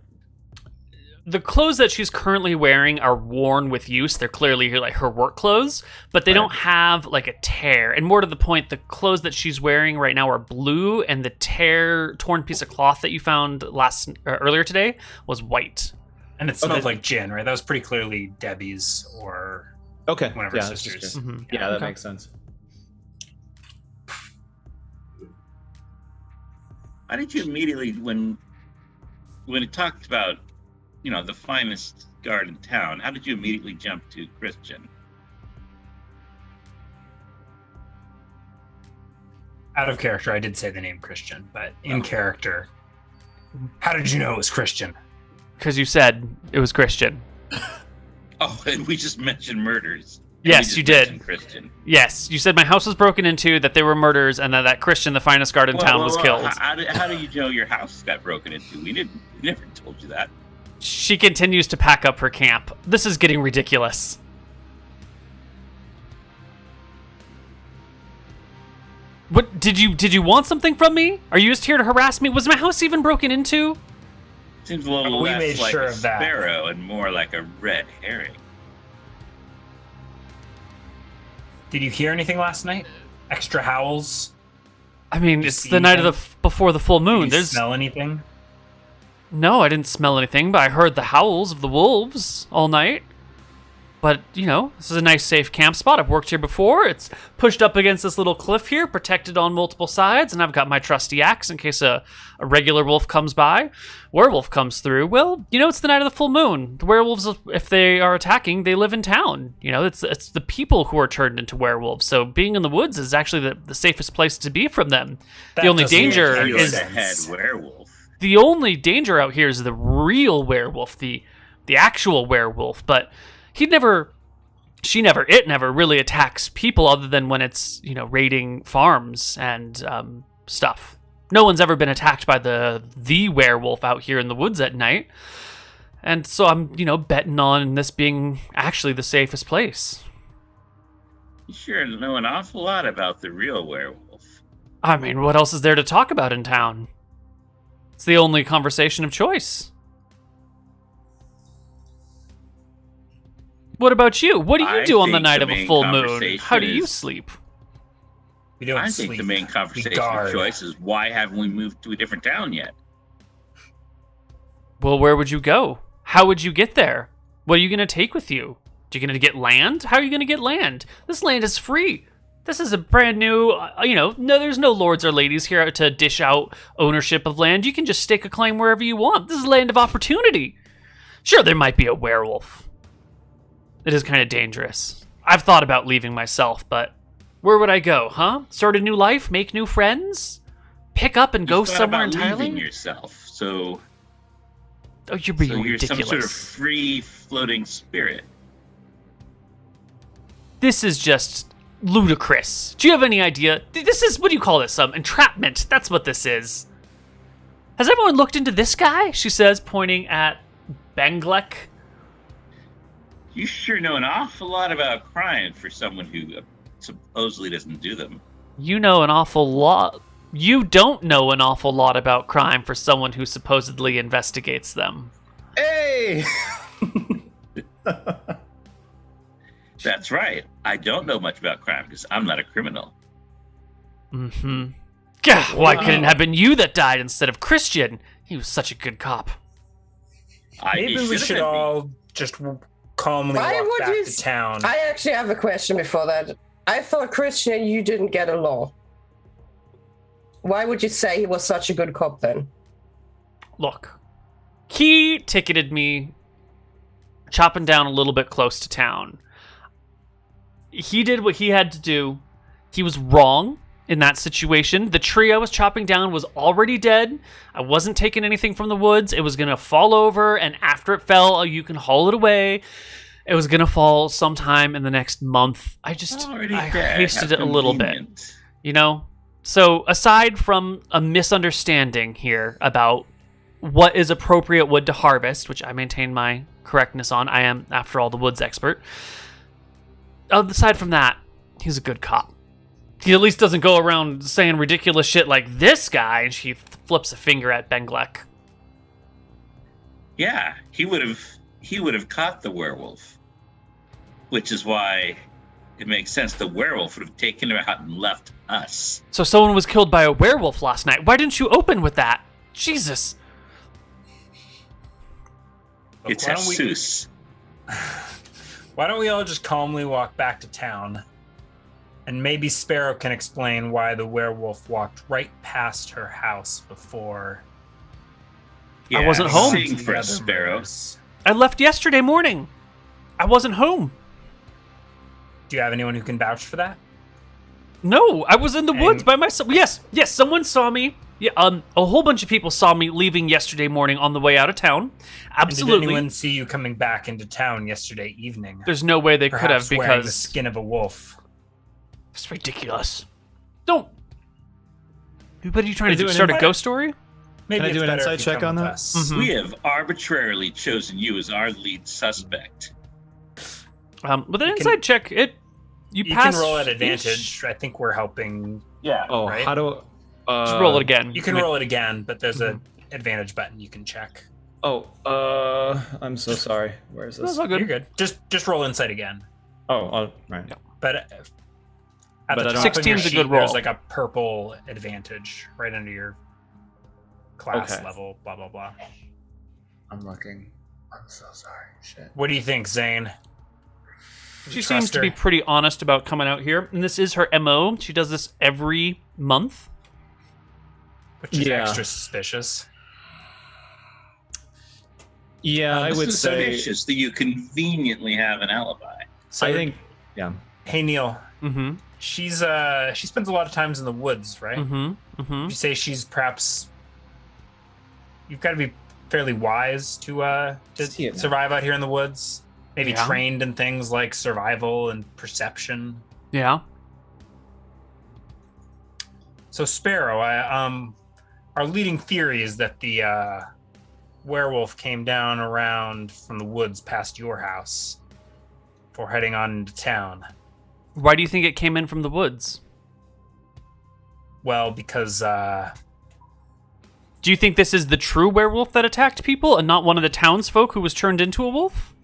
The clothes that she's currently wearing are worn with use. They're clearly like her work clothes, but they don't have like a tear. And more to the point, the clothes that she's wearing right now are blue, and the torn piece of cloth that you found earlier today was white. And it smelled like gin, right? That was pretty clearly Debbie's or Okay. one of her Yeah, that's just sisters. good. Mhm. Yeah, that Okay. makes sense. Why did you immediately, when it talked about, the finest guard in town, how did you immediately jump to Christian? Out of character, I did say the name Christian, but in character, how did you know it was Christian? Because you said it was Christian. Oh, and we just mentioned murders. Yes, you did. Christian. Yes, you said my house was broken into, that there were murders, and that Christian, the finest guard in town, was killed. How do you know your house got broken into? We never told you that. She continues to pack up her camp. This is getting ridiculous. What did you want something from me? Are you just here to harass me? Was my house even broken into? Seems a little We less made like sure a of that. sparrow and more like a red herring. Did you hear anything last night? Extra howls? I mean, You it's see the night of anything? before the full moon. Did you smell anything? No, I didn't smell anything, but I heard the howls of the wolves all night. But, this is a nice safe camp spot. I've worked here before. It's pushed up against this little cliff here, protected on multiple sides, and I've got my trusty axe in case a regular wolf comes by. Werewolf comes through. Well, it's the night of the full moon. The werewolves, if they are attacking, they live in town. It's the people who are turned into werewolves. So being in the woods is actually the safest place to be from them. That The only doesn't danger make You're is the head werewolf. the only danger out here is the real werewolf, the actual werewolf. But it never really attacks people other than when it's, raiding farms and stuff. No one's ever been attacked by the werewolf out here in the woods at night. And so I'm, betting on this being actually the safest place. You sure know an awful lot about the real werewolf. I mean, what else is there to talk about in town? It's the only conversation of choice. What about you? What do you I do on the think night the of a main full moon? conversation How do you is- sleep? We don't I sleep. think the main We conversation guard. of choice is why haven't we moved to a different town yet? Well, where would you go? How would you get there? What are you going to take with you? Are you going to get land? How are you going to get land? This land is free. This is a brand new, no, there's no lords or ladies here to dish out ownership of land. You can just stake a claim wherever you want. This is a land of opportunity. Sure, there might be a werewolf. It is kind of dangerous. I've thought about leaving myself, but where would I go, huh? Start a new life? Make new friends? Pick up and go You thought somewhere about entirely? leaving yourself, so Oh, you're being you're ridiculous. some sort of free floating spirit. This is just ludicrous. Do you have any idea? This is, what do you call this? Entrapment. That's what this is. Has everyone looked into this guy? She says, pointing at Benglek. You sure know an awful lot about crime for someone who supposedly doesn't do them. You know an awful lot. You don't know an awful lot about crime for someone who supposedly investigates them. Hey! That's right. I don't know much about crime because I'm not a criminal. Mm-hmm. Gah, why couldn't it have been you that died instead of Christian? He was such a good cop. Maybe we should all just calmly walk back to town. I actually have a question before that. I thought Christian and you didn't get along. Why would you say he was such a good cop then? Look, he ticketed me chopping down a little bit close to town. He did what he had to do. He was wrong in that situation. The tree I was chopping down was already dead. I wasn't taking anything from the woods. It was going to fall over, and after it fell, you can haul it away. It was going to fall sometime in the next month. I hasted it a little bit, you know? So aside from a misunderstanding here about what is appropriate wood to harvest, which I maintain my correctness on, I am, after all, the woods expert. Aside from that, he's a good cop. He at least doesn't go around saying ridiculous shit like this guy, and she flips a finger at Benglek. Yeah, he would have caught the werewolf, which is why it makes sense the werewolf would have taken her out and left us. So someone was killed by a werewolf last night. Why didn't you open with that? Jesus. It's Jesus. Why don't we all just calmly walk back to town? And maybe Sparrow can explain why the werewolf walked right past her house before. Yeah, I wasn't home. Sing for us, Sparrow. I left yesterday morning. I wasn't home. Do you have anyone who can vouch for that? No, I was in the woods by myself. Yes, someone saw me. Yeah, a whole bunch of people saw me leaving yesterday morning on the way out of town. Absolutely. And did anyone see you coming back into town yesterday evening? There's no way they could have, wearing because the skin of a wolf. It's ridiculous. Don't. What are you trying to do? Start a ghost story? Maybe Can I do an inside check on that? Mm-hmm. We have arbitrarily chosen you as our lead suspect. With an inside check, you pass. You can roll at advantage. I think we're helping. Yeah. Oh, right? how do? Just roll it again. You can roll it again, but there's an advantage button you can check. Oh, I'm so sorry. Where is this? That's all good. You're good. Just roll insight again. Oh, right. Yeah. But at the top 16 is a good roll. There's like a purple advantage right under your class level. Blah blah blah. I'm looking. I'm so sorry. Shit. What do you think, Zane? She seems to be pretty honest about coming out here, and this is her MO. She does this every month. Which is extra suspicious. Yeah, I would say suspicious that you conveniently have an alibi. So I think, yeah. Hey Neal. Mm-hmm. She spends a lot of times in the woods, right? Mm-hmm. Mm-hmm. Would you say she's perhaps? You've got to be fairly wise to survive out here in the woods. Maybe trained in things like survival and perception. Yeah. So Sparrow, our leading theory is that the werewolf came down around from the woods past your house before heading on into town. Why do you think it came in from the woods? Well, because... Do you think this is the true werewolf that attacked people and not one of the townsfolk who was turned into a wolf?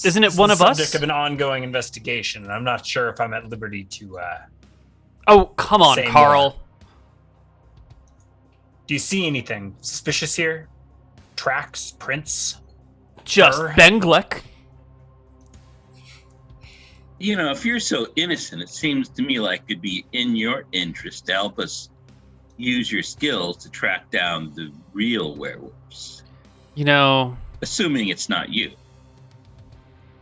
Isn't it one of us? Subject of an ongoing investigation, and I'm not sure if I'm at liberty to... Oh, come on, Carl. More. Do you see anything suspicious here? Tracks, prints? Just Benglek. You know, if you're so innocent, it seems to me like it'd be in your interest to help us use your skills to track down the real werewolves. You know... Assuming it's not you.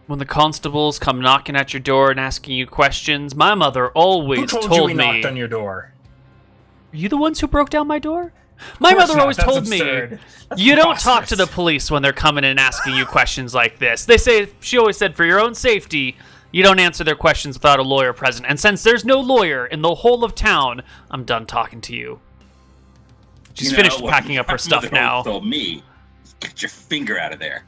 When the constables come knocking at your door and asking you questions, my mother always told you we me... knocked on your door? Are you the ones who broke down my door? My mother always told me, you don't talk to the police when they're coming and asking you questions like this. She always said, for your own safety, you don't answer their questions without a lawyer present. And since there's no lawyer in the whole of town, I'm done talking to you. She's finished packing up her stuff now. Told me, get your finger out of there.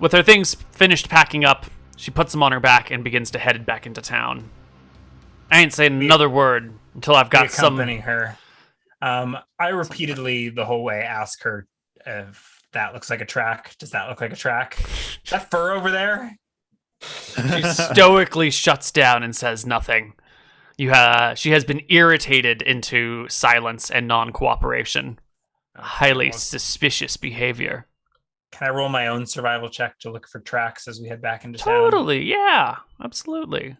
With her things finished packing up, she puts them on her back and begins to head back into town. I ain't saying another word until I've got accompanying her. I repeatedly the whole way ask her if that looks like a track. Does that look like a track? Is that fur over there? She stoically shuts down and says nothing. She has been irritated into silence and non-cooperation. Highly suspicious behavior. Can I roll my own survival check to look for tracks as we head back into town? Totally, yeah, absolutely.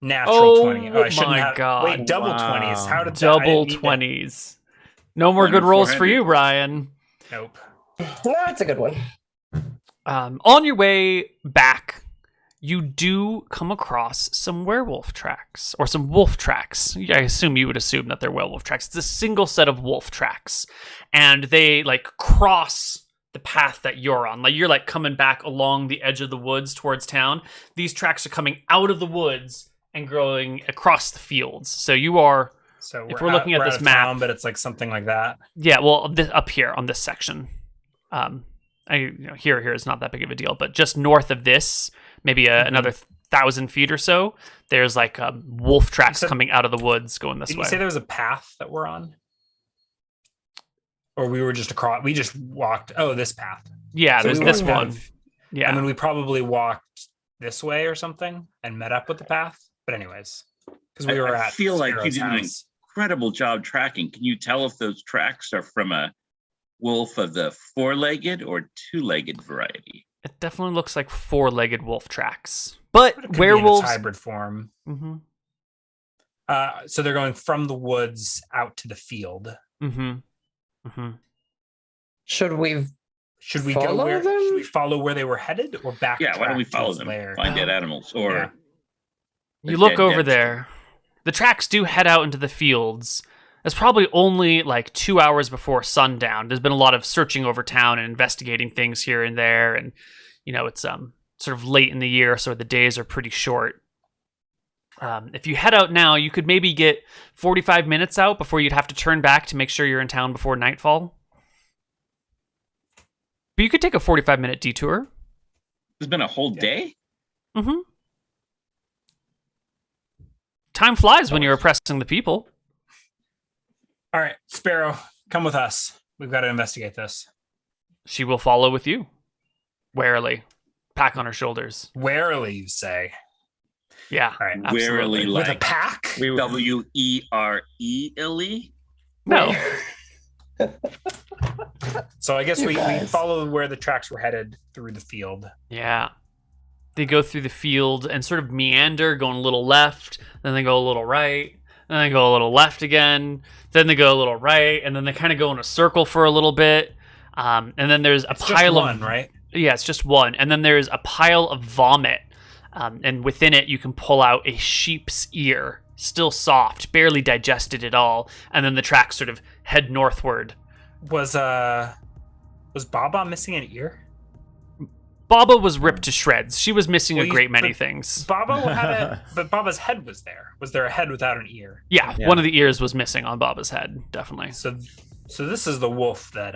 Natural 20. Oh, I shouldn't have. God. Wait, double 20s. How did double 20s? No more good rolls for you, Ryan. Nope. No, it's a good one. On your way back, you do come across some werewolf tracks, or some wolf tracks. I assume you would assume that they're werewolf tracks. It's a single set of wolf tracks, and they cross the path that you're on. You're coming back along the edge of the woods towards town. These tracks are coming out of the woods and going across the fields. So you are. So if we're looking at this map, town, but it's something like that. Yeah, well, up here on this section, here is not that big of a deal, but just north of this, maybe another 1,000 feet or so, there's wolf tracks coming out of the woods going this way. Did you say there was a path that we're on? Or we were just across? We just walked. Oh, this path. Yeah, so there's this one. Yeah, and then we probably walked this way or something and met up with the path. But anyways, because we were I at feel like you Sparrow's did an house. incredible job tracking. Can you tell if those tracks are from a wolf of the 4-legged or 2-legged variety? It definitely looks like 4-legged wolf tracks, but it could werewolves be in its hybrid form. Mm-hmm. So they're going from the woods out to the field. Mm-hmm. Mm-hmm. Should we go follow where? them? Should we follow where they were headed, or back? Yeah, why don't we follow them? Find dead animals, or Yeah. You look over there. The tracks do head out into the fields. It's probably only 2 hours before sundown. There's been a lot of searching over town and investigating things here and there, and it's sort of late in the year, so the days are pretty short. If you head out now, you could maybe get 45 minutes out before you'd have to turn back to make sure you're in town before nightfall. But you could take a 45-minute detour. It's been a whole day? Mm-hmm. Time flies when you're oppressing the people. All right, Sparrow, come with us. We've got to investigate this. She will follow with you. Warily. Pack on her shoulders. Warily, you say? Yeah. All right. Warily, with a pack? W-E-R-E-L-E? No. So I guess we follow where the tracks were headed through the field. Yeah. They go through the field and sort of meander, going a little left, then they go a little right, then they go a little left again, then they go a little right, and then they kind of go in a circle for a little bit. And then there's a pile of... right? Yeah, it's just one. And then there's a pile of vomit. And within it, you can pull out a sheep's ear, still soft, barely digested at all. And then the tracks sort of head northward. Was Baba missing an ear? Baba was ripped to shreds. She was missing a great many things. But Baba's head was there. Was there a head without an ear? Yeah, one of the ears was missing on Baba's head, definitely. So this is the wolf that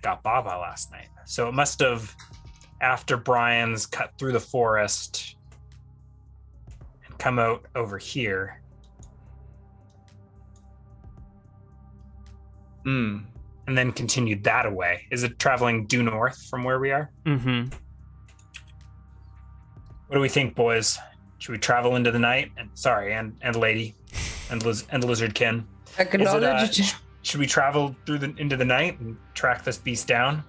got Baba last night. So it must have, after Brian's cut through the forest and come out over here. And then continued that away. Is it traveling due north from where we are? Mm-hmm. What do we think, boys? Should we travel into the night? And lady, and lizardkin. Acknowledged. Should we travel into the night and track this beast down?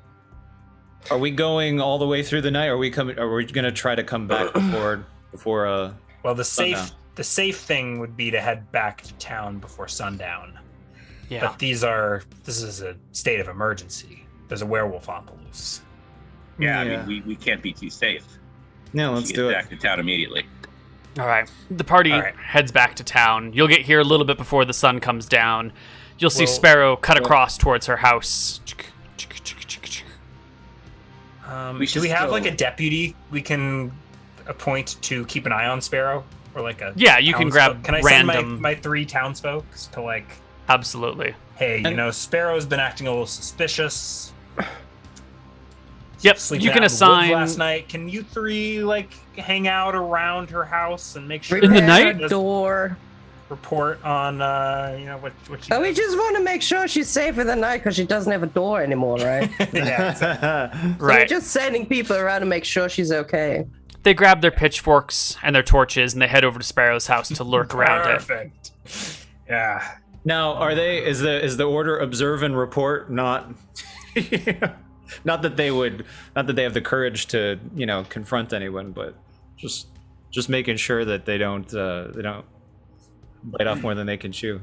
Are we going all the way through the night? Or are we going to try to come back before? Well, the sundown? safe thing would be to head back to town before sundown. Yeah. But this is a state of emergency. There's a werewolf on the loose. Yeah, I mean, we can't be too safe. No, let's do it. Back to town immediately. All right. The party heads back to town. You'll get here a little bit before the sun comes down. You'll see Sparrow cut across towards her house. Do we have a deputy we can appoint to keep an eye on Sparrow, or you can grab Can I random... send my 3 townsfolk to Absolutely. Hey, Sparrow's been acting a little suspicious. Yep, sleeping you can out in the woods assign last night. Can you three like hang out around her house and make sure In the Repair night? her door. report on what she Oh, we does? just want to make sure she's safe in the night because she doesn't have a door anymore, right? Yeah, exactly. So we're right. just sending people around to make sure she's okay. They grab their pitchforks and their torches and they head over to Sparrow's house to lurk around it. Perfect. Yeah. Now, is the order observe and report not not that they have the courage to, confront anyone, but just making sure that they don't bite off more than they can chew,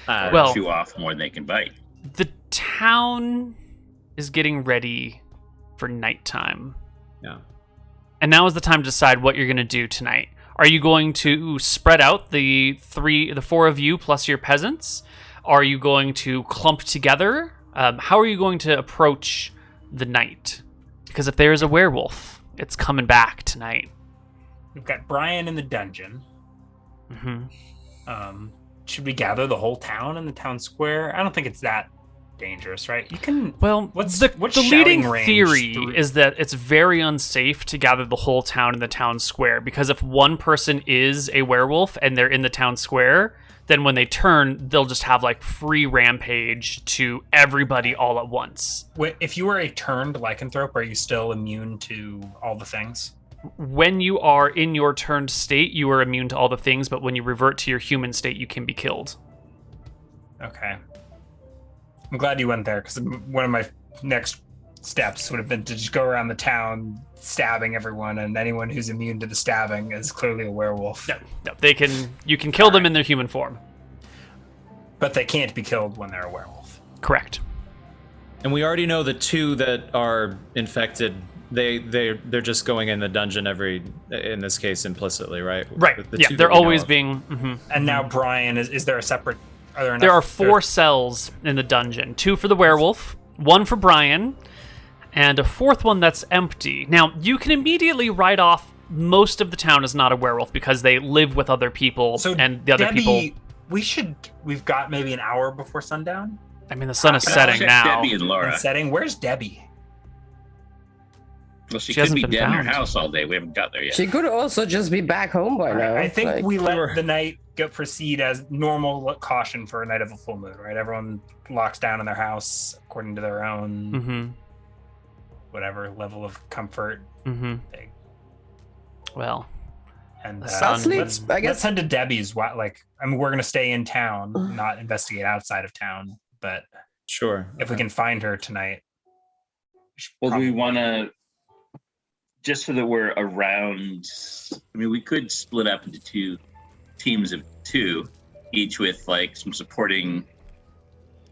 Well- chew off more than they can bite. The town is getting ready for nighttime. Yeah. And now is the time to decide what you're going to do tonight. Are you going to spread out the four of you plus your peasants? Are you going to clump together? How are you going to approach the night? Because if there is a werewolf, it's coming back tonight. We've got Brian in the dungeon. Mm-hmm. Should we gather the whole town in the town square? I don't think it's that dangerous, right? You can. Well, What's the shouting leading range theory through- is that it's very unsafe to gather the whole town in the town square, because if one person is a werewolf and they're in the town square, then when they turn, they'll just have like free rampage to everybody all at once. If you were a turned lycanthrope, are you still immune to all the things? When you are in your turned state, you are immune to all the things, but when you revert to your human state, you can be killed. Okay. I'm glad you went there, because one of my next steps would have been to just go around the town stabbing everyone, and anyone who's immune to the stabbing is clearly a werewolf. No, you can kill them in their human form. But they can't be killed when they're a werewolf. Correct. And we already know the two that are infected. They're just going in the dungeon in this case implicitly, right? Right. The Yeah, two they're that we know always of. being... mhm. And now Brian, is there a separate... There are 4 cells in the dungeon. 2 for the werewolf, 1 for Brian, and a 4th one that's empty. Now, you can immediately write off most of the town as not a werewolf because they live with other people, So and the other Debbie, people... we've got maybe an hour before sundown? I mean, the sun is I'll setting check now. Debbie and Laura. In setting? Where's Debbie? Well, she She could hasn't be been dead in her found. house all day. We haven't got there yet. She could also just be back home by now. I think like- we let the night proceed as normal caution for a night of a full moon, right? Everyone locks down in their house according to their own Mm-hmm. whatever level of comfort. Mm-hmm. Thing. Well, And The sun- Sleep, let's I guess. let's head to Debbie's. We're gonna stay in town, not investigate outside of town. But Sure. if we can find her tonight, should Well, do we probably- want to, just so that we're around, I mean, we could split up into 2 teams of 2, each with like some supporting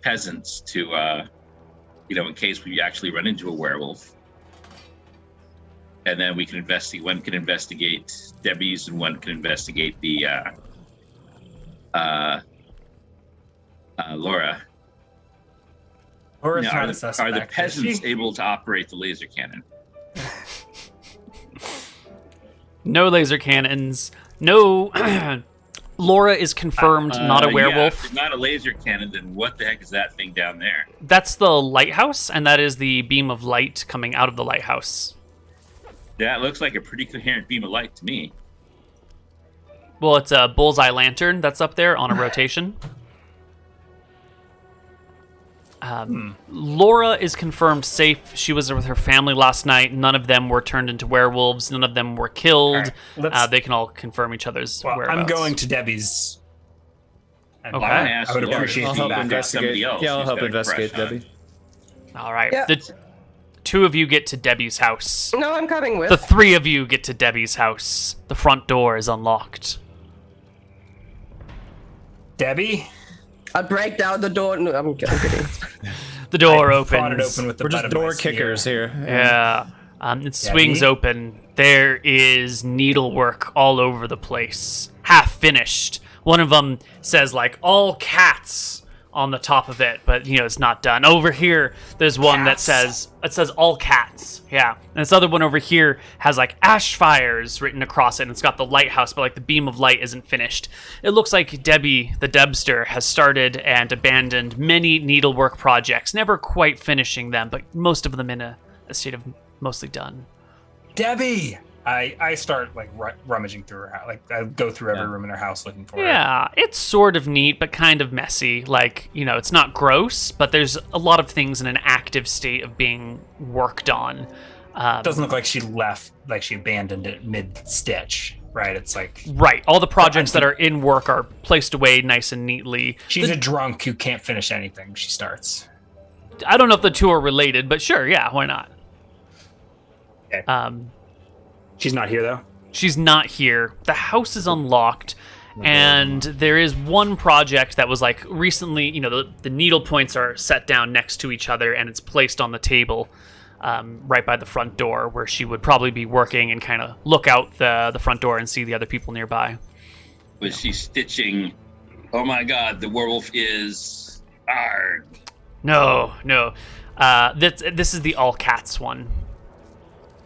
peasants to, in case we actually run into a werewolf. And then we can investigate, one can investigate Debbie's and one can investigate the, Laura. Laura's Now, not are, a the, suspect. are the is peasants she? able to operate the laser cannon? no laser cannons. No... Laura is confirmed not a werewolf. Yeah, if it's not a laser cannon, then what the heck is that thing down there? That's the lighthouse, and that is the beam of light coming out of the lighthouse. That looks like a pretty coherent beam of light to me. Well, it's a bullseye lantern that's up there on a rotation. Laura is confirmed safe. She was with her family last night. None of them were turned into werewolves. None of them were killed. All right, let's- They can all confirm each other's Well, whereabouts. I'm going to Debbie's. And Okay. I would appreciate I'll help feedback. investigate. else Yeah, I'll who's help got a investigate, crush on Debbie. All right. Yeah. The 2 of you get to Debbie's house. No, I'm coming with. The 3 of you get to Debbie's house. The front door is unlocked. Debbie, I'll break down the door. No, I'm kidding. The door I fought it opens. open with the We're butt just of my door spear. kickers here. Yeah. It swings open. There is needlework all over the place. Half finished. One of them says, like, all cats on the top of it, but it's not done. Over here, there's one that says all cats. Yeah. And this other one over here has like Ashfires written across it, and it's got the lighthouse, but like the beam of light isn't finished. It looks like Debbie, the Debster, has started and abandoned many needlework projects, never quite finishing them, but most of them in a state of mostly done. Debbie! I start like rummaging through her house. Like I go through every room in her house looking for her. Yeah, it's sort of neat, but kind of messy. Like, it's not gross, but there's a lot of things in an active state of being worked on. It doesn't look like she left, like she abandoned it mid-stitch, right? It's like... Right, all the projects that are in work are placed away nice and neatly. She's a drunk who can't finish anything she starts. I don't know if the two are related, but sure, yeah, why not? Okay. She's not here, though? She's not here. The house is unlocked, and there is one project that was, like, recently, the needle points are set down next to each other, and it's placed on the table right by the front door, where she would probably be working and kind of look out the front door and see the other people nearby. Was she stitching, oh my god, the werewolf is... Arg. No. This is the all cats one.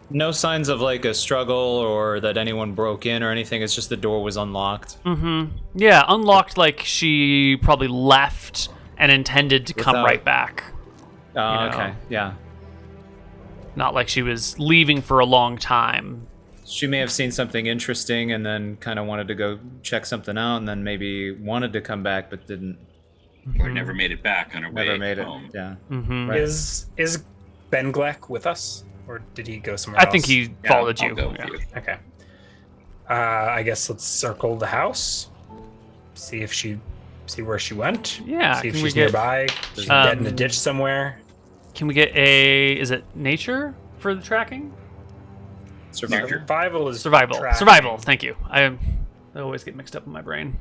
No signs of like a struggle or that anyone broke in or anything. It's just the door was unlocked. Mm-hmm. Yeah, unlocked like she probably left and intended to come right back. Oh, okay. Yeah. Not like she was leaving for a long time. She may have seen something interesting and then kind of wanted to go check something out and then maybe wanted to come back but didn't. Or never made it back on her way home. Never made it, yeah. Mm-hmm. Right. Is Ben Gleck with us? Or did he go somewhere else? I think he followed you. Go with you. Okay. I guess let's circle the house. See where she went. Yeah. See if she's nearby. She's dead in a ditch somewhere. Can we get is it nature for the tracking? Survival is Survival. tracking. Survival, thank you. I always get mixed up in my brain.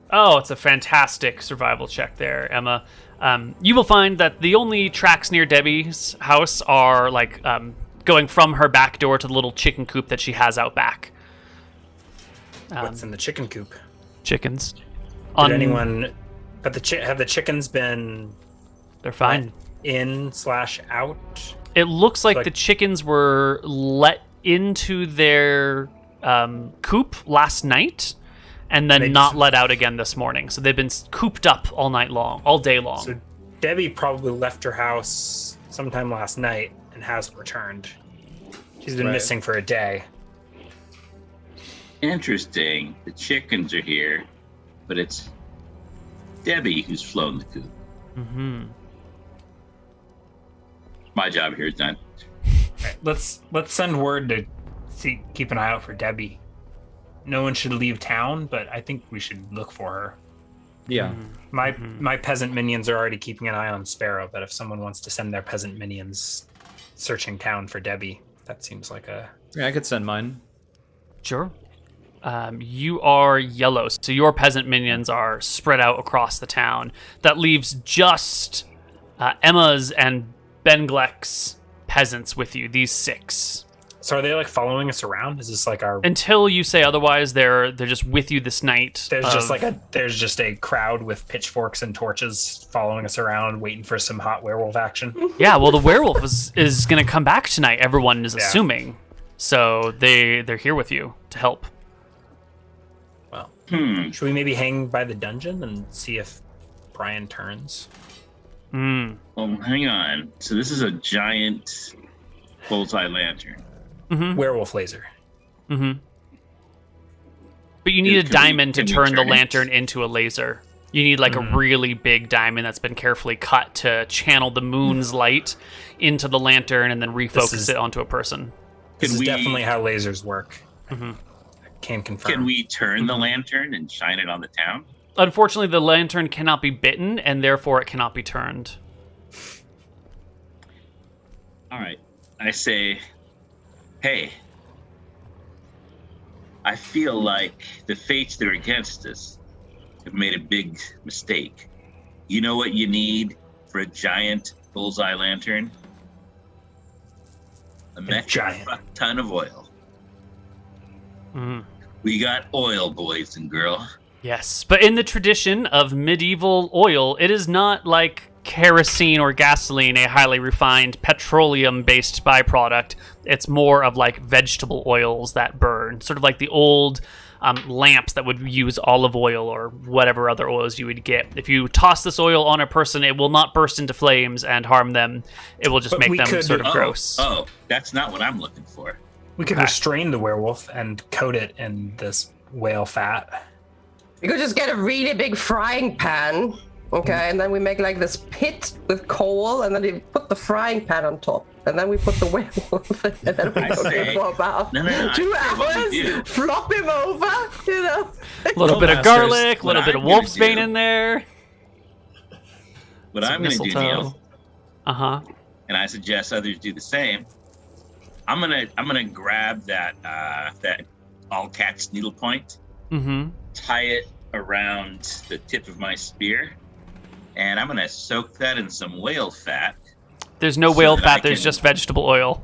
Oh, it's a fantastic survival check there, Emma. You will find that the only tracks near Debbie's house are like going from her back door to the little chicken coop that she has out back. What's in the chicken coop? Chickens. Did anyone? But have the chickens been? They're fine. In/out. It looks like the chickens were let into their coop last night. And then not let out again this morning. So they've been cooped up all day long. So Debbie probably left her house sometime last night and hasn't returned. She's been missing for a day. Interesting. The chickens are here, but it's Debbie who's flown the coop. Mm-hmm. My job here is done. Right, let's send word to keep an eye out for Debbie. No one should leave town, but I think we should look for her. Yeah. My peasant minions are already keeping an eye on Sparrow, but if someone wants to send their peasant minions searching town for Debbie, that seems like a... Yeah, I could send mine. Sure. You are yellow, so your peasant minions are spread out across the town. That leaves just Emma's and Ben Gleck's peasants with you, these 6. So are they like following us around? Is this like our... Until you say otherwise, they're just with you this night. There's just a crowd with pitchforks and torches following us around, waiting for some hot werewolf action. Yeah, well, the werewolf is going to come back tonight. Everyone is assuming, so they're here with you to help. Well, should we maybe hang by the dungeon and see if Brian turns? Well, hang on. So this is a giant bullseye lantern. Mm-hmm. Werewolf laser. Mm-hmm. But you need a diamond to turn the lantern into a laser. You need like a really big diamond that's been carefully cut to channel the moon's light into the lantern and then refocus it onto a person. This is definitely how lasers work. Mm-hmm. I can confirm. Can we turn the lantern and shine it on the town? Unfortunately, the lantern cannot be bitten, and therefore it cannot be turned. All right. I say... Hey, I feel like the fates that are against us have made a big mistake. You know what you need for a giant bullseye lantern? A metric ton of oil. Mm. We got oil, boys and girl. Yes, but in the tradition of medieval oil, it is not like kerosene or gasoline, a highly refined petroleum-based byproduct. It's more of like vegetable oils that burn, sort of like the old lamps that would use olive oil or whatever other oils you would get. If you toss this oil on a person, it will not burst into flames and harm them. It will just make them sort of gross. Oh, that's not what I'm looking for. We could restrain the werewolf and coat it in this whale fat. You could just get a really big frying pan, okay, and then we make like this pit with coal, and then we put the frying pan on top, and then we put the werewolf in, and then we cook it for about 2 hours, flop him over, you know. A little bit of garlic, a little bit of wolf's bane in there. What I'm going to do, Neal, and I suggest others do the same. I'm gonna grab that all cat's needlepoint. Tie it around the tip of my spear, and I'm going to soak that in some whale fat. There's no whale fat, there's just vegetable oil.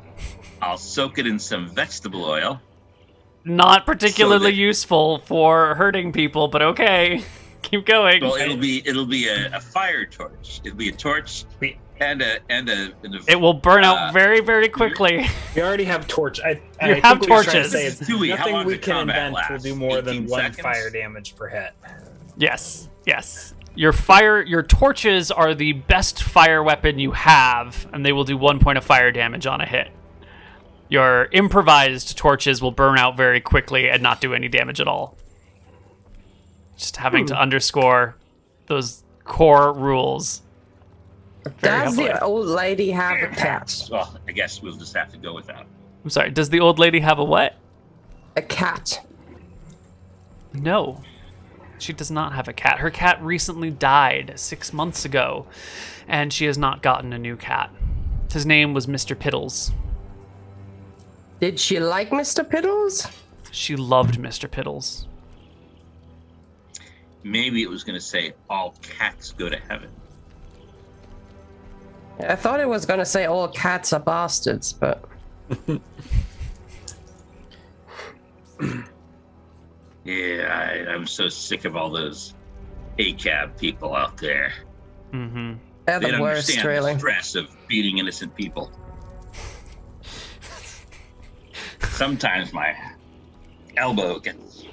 I'll soak it in some vegetable oil. Not particularly useful for hurting people, but okay. Keep going. Well, it'll be a fire torch. It'll be a torch and a it will burn out very, very quickly. We already have torch. You have torches. Nothing we can invent will do more than 1 fire damage per hit. Yes. Your torches are the best fire weapon you have, and they will do 1 point of fire damage on a hit. Your improvised torches will burn out very quickly and not do any damage at all. Just having to underscore those core rules. Does the old lady have a cat? Well, I guess we'll just have to go with that. I'm sorry, does the old lady have a what? A cat. No. She does not have a cat. Her cat recently died 6 months ago, and she has not gotten a new cat. His name was Mr. Piddles. Did she like Mr. Piddles? She loved Mr. Piddles. Maybe it was going to say all cats go to heaven. I thought it was going to say all cats are bastards, but... Yeah, I'm so sick of all those ACAB people out there. Mm-hmm. They're they the don't worst, understand really. the stress of beating innocent people. Sometimes my elbow gets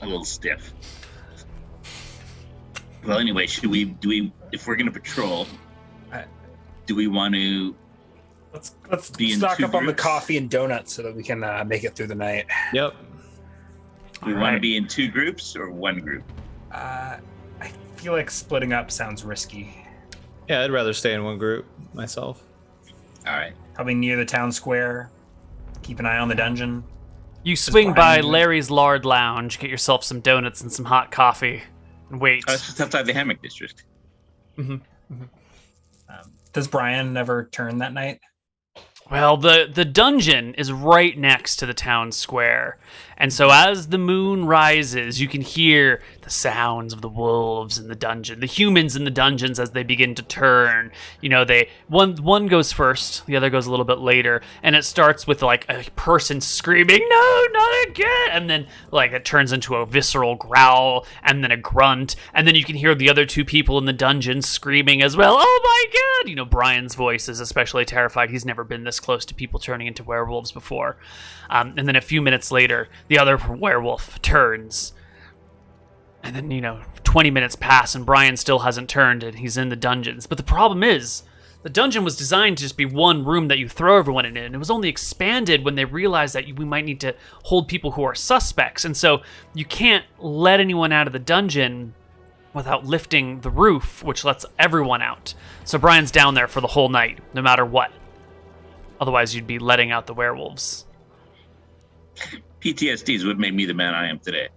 a little stiff. Well, anyway, do we if we're going to patrol, do we want to let's be stock up groups? On the coffee and donuts so that we can make it through the night? Yep. We want to be in 2 groups or 1 group? I feel like splitting up sounds risky. Yeah, I'd rather stay in 1 group myself. All right. Probably near the town square. Keep an eye on the dungeon. You swing by Larry's Lard Lounge, get yourself some donuts and some hot coffee, and wait. It's just outside the hammock district. Mm-hmm. Mm-hmm. Does Brian never turn that night? Well, the dungeon is right next to the town square. And so as the moon rises, you can hear the sounds of the wolves in the dungeon, the humans in the dungeons as they begin to turn. You know, one goes first, the other goes a little bit later, and it starts with like a person screaming, "No, not again!" And then like it turns into a visceral growl and then a grunt, and then you can hear the other 2 people in the dungeon screaming as well. "Oh my god!" You know, Brian's voice is especially terrified. He's never been this close to people turning into werewolves before. And then a few minutes later, the other werewolf turns. And then, 20 minutes pass and Brian still hasn't turned and he's in the dungeons. But the problem is, the dungeon was designed to just be 1 room that you throw everyone in. And it was only expanded when they realized that we might need to hold people who are suspects. And so you can't let anyone out of the dungeon without lifting the roof, which lets everyone out. So Brian's down there for the whole night, no matter what. Otherwise, you'd be letting out the werewolves. PTSD is what made me the man I am today.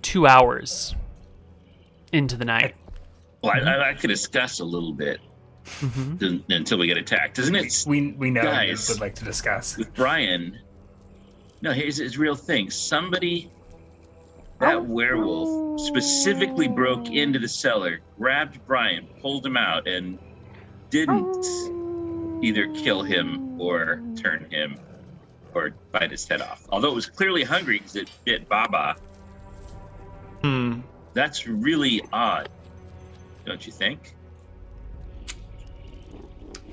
2 hours into the night. Well, I could discuss a little bit until we get attacked, isn't it? We know guys you would like to discuss. With Brian, no, here's his real thing. That werewolf specifically broke into the cellar, grabbed Brian, pulled him out, and didn't either kill him or turn him or bite his head off. Although it was clearly hungry because it bit Baba. That's really odd, don't you think?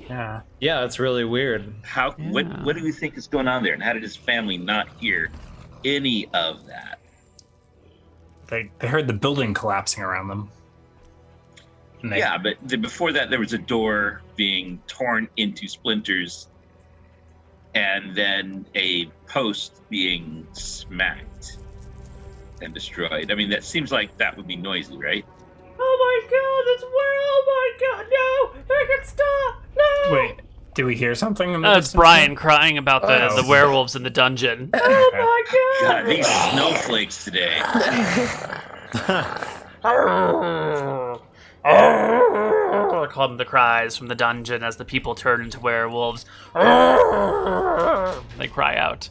Yeah. Yeah, it's really weird. How? Yeah. What do you think is going on there? And how did his family not hear any of that? They heard the building collapsing around them. And they- Yeah, but before that, there was a door being torn into splinters, and then a post being smacked and destroyed. I mean, that seems like that would be noisy, right? Oh my god, it's oh my god, no! I can stop! No! Wait, do we hear something? In the It's distance? Brian crying about Oh. the werewolves in the dungeon. Okay. Oh my God, these snowflakes today. god! Come the cries from the dungeon as the people turn into werewolves. They cry out.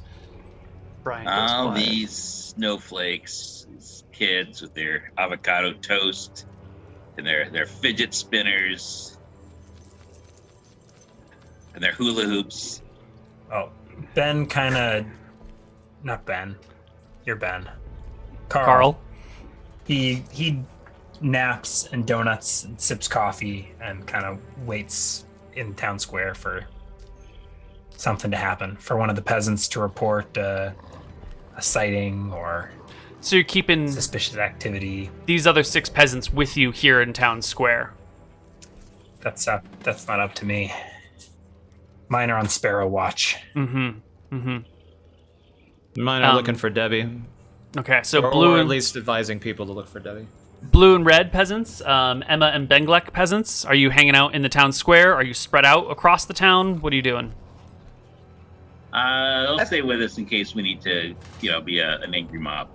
Brian goes All quiet. these snowflakes, these kids with their avocado toast and their fidget spinners and their hula hoops. Oh, Ben kind of... Not Ben. You're Ben. Carl. He naps and donuts and sips coffee and kind of waits in town square for something to happen, for one of the peasants to report a sighting or So you're keeping suspicious activity. these other 6 peasants with you here in town square. That's not up to me. Mine are on Sparrow watch. Mine are looking for Debbie. Okay, so Or blue at and least advising people to look for Debbie. blue and red peasants, Emma and Benglek peasants. Are you hanging out in the town square? Are you spread out across the town? What are you doing? They'll stay with us in case we need to, be an angry mob.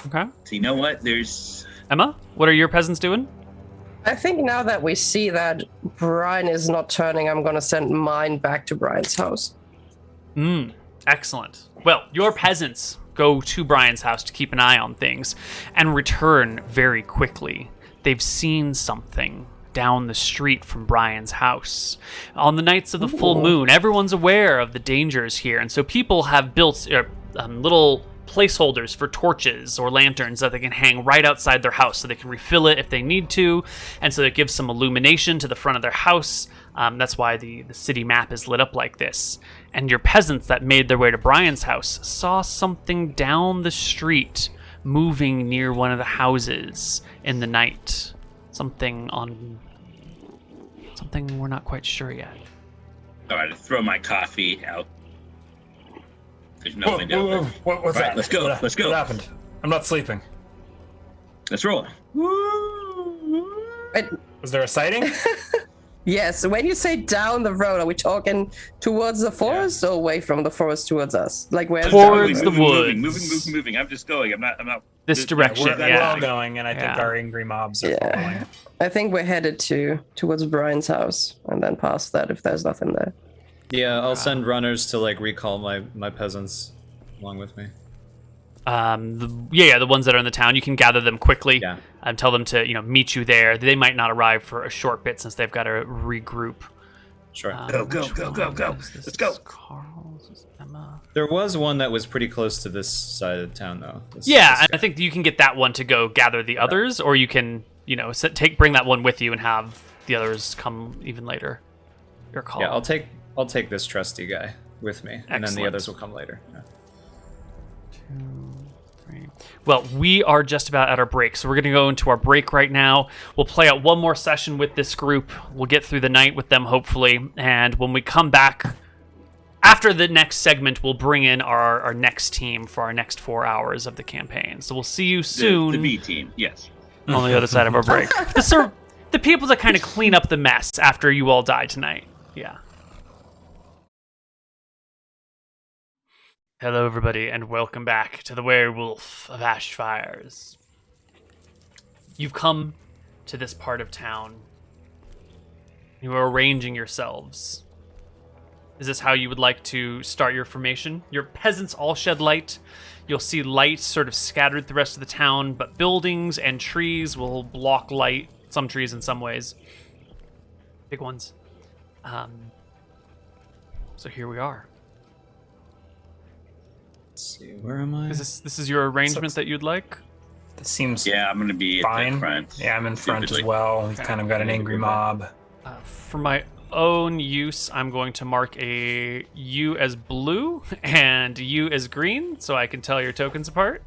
Okay. So you know what? There's Emma, what are your peasants doing? I think now that we see that Brian is not turning, I'm going to send mine back to Brian's house. Excellent. Well, your peasants go to Brian's house to keep an eye on things and return very quickly. They've seen something down the street from Brian's house. On the nights of the full moon, everyone's aware of the dangers here, and so people have built little placeholders for torches or lanterns that they can hang right outside their house so they can refill it if they need to, and so it gives some illumination to the front of their house. That's why the city map is lit up like this. And your peasants that made their way to Brian's house saw something down the street moving near one of the houses in the night. Something we're not quite sure yet. all right. I throw my coffee out. There's no way down there. What's All right, that? let's go. Let's go. What happened? I'm not sleeping. Let's roll. Was there a sighting? Yes, when you say down the road, are we talking towards the forest or away from the forest towards us? Like where's Towards the moving, woods. moving. I'm just going. I'm not. This direction, We're all going, and I think Yeah. our angry mobs are Yeah. following. I think we're headed towards Brian's house and then past that if there's nothing there. Yeah, I'll send runners to recall my peasants along with me. The ones that are in the town, you can gather them quickly Yeah. and tell them to meet you there. They might not arrive for a short bit since they've got to regroup. Sure. Go. Which one Let's is this? go. Is Carl? Is this Emma? There was one that was pretty close to this side of town, though. Yeah, and I think you can get that one to go gather the others, or you can bring that one with you and have the others come even later. Your call. Yeah, I'll take this trusty guy with me, and then the Excellent. others will come later. Yeah. 2, 3. Well, we are just about at our break, so we're going to go into our break right now. We'll play out one more session with this group. We'll get through the night with them, hopefully, and when we come back after the next segment, we'll bring in our next team for our next 4 hours of the campaign. So we'll see you soon The B team. Yes. on the other side of our break. The people that kind of clean up the mess after you all die tonight. Yeah. Hello, everybody, and welcome back to the Werewolf of Ashfires. You've come to this part of town. You are arranging yourselves. Is this how you would like to start your formation? Your peasants all shed light. You'll see light sort of scattered through the rest of the town, but buildings and trees will block light. Some trees in some ways. Big ones. So here we are. Let's see, where am I? Is this is your arrangement that you'd like? This seems Yeah, I'm going to be fine. at the front. Yeah, I'm in front Stupidly. as well. We've kind of got an angry mob. For my own use, I'm going to mark a you as blue and you as green, so I can tell your tokens apart.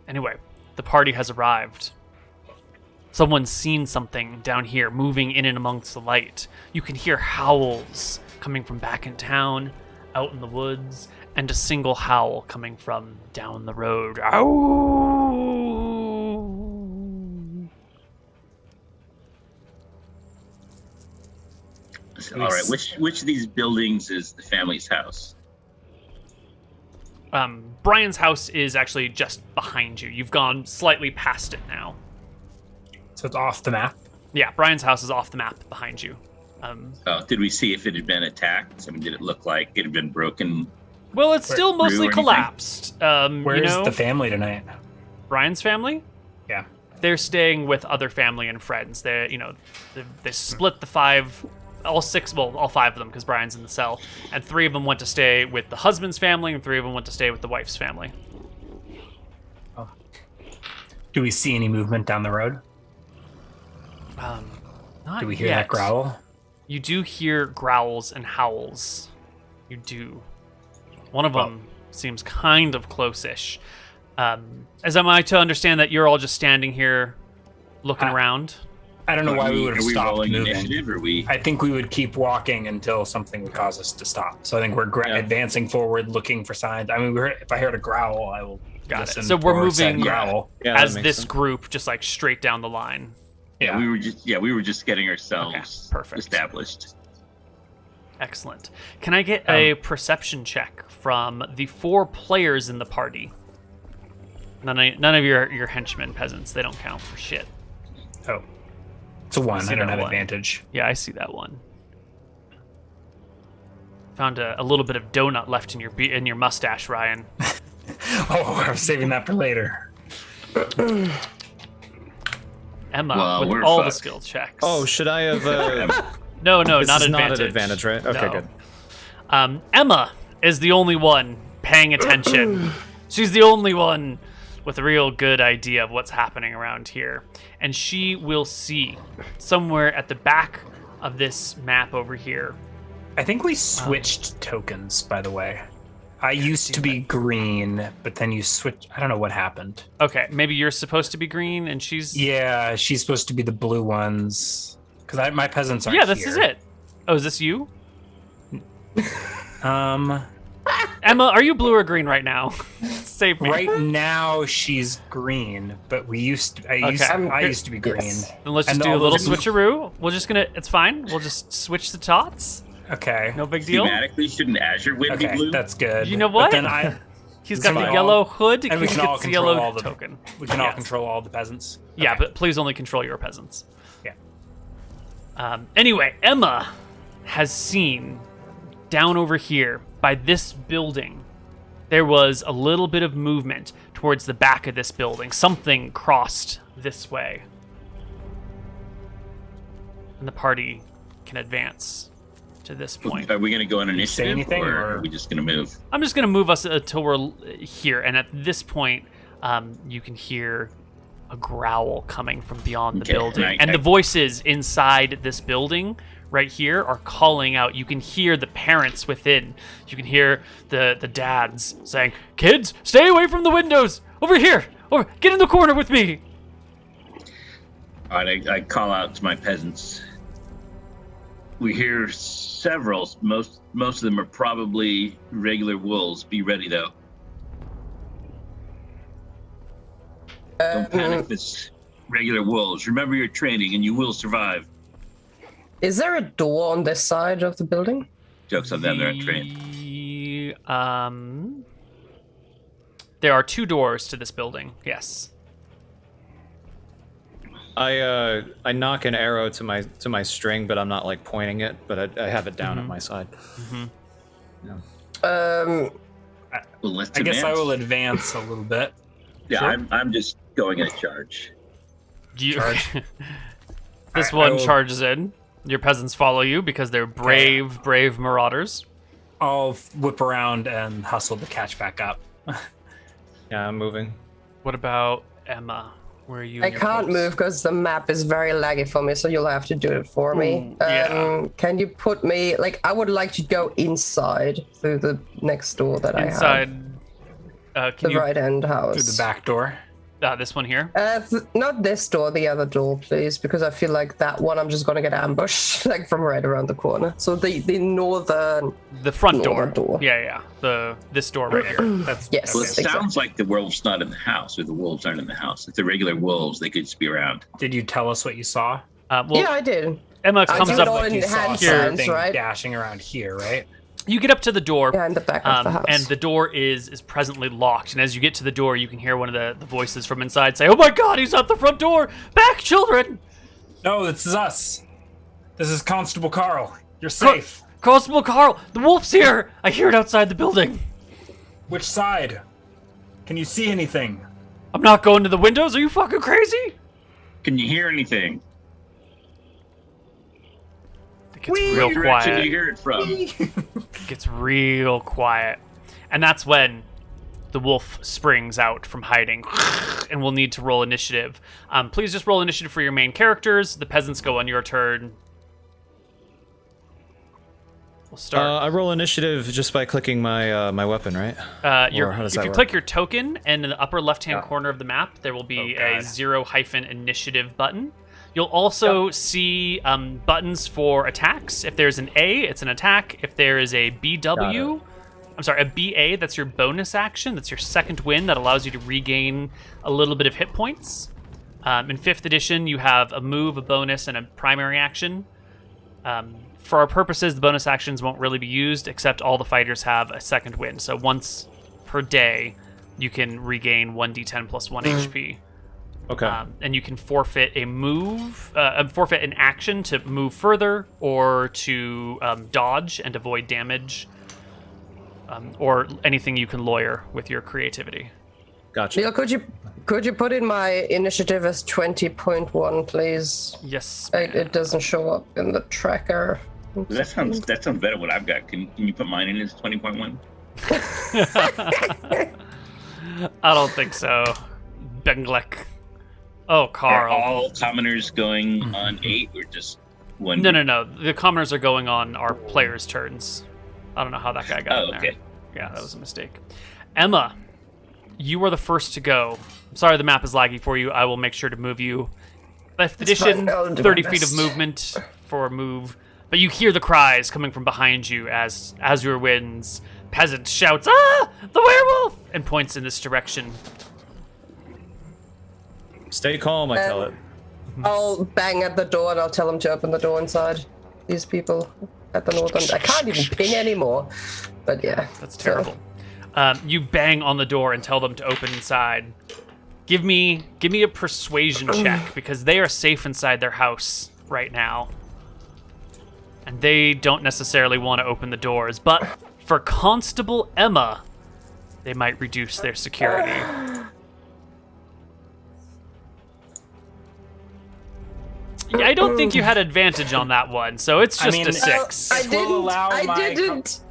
Anyway, the party has arrived. Someone's seen something down here moving in and amongst the light. You can hear howls coming from back in town, out in the woods, and a single howl coming from down the road. Ow! All right, which of these buildings is the family's house? Brian's house is actually just behind you. You've gone slightly past it now. So it's off the map. Yeah, Brian's house is off the map behind you. Did we see if it had been attacked? I mean, did it look like it had been broken? Well, it's still mostly anything? collapsed. Where's the family tonight? Brian's family? Yeah. They're staying with other family and friends. They split the five, all five of them, because Brian's in the cell, and 3 of them went to stay with the husband's family, and 3 of them went to stay with the wife's family. Oh. Do we see any movement down the road? Not Do we hear yet. that growl? You do hear growls and howls. You do. One of them seems kind of close-ish. As am I to understand that you're all just standing here looking around? I don't know why we would have Are we stopped rolling moving. initiative, or we? I think we would keep walking until something would cause us to stop. So I think we're advancing forward, looking for signs. I mean, if I heard a growl, I will listen. So we're for said moving growl. Yeah, that as makes this sense. group, just like straight down the line. Yeah, we were just getting ourselves perfect. established. Excellent. Can I get a perception check from the 4 players in the party? None of your henchmen, peasants. They don't count for shit. Oh. It's a 1. see I don't that have one. advantage. Yeah, I see that one. Found a little bit of donut left in your mustache, Ryan. Oh, I'm saving that for later. Emma, Well, with we're all the fucked. skill checks. Oh, should I have? no, this not is advantage. not an advantage, right? Okay, No. good. Emma is the only one paying attention. She's the only one with a real good idea of what's happening around here. And she will see somewhere at the back of this map over here. I think we switched tokens, by the way. I used to be green, but then you switched. I don't know what happened. Okay, maybe you're supposed to be green and she's... Yeah, she's supposed to be the blue ones. Because my peasants aren't Yeah, this here. is it. Oh, is this you? Emma, are you blue or green right now? Save me. right now she's green, but I used to be green. Yes. Then let's And just do a all little those- switcheroo. It's fine. We'll just switch the tots. Okay. No big deal. Thematically, shouldn't Azure Wind be Okay, blue? that's good. You know what? But then He's got the fine. yellow hood. And we He can all gets the control yellow all the token. we can all Yes. control all the peasants. Yeah, Okay. but please only control your peasants. Yeah. Anyway, Emma has seen down over here by this building, there was a little bit of movement towards the back of this building. Something crossed this way. And the party can advance to this point. Are we going to go on say initiative, anything, or or- are we just going to move? I'm just going to move us until we're here. And at this point, you can hear a growl coming from beyond the Okay, building. And the voices inside this building right here are calling out. You can hear the parents within. You can hear the dads saying, "Kids, stay away from the windows! Over here! Over, get in the corner with me!" All right, I call out to my peasants. We hear several. Most of them are probably regular wolves. Be ready, though. Don't panic if it's regular wolves. Remember your training, and you will survive. Is there a door on this side of the building? Joke's on them, they're untrained. There are 2 doors to this building. Yes. I knock an arrow to my string, but I'm not like pointing it, but I have it down at my side. Well, let's I guess I advance. will advance a little bit. Yeah, Sure. I'm just going in a charge. You, Charge. this I one will- charges in. Your peasants follow you because they're brave marauders. I'll whip around and hustle the catch back up. Yeah, I'm moving. What about Emma? Where are you? I can't move because the map is very laggy for me, so you'll have to do it for me. yeah. Can you put me, like, I would like to go inside through the next door that Inside, I have. can The you right-hand house. Through the back door. this one here? Not this door, the other door, please, because I feel like that one I'm just gonna get ambushed, like from right around the corner. So the northern, The front northern door. Yeah. This door right here. That's yes. Well, it exactly. sounds like the wolf's not in the house, or the wolves aren't in the house. If they're regular wolves, they could just be around. Did you tell us what you saw? Well, Yeah, I did. Emma I comes do up. know Like, in You saw hand here. signs, something right? dashing around here, right? you get up to the door. Yeah, in the back of the house. And the door is presently locked. And as you get to the door, you can hear one of the voices from inside say, "Oh my God, he's at the front door! Back, children!" No, this is us. This is Constable Carl. You're safe. Constable Carl, the wolf's here! I hear it outside the building. Which side? Can you see anything? I'm not going to the windows. Are you fucking crazy? Can you hear anything? It gets real What direction do quiet. you hear it from? It gets real quiet. And that's when the wolf springs out from hiding and we'll need to roll initiative. Please just roll initiative for your main characters. The peasants go on your turn. We'll start. I roll initiative just by clicking my my weapon, right? Or how does If that you work? click your token, and in the upper left-hand Yeah. corner of the map, there will be Oh, a God. 0-initiative button. You'll also see buttons for attacks. If there's an A, it's an attack. If there is a BW, a BA, that's your bonus action. That's your second win that allows you to regain a little bit of hit points. In 5th edition, you have a move, a bonus, and a primary action. For our purposes, the bonus actions won't really be used, except all the fighters have a second win. So once per day, you can regain 1d10 plus 1 HP. Okay. And you can forfeit a move, forfeit an action to move further, or to dodge and avoid damage, or anything you can lawyer with your creativity. Gotcha. Neal, could you put in my initiative as 20.1, please? Yes. It doesn't show up in the tracker. That sounds better than what I've got. Can you put mine in as 20.1? I don't think so. Benglek. Oh, Are Carl. all commoners going on 8 or just one? No. The commoners are going on our players' turns. I don't know how that guy got Oh, in there. okay. Yeah, that was a mistake. Emma, you are the first to go. I'm sorry the map is laggy for you. I will make sure to move you. 5th edition, fine. I'll do my 30 feet of best. movement for a move. But you hear the cries coming from behind you as Azure wins. Peasant shouts, "Ah! The werewolf!" and points in this direction. Stay calm, I tell it. I'll bang at the door and I'll tell them to open the door inside. These people at the northern. I can't even ping anymore. But yeah. That's so- terrible. You bang on the door and tell them to open inside. Give me a persuasion check, because they are safe inside their house right now. And they don't necessarily want to open the doors, but for Constable Emma, they might reduce their security. Yeah, I don't think you had advantage on that one, so it's just a 6. I We'll didn't. allow I my didn't.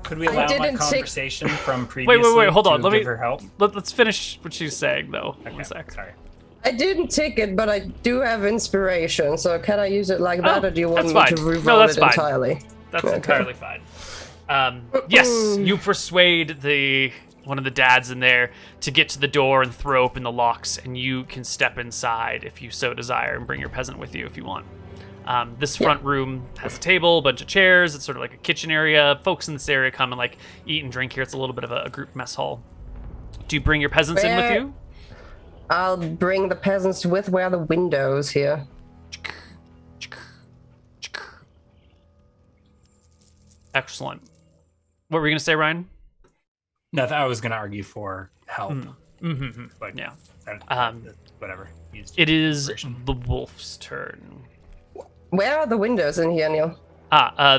Could we allow my didn't take- conversation from previously wait, hold on. to Let me give her help? let's finish what she's saying though. Okay, One sec. sorry. I didn't take it, but I do have inspiration. So can I use it like that, Oh, or do you want that's me fine. to No, re-roll that's it fine. entirely? That's Okay. entirely fine. Yes, you persuade one of the dads in there to get to the door and throw open the locks, and you can step inside if you so desire and bring your peasant with you if you want. This front room has a table, a bunch of chairs. It's sort of like a kitchen area. Folks in this area come and like eat and drink here. It's a little bit of a group mess hall. Do you bring your peasants in with Where- you? I'll bring the peasants with where are the windows here. Excellent. What were you going to say, Ryan? No, I was going to argue for help. But Yeah. Whatever. Used It is inspiration. the wolf's turn. Where are the windows in here, Neal?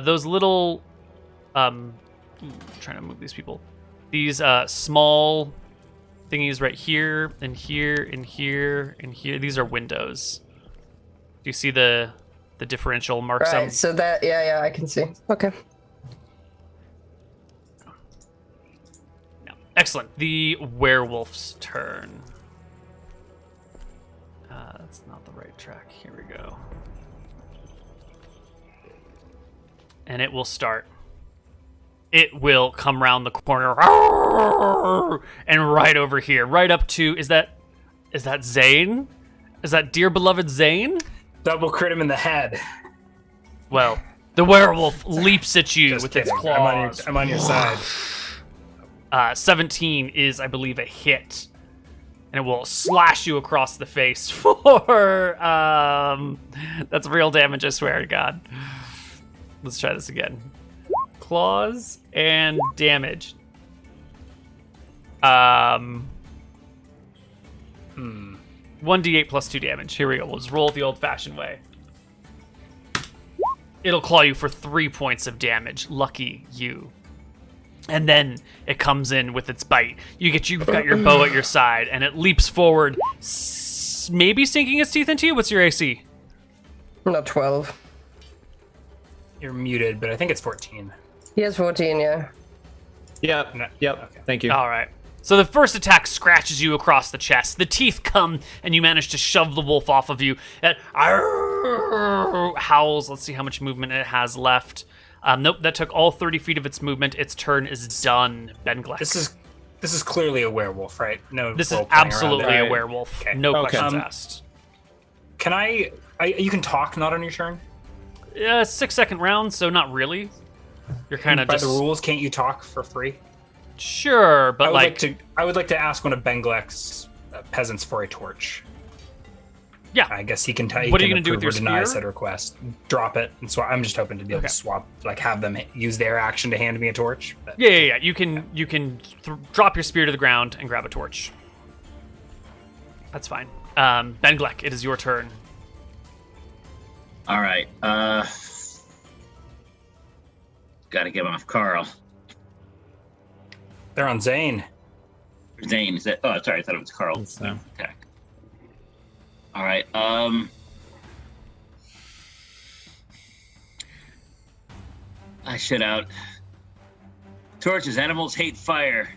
Those little, trying to move these people. These small thingies right here and here and here and here. These are windows. Do you see the The differential marks Right, them. so that, yeah, I can see. Okay. No. Excellent. The werewolf's turn. That's not the right track. Here we go. And it will start. It will come around the corner and right over here, right up to, is that Zane? Is that dear beloved Zane? Double crit him in the head. Well, the werewolf leaps at you Just with kidding. its claws. I'm on your side. 17 is, I believe, a hit. And it will slash you across the face for, that's real damage, I swear to God. Let's try this again. Claws and damage. 1d8 plus 2 damage. Here we go. We'll just roll it the old-fashioned way. It'll claw you for 3 points of damage. Lucky you. And then it comes in with its bite. You've got your bow at your side, and it leaps forward, maybe sinking its teeth into you. What's your AC? Not 12. You're muted, but I think it's 14. He has 14, yeah. Yep. No. Yep. Okay. Thank you. All right. So the first attack scratches you across the chest. The teeth come, and you manage to shove the wolf off of you. It howls. Let's see how much movement it has left. Nope, that took all 30 feet of its movement. Its turn is done. Bengleck. This is clearly a werewolf, right? No. This is role playing around absolutely it. a werewolf. Okay. No Okay. questions asked. Can I? You can talk not on your turn. 6-second round, so not really. You're kind of By just the rules, can't you talk for free? sure, but I would like to ask one of Bengleck's peasants for a torch. Yeah. I guess he can tell. What are you gonna do with your deny spear? said request? Drop it, and so I'm just hoping to be able to swap, like have them use their action to hand me a torch. But, Yeah. You can drop your spear to the ground and grab a torch. That's fine. Bengleck, it is your turn. All right. Got to get off Carl. They're on Zane. Zane, is that? Oh, sorry. I thought it was Carl. So. Attack. All right. I shut out. Torches. Animals hate fire.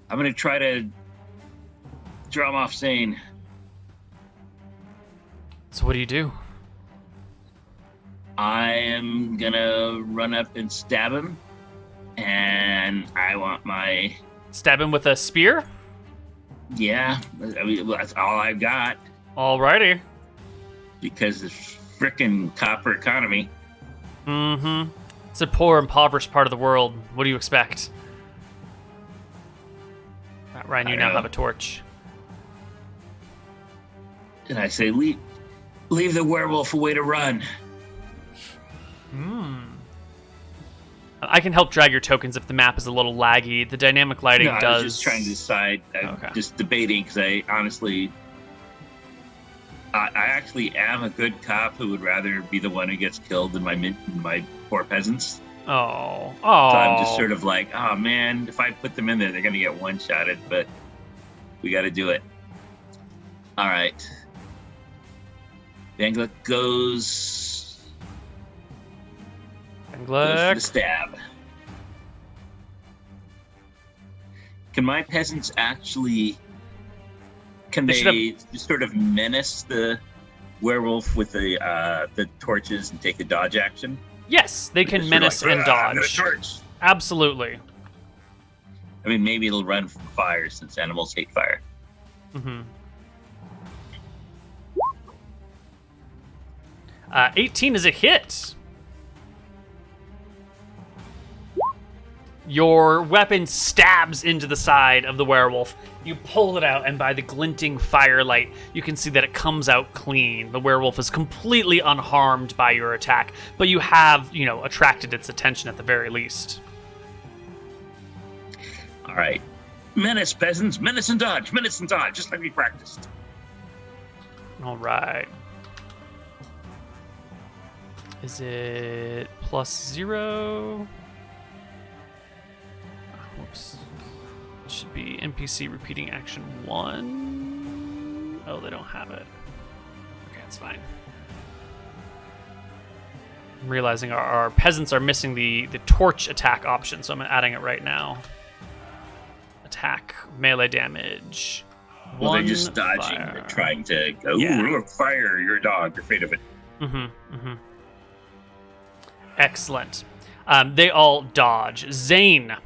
I'm gonna try to draw him off Zane. So what do you do? I am gonna run up and stab him, and I want my Stab him with a spear? I mean, that's all I've got Alrighty. because of frickin' copper economy. Mm-hmm. It's a poor, impoverished part of the world. What do you expect? Ryan, you I now know. have a torch. And I say, leave the werewolf a way to run. I can help drag your tokens if the map is a little laggy. The dynamic lighting No, I does. was just trying to decide. Okay. Just debating because I honestly, I actually am a good cop who would rather be the one who gets killed than my poor peasants. Oh. So I'm just sort of like, oh man, if I put them in there, they're gonna get one-shotted. But we got to do it. All right. Bengleck goes for the stab. Can my peasants actually? Can they just sort of menace the werewolf with the torches and take a dodge action? Yes, they can Just menace sort of and like, "Ah, I'm gonna dodge. torch." Absolutely. I mean, maybe it'll run from fire since animals hate fire. Mm-hmm. 18 is a hit. Your weapon stabs into the side of the werewolf. You pull it out, and by the glinting firelight, you can see that it comes out clean. The werewolf is completely unharmed by your attack, but you have, attracted its attention at the very least. All right. Menace, peasants. Menace and dodge. Menace and dodge, just like we practiced. All right. Is it +0? Whoops. It should be NPC repeating action 1. Oh, they don't have it. Okay, that's fine. I'm realizing our peasants are missing the torch attack option, so I'm adding it right now. Attack, melee damage. Well, they're just dodging. Fire. They're trying to go, Yeah. ooh, fire, you're a dog, you're afraid of it. Excellent. They all dodge. Zane,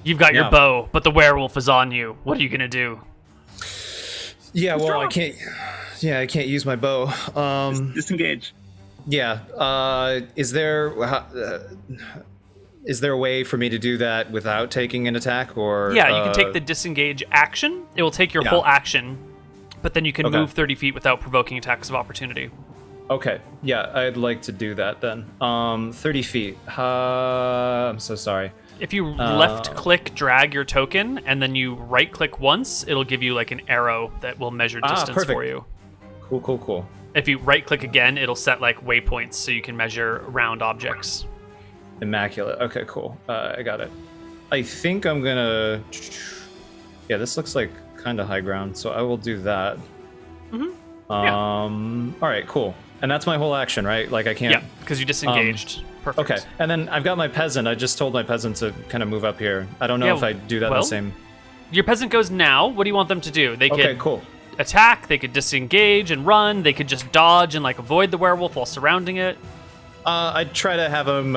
you've got your Yeah. bow, but the werewolf is on you. What are you gonna do? Yeah, well, I can't. Yeah, I can't use my bow. Disengage. Yeah. Is there a way for me to do that without taking an attack, or? Yeah, you can take the disengage action. It will take your whole action, but then you can move 30 feet without provoking attacks of opportunity. Okay. Yeah, I'd like to do that then. 30 feet. I'm so sorry. If you left-click drag your token, and then you right-click once, it'll give you like an arrow that will measure distance perfect. for you. Cool. If you right-click again, it'll set like waypoints so you can measure round objects. Immaculate. Okay, cool. I got it. I think I'm gonna. Yeah, this looks like kind of high ground, so I will do that. All right, cool. And that's my whole action, right? Like I can't. Yeah, because you disengaged. Perfect. Okay, and then I've got my peasant. I just told my peasant to kind of move up here. I don't know if I do that well, the same. Your peasant goes now. What do you want them to do? They Okay, could cool. attack. They could disengage and run. They could just dodge and like avoid the werewolf while surrounding it. I'd try to have him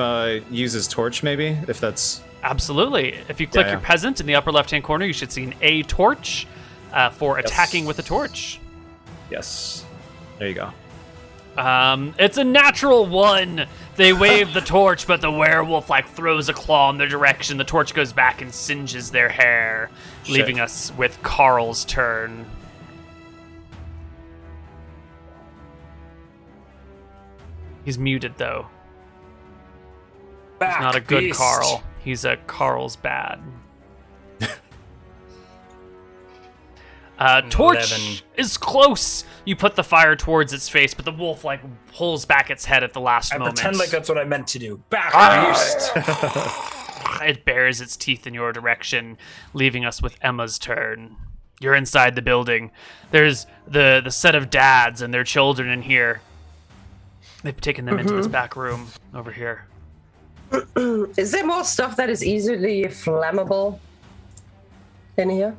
use his torch, maybe, if that's. Absolutely. If you click Yeah. your peasant in the upper left-hand corner, you should see an A torch for attacking with a torch. Yes. There you go. It's a natural 1. They wave the torch, but the werewolf like throws a claw in their direction. The torch goes back and singes their hair, leaving us with Carl's turn. He's muted though. He's not a good beast. Carl. He's a Carl's bad. Torch 11. is close. You put the fire towards its face, but the wolf like pulls back its head at the last I moment. pretend like that's what I meant to do. Back, beast. It bares its teeth in your direction, leaving us with Emma's turn. You're inside the building. There's the set of dads and their children in here. They've taken them into this back room over here. Is there more stuff that is easily flammable in here?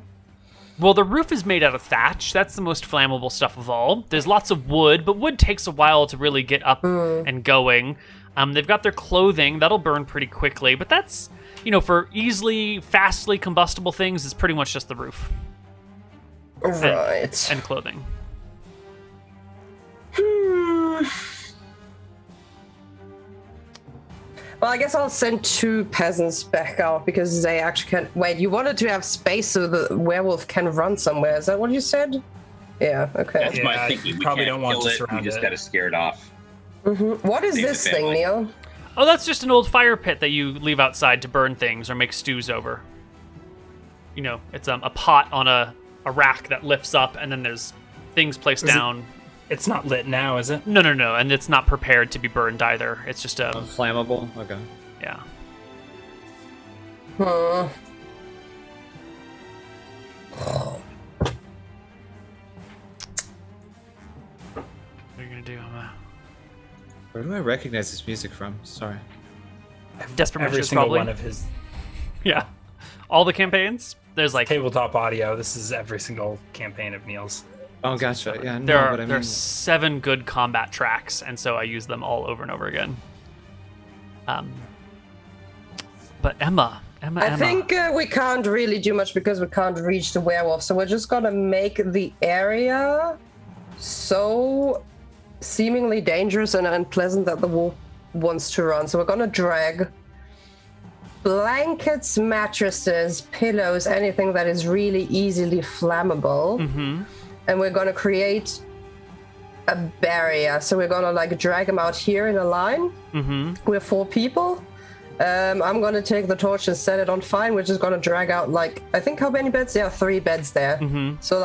Well, the roof is made out of thatch. That's the most flammable stuff of all. There's lots of wood, but wood takes a while to really get up and going. They've got their clothing. That'll burn pretty quickly, but that's, for easily, fastly combustible things, it's pretty much just the roof. Right. And clothing. Well, I guess I'll send 2 peasants back out because they actually can. Wait, you wanted to have space so the werewolf can run somewhere. Is that what you said? Yeah, okay. That's my Yeah, thinking. you We probably can't don't want kill to it. We surround just it. got to scare it off. What is Save the this thing, family. Neal? Oh, that's just an old fire pit that you leave outside to burn things or make stews over. It's a pot on a rack that lifts up, and then there's things placed down. It's not lit now, is it? No, and it's not prepared to be burned either. It's just a Flammable? Okay. yeah. What are you gonna do, Emma? Where do I recognize this music from? Sorry. Desperate Every Measures, single probably. one of his Yeah, all the campaigns. There's like tabletop audio. This is every single campaign of Neal's. Oh, gotcha. Yeah, no, there are but I mean, there's 7 good combat tracks, and so I use them all over and over again. But Emma. I think we can't really do much because we can't reach the werewolf, so we're just gonna make the area so seemingly dangerous and unpleasant that the wolf wants to run. So we're gonna drag blankets, mattresses, pillows, anything that is really easily flammable, and we're gonna create a barrier. So we're gonna drag them out here in a line. We're 4 people. I'm gonna take the torch and set it on fire, which is gonna drag out I think how many beds? There are 3 beds there. So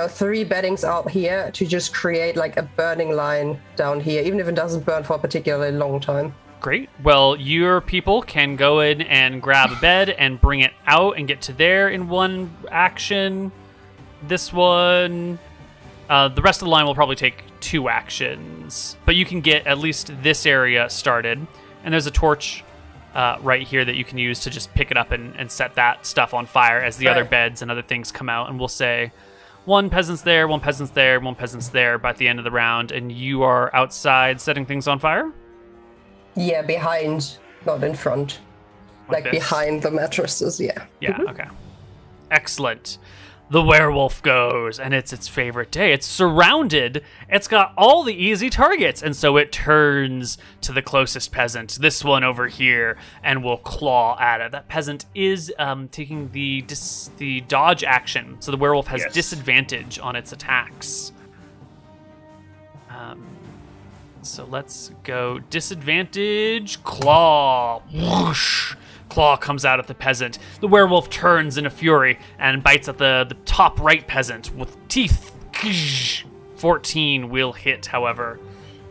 3 beddings out here to just create a burning line down here, even if it doesn't burn for a particularly long time. Great. Well, your people can go in and grab a bed and bring it out and get to there in one action. This one, the rest of the line will probably take 2 actions. But you can get at least this area started. And there's a torch right here that you can use to just pick it up and set that stuff on fire as the other beds and other things come out. And we'll say 1 peasant's there, 1 peasant's there, 1 peasant's there by the end of the round. And you are outside setting things on fire? Yeah, behind, not in front. Like behind the mattresses, yeah. Yeah, okay. Excellent. The werewolf goes, and it's its favorite day. It's surrounded. It's got all the easy targets, and so it turns to the closest peasant, this one over here, and will claw at it. That peasant is taking the dodge action, so the werewolf has disadvantage on its attacks. So let's go disadvantage, claw, whoosh. Claw comes out at the peasant. The werewolf turns in a fury and bites at the top right peasant with teeth. 14 will hit, however,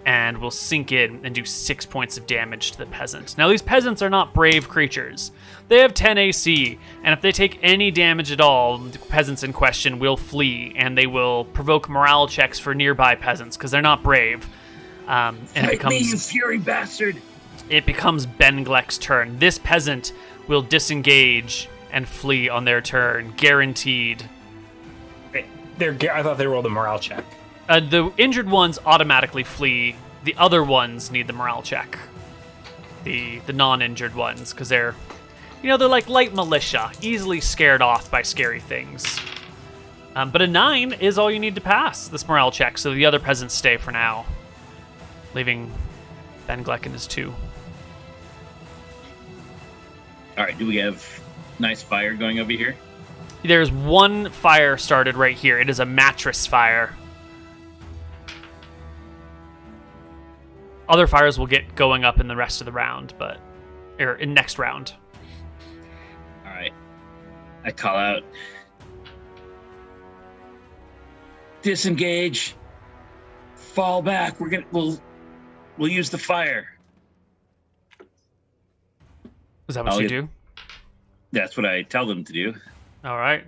and will sink in and do 6 points of damage to the peasant. Now, these peasants are not brave creatures. They have 10 AC, and if they take any damage at all, the peasants in question will flee, and they will provoke morale checks for nearby peasants because they're not brave. And it becomes, me, you fury bastard! It becomes Bengleck's turn. This peasant will disengage and flee on their turn, guaranteed. I thought they rolled a morale check. The injured ones automatically flee. The other ones need the morale check. The non-injured ones, because they're like light militia, easily scared off by scary things. But a 9 is all you need to pass this morale check, so the other peasants stay for now, leaving Bengleck in his 2. All right, do we have nice fire going over here? There's 1 fire started right here. It is a mattress fire. Other fires will get going up in the rest of the round, or in next round. All right, I call out, disengage, fall back. We'll use the fire. Is that what you do? That's what I tell them to do. All right.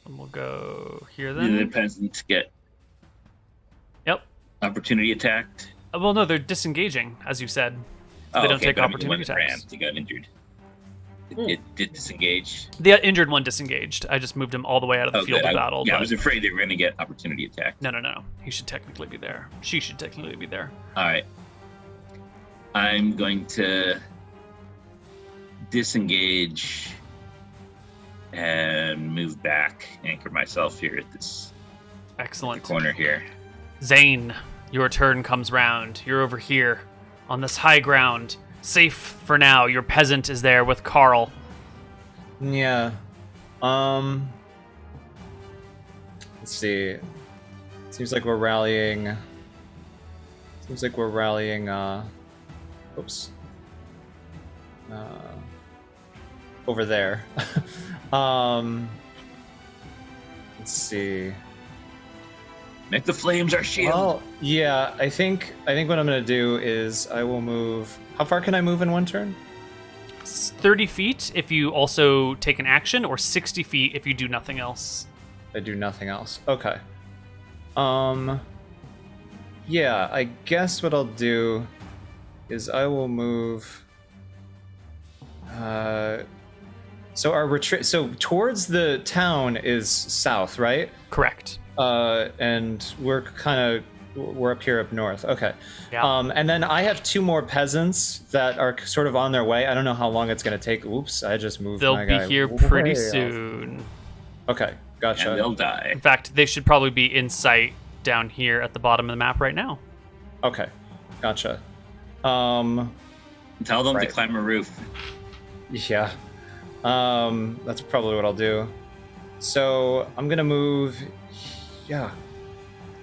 And we'll go here then. The peasants get opportunity attacked. Well, no, they're disengaging, as you said. So they don't take opportunity attacks. They got injured. It did disengage. The injured one disengaged. I just moved him all the way out of the field of battle. Yeah, I was afraid they were going to get opportunity attack. No. He should technically be there. She should technically be there. All right. I'm going to disengage and move back, anchor myself here at this excellent corner here. Zane, your turn comes round. You're over here on this high ground. Safe for now. Your peasant is there with Carl. Yeah. Let's see. Seems like we're rallying. Oops. Over there. Let's see. Make the flames our shield. Well, yeah, I think what I'm gonna do is I will move. How far can I move in one turn? 30 feet if you also take an action, or 60 feet if you do nothing else. I do nothing else. Okay. Yeah, I guess what I'll do is I will move. So our retreat. So towards the town is south, right? Correct. And we're up here up north. Okay. Yeah. And then I have 2 more peasants that are sort of on their way. I don't know how long it's going to take. Oops, I just moved. They'll my be guy here pretty way soon. Off. Okay, gotcha. And they'll die. In fact, they should probably be in sight down here at the bottom of the map right now. Okay, gotcha. Tell them to climb a roof. Yeah. That's probably what I'll do. So I'm gonna move. Yeah.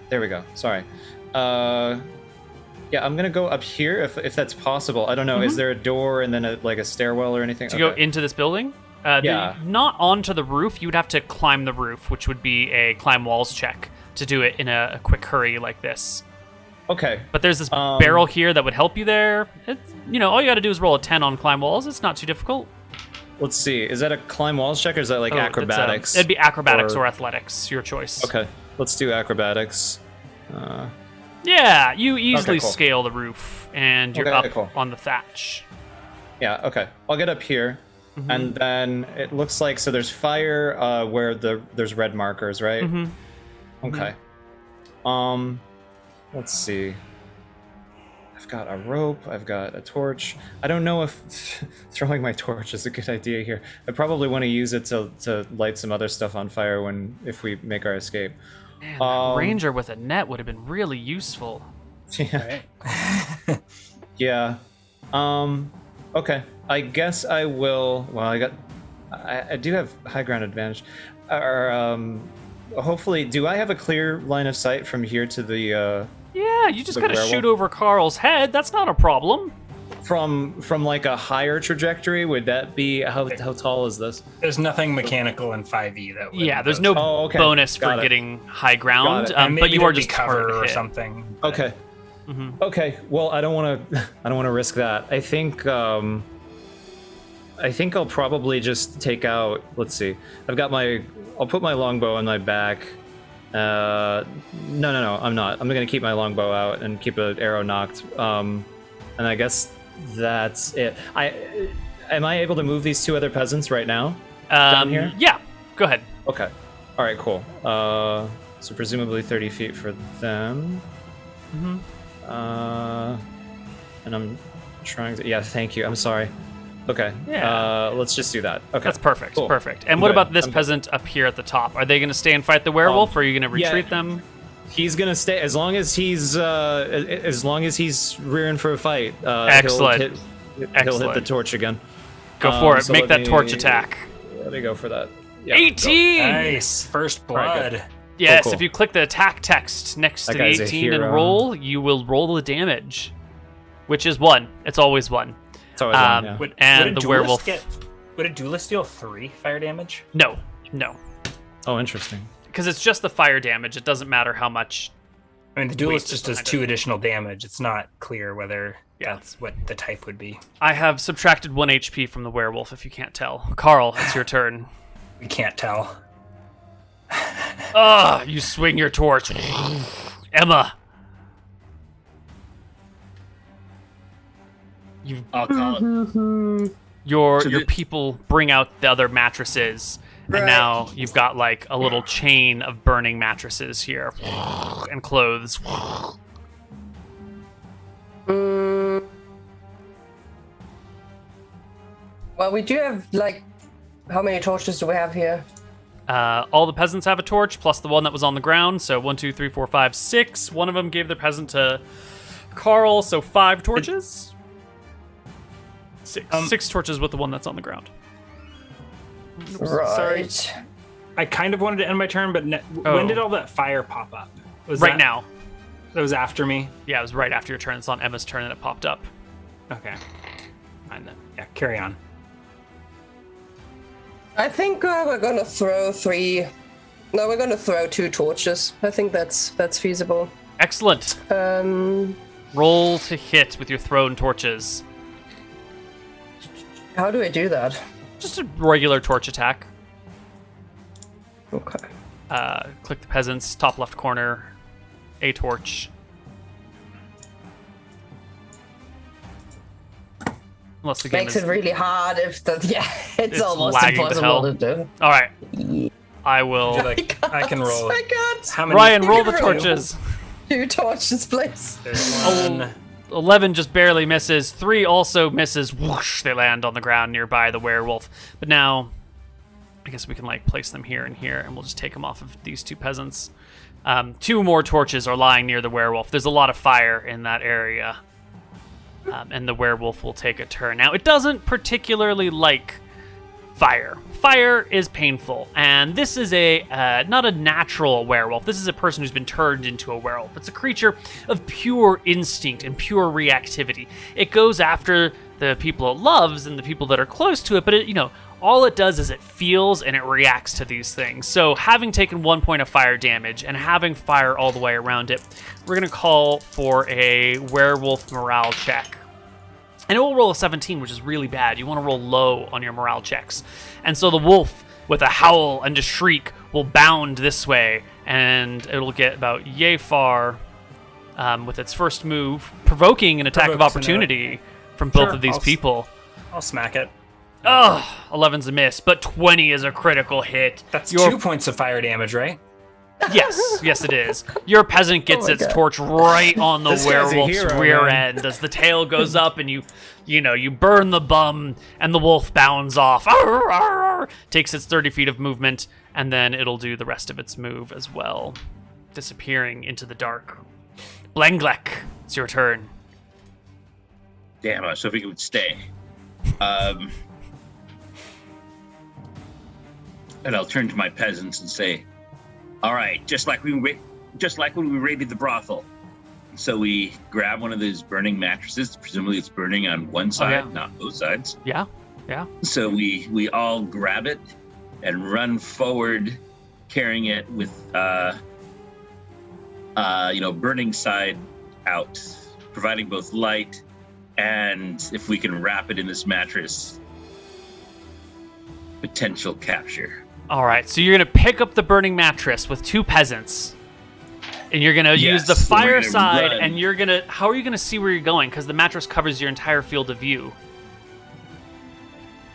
There we go. Sorry. Yeah, I'm gonna go up here if that's possible. I don't know. Is there a door and then a stairwell or anything? To go into this building? Yeah. Not onto the roof. You would have to climb the roof, which would be a climb walls check to do it in a quick hurry like this. Okay. But there's this barrel here that would help you there. All you got to do is roll a 10 on climb walls. It's not too difficult. let's see. Is that a climb walls check or is that like acrobatics? It'd be acrobatics or athletics, your choice. Okay, let's do acrobatics. Yeah, you easily cool. scale the roof, and you're Okay, up cool. on the thatch. Yeah, okay. I'll get up here, and then it looks like, so there's fire where there's red markers, right? Okay. Let's see. I've got a rope, I've got a torch. I don't know if throwing my torch is a good idea here. I probably want to use it to light some other stuff on fire if we make our escape. Man, that ranger with a net would have been really useful. Yeah. Yeah. Okay. I guess I will. Well, I do have high ground advantage. Hopefully, do I have a clear line of sight from here to the? Yeah, you just the gotta werewolf? shoot over Carl's head. That's not a problem. From like a higher trajectory, would that be how tall is this? There's nothing mechanical in 5e that would. Yeah, there's no bonus for Got it. getting high ground, And but maybe you are there'd be just cover or hit. something. but- Okay. Okay. Well, I don't want to risk that. I think I'll probably just take out. Let's see. I'll put my longbow on my back. No, I'm not. I'm gonna keep my longbow out and keep an arrow knocked. And I guess that's it. Am I able to move these two other peasants right now? Down here? Yeah, go ahead. Okay. All right. Cool. So presumably 30 feet for them. And I'm trying to. Yeah. Thank you. I'm sorry. Okay. Yeah. Let's just do that. Okay. That's perfect. Cool. Perfect. And I'm what good. about this I'm good. peasant up here at the top? Are they going to stay and fight the werewolf, or are you going to yeah. retreat them? He's gonna stay as long as he's rearing for a fight. Excellent. He'll hit the torch again. Go for it. So Make let that me- torch attack. Let me go for that. Yeah, 18. Nice. First blood. Alright, Yes, cool. if you click the attack text next That to the guy's a 18 and hero. roll, you will roll the damage, which is 1. It's always 1. It's always on, yeah. And a the duelist werewolf. Would a duelist deal 3 fire damage? No. Oh, interesting. Because it's just the fire damage. It doesn't matter how much. I mean, the duelist Weight just does behind 2 additional damage. It's not clear whether Yeah. that's what the type would be. I have subtracted 1 HP from the werewolf, if you can't tell. Carl, it's your turn. We can't tell. You swing your torch. Emma. I'll call it. Your So people bring out the other mattresses, and Right. now you've got like a little chain of burning mattresses here, and clothes. Well, we do have like, how many torches do we have here? All the peasants have a torch, plus the one that was on the ground. So 1, 2, 3, 4, 5, 6. One of them gave the peasant to Carl, so 5 torches. 6 torches with the one that's on the ground. Right. Sorry. I kind of wanted to end my turn, but Oh. when did all that fire pop up? Was Right that- now. That was after me? Yeah, it was right after your turn. It's on Emma's turn, and it popped up. Okay. And then Yeah, carry on. I think we're gonna throw 3. No, we're gonna throw 2 torches. I think that's feasible. excellent. Roll to hit with your thrown torches. How do I do that? Just a regular torch attack. Okay. Click the peasants, top left corner, a torch. Unless the game Makes is... it really hard if the it's It's almost lagging to impossible hell. to do. All right. I will... Would you like, I can roll. I can't. How many? Ryan, roll the roll. torches. 2 torches, please. There's Oh. one. 11 just barely misses. 3 also misses. Whoosh, they land on the ground nearby the werewolf. But now, I guess we can like place them here and here, and we'll just take them off of these 2 peasants. 2 more torches are lying near the werewolf. There's a lot of fire in that area. And the werewolf will take a turn. Now, it doesn't particularly like fire. Fire is painful, and this is not a natural werewolf. This is a person who's been turned into a werewolf. It's a creature of pure instinct and pure reactivity. It goes after the people it loves and the people that are close to it, but all it does is it feels and it reacts to these things. So having taken 1 point of fire damage and having fire all the way around it, we're going to call for a werewolf morale check. And it will roll a 17, which is really bad. You want to roll low on your morale checks. And so the wolf, with a howl and a shriek, will bound this way, and it'll get about yay far with its first move, provoking an attack of opportunity from both of these people. I'll smack it. Oh, 11's a miss, but 20 is a critical hit. That's 2 points of fire damage, right? Yes, it is. Your peasant gets its torch right on the werewolf's rear end as the tail goes up, and you burn the bum, and the wolf bounds off. Arr, arr, arr, takes its 30 feet of movement, and then it'll do the rest of its move as well, disappearing into the dark. Blanglek, it's your turn. Damn, I was hoping it would stay. And I'll turn to my peasants and say, all right, just like when we raided the brothel. So we grab one of those burning mattresses. Presumably it's burning on one side, not both sides. Yeah. So we all grab it and run forward, carrying it with, burning side out, providing both light and, if we can wrap it in this mattress, potential capture. All right, so you're going to pick up the burning mattress with 2 peasants, and you're going to use the fire side, and you're going to... How are you going to see where you're going? Because the mattress covers your entire field of view.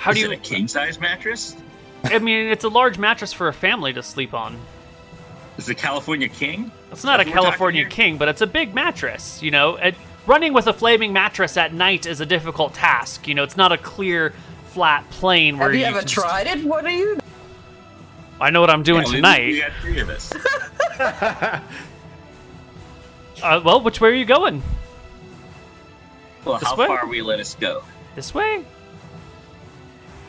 Is it a king-size mattress? I mean, it's a large mattress for a family to sleep on. Is it a California king? It's not a California king, but it's a big mattress, running with a flaming mattress at night is a difficult task. It's not a clear, flat plane where Have you ever tried it? What are you... I know what I'm doing tonight. We got 3 of us. Well, which way are you going? Well, how far will you let us go? This way?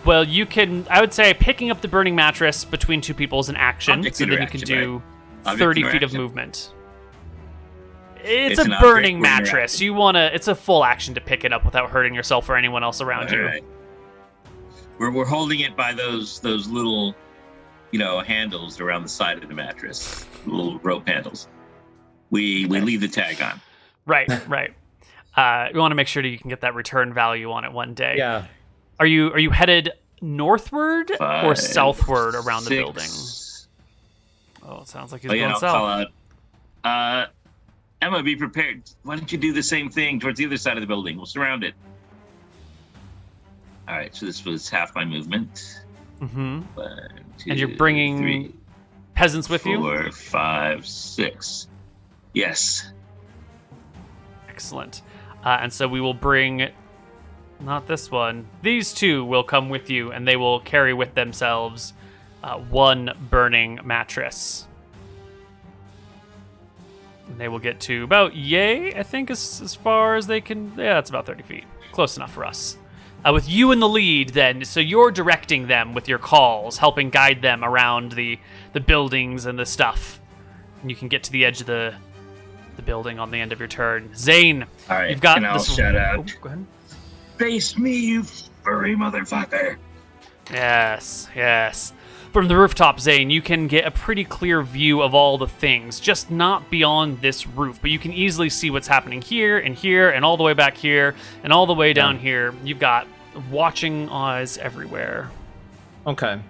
Well, you can... I would say picking up the burning mattress between 2 people is an action, so then you can do 30 feet of movement. It's a burning mattress. You want to... It's a full action to pick it up without hurting yourself or anyone else around you. Right. We're holding it by those little... handles around the side of the mattress, little rope handles. We leave the tag on. Right. You want to make sure that you can get that return value on it one day. Yeah. Are you headed northward 5, or southward around 6. the building? Oh, it sounds like he's going south. Call out. Emma, be prepared. Why don't you do the same thing towards the other side of the building? We'll surround it. All right, so this was half my movement. Mm-hmm. 1, 2, and you're bringing 3, peasants with 4, you? 4, 5, 6. Yes. Excellent. And so we will bring, not this one, these 2 will come with you, and they will carry with themselves 1 burning mattress. And they will get to about yay, I think, as far as they can. Yeah, that's about 30 feet. Close enough for us. With you in the lead, then, so you're directing them with your calls, helping guide them around the buildings and the stuff. And you can get to the edge of the building on the end of your turn. Zane, all right, you've got and I'll this. Shout out. Oh, go ahead. Face me, you furry motherfucker. Yes. From the rooftop, Zane, you can get a pretty clear view of all the things, just not beyond this roof. But you can easily see what's happening here, and all the way back here, and all the way down here. You've got watching eyes everywhere. Okay.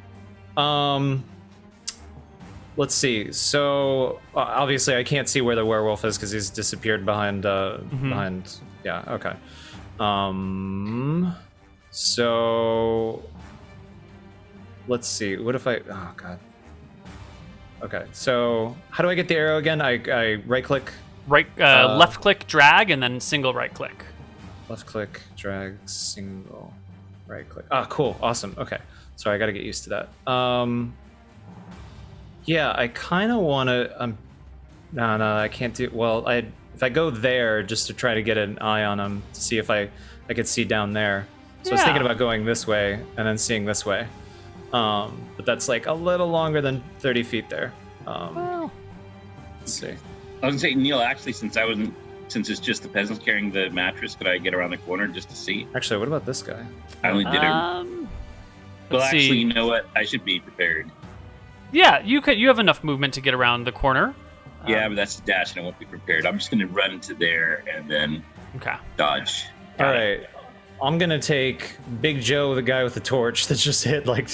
Let's see. So obviously, I can't see where the werewolf is because he's disappeared behind. Behind. Yeah. Okay. So let's see. What if I? Oh God. Okay. So how do I get the arrow again? I right click. Left click, drag, and then single right click. Left click, drag, single, right click. Ah, cool, awesome. Okay, sorry, I got to get used to that. Yeah, I kind of want to. No, I can't do. Well, if I go there just to try to get an eye on him to see if I could see down there. So I was thinking about going this way and then seeing this way. But that's like a little longer than 30 feet there. Let's see. I was gonna say, Neal, actually, since it's just the peasants carrying the mattress, could I get around the corner just to see? Actually, what about this guy? I only did it. Well, actually, you know what? I should be prepared. Yeah, you have enough movement to get around the corner. Yeah, but that's a dash, and I won't be prepared. I'm just gonna run to there and then dodge. All right. I'm gonna take Big Joe, the guy with the torch that just hit like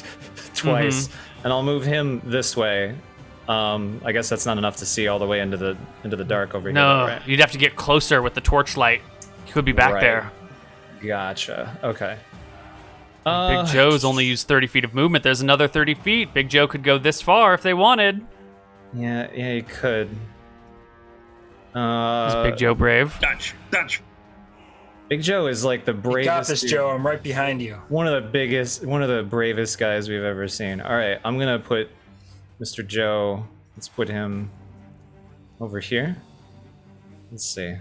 twice, and I'll move him this way. I guess that's not enough to see all the way into the dark over here. No, Right? you'd have to get closer with the torchlight. He could be back Right. there. Gotcha. Okay. Big Joe's only used 30 feet of movement. There's another 30 feet. Big Joe could go this far if they wanted. Yeah, he could. Is Big Joe brave? Dutch. Big Joe is like the You bravest. got this, dude. Joe. I'm right behind you. One of the bravest guys we've ever seen. All right, I'm gonna put Mr. Joe. Let's put him over here. Let's see.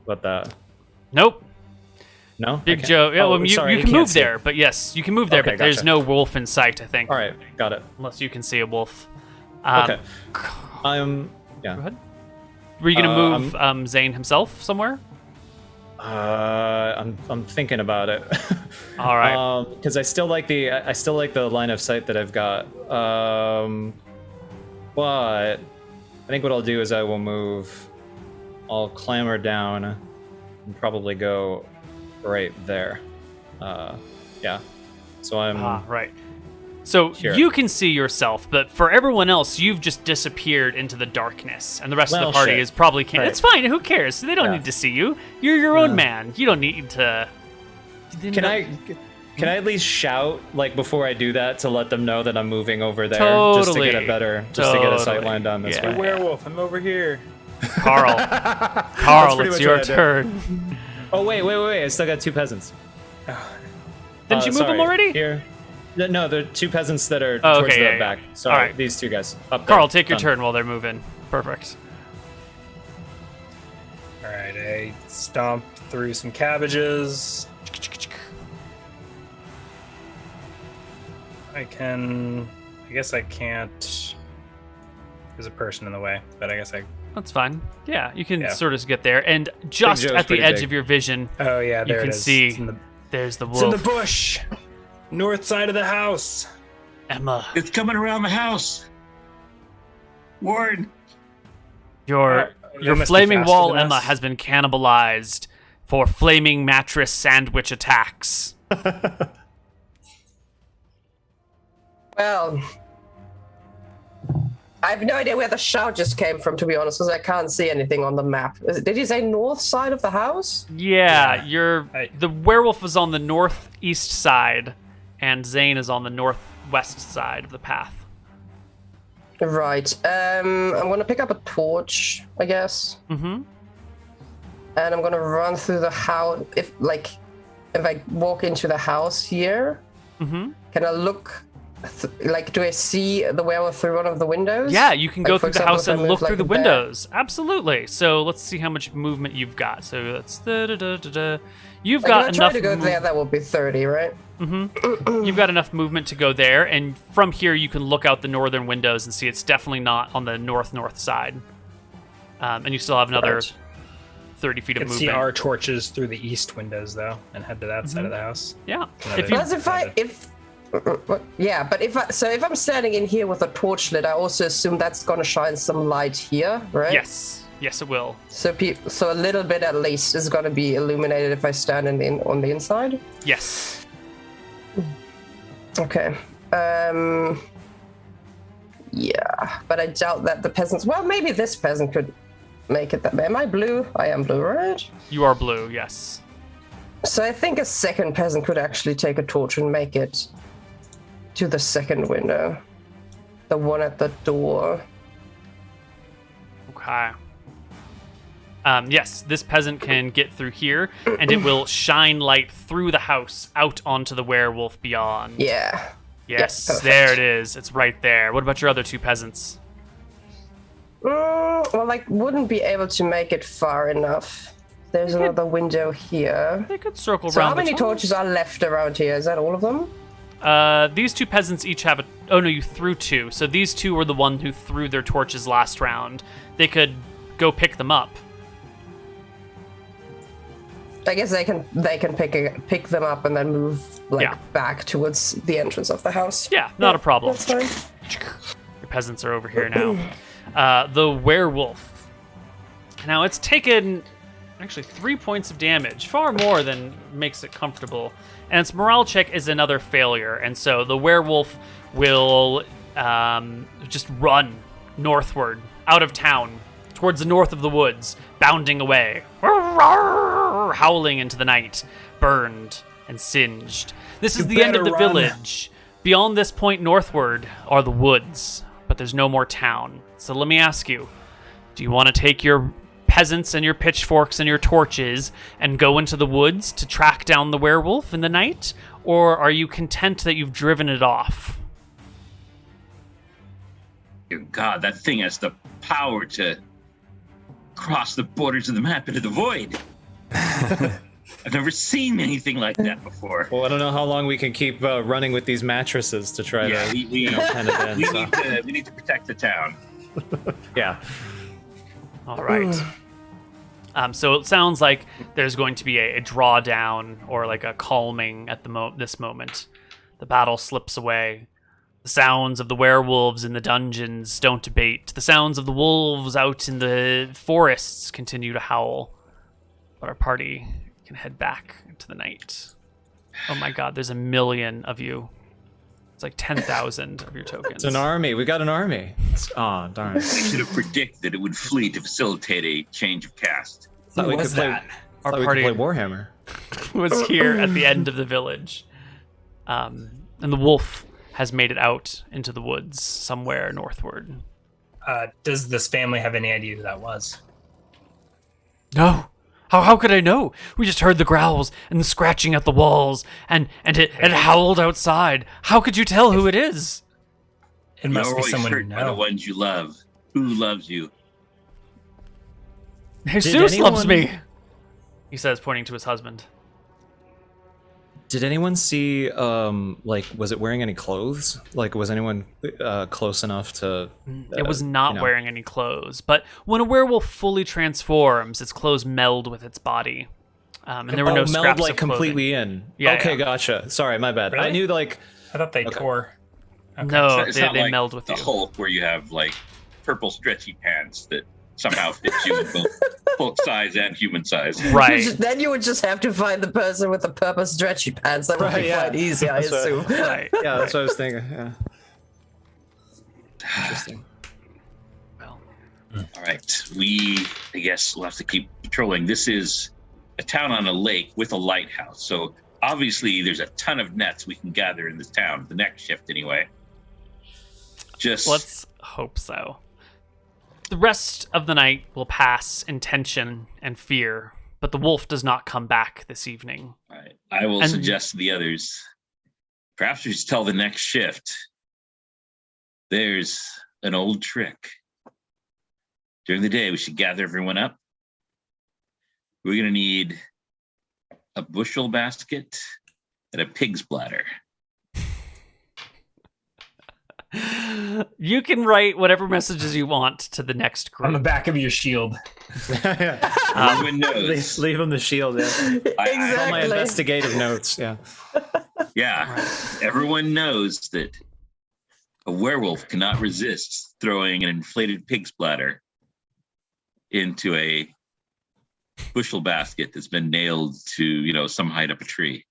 What about that? Nope. No. Big I can't- Joe. Yeah, oh, well, you sorry, can can't move see. there, but yes, you can move there, Okay, but there's gotcha. no wolf in sight, I think. All right, got it. Unless you can see a wolf. Okay. Go Yeah. ahead. Were you going to move Zane himself somewhere? I'm thinking about it. All right. Because I still like the line of sight that I've got. But I think what I'll do is I'll clamber down and probably go right there. Yeah. So I'm Right. So Here. you can see yourself, but for everyone else, you've just disappeared into the darkness, and the rest of Well, the party shit. is probably can't. Right. It's fine. Who cares? They don't Yeah. need to see you. You're your own man. You don't need to. Can I at least shout like before I do that to let them know that I'm moving over there just to get Totally. to get a sight line down this Yeah. way. Werewolf, I'm over here. Carl? That's Carl, pretty it's much your what I did. turn. Oh wait! I still got two peasants. Didn't you move sorry. them already? Here. No, the two peasants that are Oh, towards okay, the yeah, back. yeah. Sorry, All right. these two guys. Up there. Carl, take your Done. turn while they're moving. Perfect. All right, I stomped through some cabbages. I guess I can't. There's a person in the way, but I guess I. That's fine. Yeah, you can Yeah. sort of get there, and just Joe's at the pretty edge big. of your vision, Oh yeah, there can it is. see It's in the, there's the it's in wolf. the bush, north side of the house. Emma, It's coming around the house. Warren. your They must be flaming faster wall, than Emma, us. has been cannibalized for flaming mattress sandwich attacks. Well, I have no idea where the shout just came from, to be honest, because I can't see anything on the map. Did you say north side of the house? Yeah, I- the werewolf is on the northeast side, and Zane is on the northwest side of the path. Right. I'm gonna pick up a torch, I guess, Mm-hmm. and I'm gonna run through the house. If I walk into the house here, Mm-hmm. can I look? Do I see the werewolf through one of the windows? Yeah, you can Like, go for through the example, house if I and move, look like, through the there. windows. Absolutely. So let's see how much movement you've got. So that's you've Like, got if I try enough. to go there, that will be 30, right? You've got enough movement to go there, and from here you can look out the northern windows and see it's definitely not on the north side. And you still have another Right. 30 feet You of can see movement. our torches through the east windows though, and head to that side of the house. Yeah. Another- If you, Plus, if I'm standing in here with a torch lit, I also assume that's gonna shine some light here, right? yes, it will. So a little bit at least is gonna be illuminated if I stand on the inside. Yes. Okay. Yeah, but I doubt that the peasants. Well, maybe this peasant could make it. Am I blue? I am blue, right? You are blue. Yes. So I think a second peasant could actually take a torch and make it to the second window, the one at the door. Okay. Yes, this peasant can get through here, and it will shine light through the house out onto the werewolf beyond. Yeah. Yes, perfect. there it is. It's right there. What about your other two peasants? Well, I wouldn't be able to make it far enough. There's another window here. They could circle So around. how many the top. torches are left around here? Is that all of them? These two peasants each have a. Oh no, you threw two. So these two were the one who threw their torches last round. They could go pick them up. I guess they can pick them up and then move Yeah. back towards the entrance of the house. Yeah, not a problem. That's fine. Your peasants are over here now. The werewolf. Now it's taken Actually, 3 points of damage, far more than makes it comfortable. And its morale check is another failure, and so the werewolf will just run northward, out of town, towards the north of the woods, bounding away, howling into the night, burned and singed. This is the end of the village. Beyond this point northward are the woods, but there's no more town. So let me ask you, do you want to take your peasants and your pitchforks and your torches and go into the woods to track down the werewolf in the night? Or are you content that you've driven it off? Dear God, that thing has the power to cross the borders of the map into the void. I've never seen anything like that before. Well, I don't know how long we can keep running with these mattresses to try to pen it in. We need to protect the town. Yeah. All right. So it sounds like there's going to be a drawdown or like a calming at this moment. The battle slips away. The sounds of the werewolves in the dungeons don't abate. The sounds of the wolves out in the forests continue to howl. But our party can head back into the night. Oh my God, there's 1 million of you. It's like 10,000 of your tokens. It's an army. We got an army. Oh, darn. I should have predicted it would flee to facilitate a change of cast. Thought we could play Warhammer. Was here at the end of the village. And the wolf has made it out into the woods somewhere northward. Does this family have any idea who that was? No. How could I know? We just heard the growls and the scratching at the walls, and it howled outside. How could you tell who it is? It must be someone you hurt by the know. ones you love. Who loves you? Jesus loves me, he says, pointing to his husband. Did anyone see, was it wearing any clothes? Like, was anyone close enough to... It was not wearing any clothes, but when a werewolf fully transforms, its clothes meld with its body. And there were no scraps meld, of completely in. Yeah, okay, yeah. Gotcha. Sorry, my bad. Really? I knew, I thought they tore. Okay. No, It's not they like meld with the you. Hulk where you have, purple stretchy pants that somehow fit you in both Hulk size and human size. Right. Then you would just have to find the person with the purple stretchy pants. That would be quite easy, I assume. Right. Yeah, that's what I was thinking. Yeah. Interesting. Well, All right. I guess we'll have to keep patrolling. This is a town on a lake with a lighthouse. So obviously there's a ton of nets we can gather in this town, the next shift anyway. let's hope so. The rest of the night will pass in tension and fear, but the wolf does not come back this evening. All right. I will suggest to the others, perhaps we should tell the next shift. There's an old trick. During the day, we should gather everyone up. We're going to need a bushel basket and a pig's bladder. You can write whatever messages you want to the next group. On the back of your shield. Everyone knows. Leave him the shield, yeah. Exactly. All my investigative notes, yeah. Yeah, everyone knows that a werewolf cannot resist throwing an inflated pig's bladder into a bushel basket that's been nailed to, some height up a tree.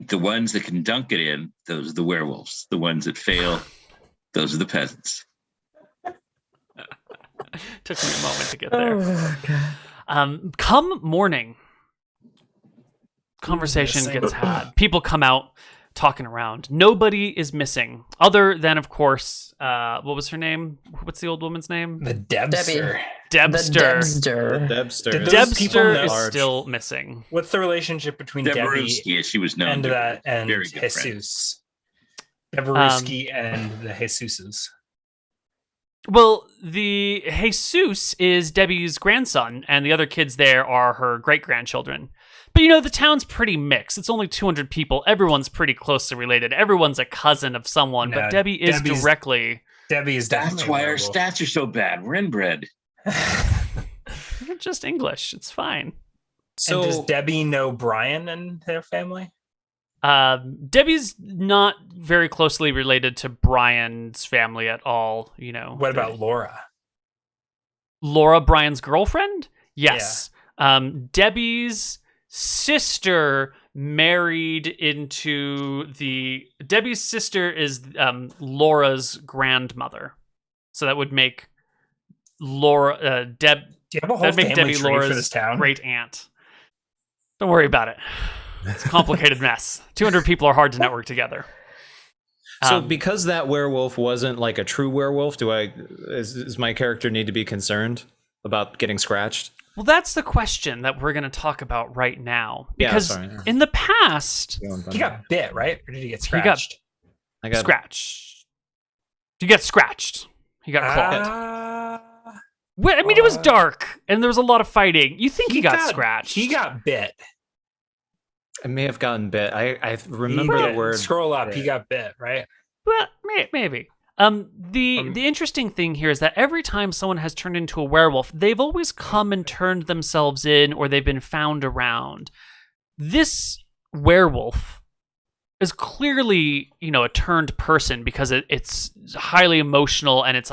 The ones that can dunk it in, those are the werewolves. The ones that fail, those are the peasants. Took me a moment to get there. Oh, God. Come morning, conversation gets had. People come out talking around. Nobody is missing, other than, of course, what was her name? What's the old woman's name? The Debster. Debster. Did those people Debster is know- still missing. What's the relationship between Debbie Deborowski, she was known and to that be a and very good friend. Jesus? Deborowski and the Jesuses. Well, the Jesus is Debbie's grandson, and the other kids there are her great-grandchildren. But, the town's pretty mixed. It's only 200 people. Everyone's pretty closely related. Everyone's a cousin of someone, but Debbie is directly... Debbie is definitely That's why a our werewolf. stats are so bad. We're inbred. You're just English. It's fine. So, And does Debbie know Brian and their family? Debbie's not very closely related to Brian's family at all, What about Laura? Laura, Brian's girlfriend? Yes. Yeah. Debbie's sister married into Debbie's sister is Laura's grandmother. So that would make Laura, Do you have a whole family Debbie tree Laura's for this town? great aunt. Don't worry about it. It's a complicated mess. 200 people are hard to network together. So because that werewolf wasn't like a true werewolf, does my character need to be concerned about getting scratched? Well, that's the question that we're going to talk about right now. Because in the past... He got bit, right? Or did he get scratched? He got scratched. He got scratched. He got clawed. Well, I mean, it was dark, and there was a lot of fighting. You think he got scratched. He got bit. I may have gotten bit. I remember the word. Scroll up. He got bit, right? Well, maybe. The interesting thing here is that every time someone has turned into a werewolf, they've always come and turned themselves in, or they've been found around. This werewolf is clearly, a turned person because it's highly emotional and it's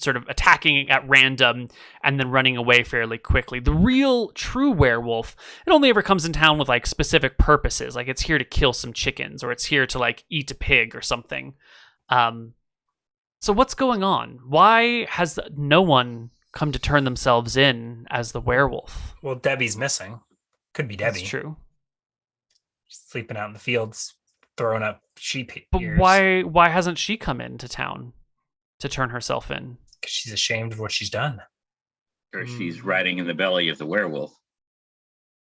sort of attacking at random and then running away fairly quickly. The real true werewolf, it only ever comes in town with like specific purposes. Like it's here to kill some chickens or it's here to like eat a pig or something. So what's going on? Why has no one come to turn themselves in as the werewolf? Well, Debbie's missing. Could be Debbie. That's true. She's sleeping out in the fields, throwing up sheep ears. But why hasn't she come into town to turn herself in? Because she's ashamed of what she's done. Or she's riding in the belly of the werewolf.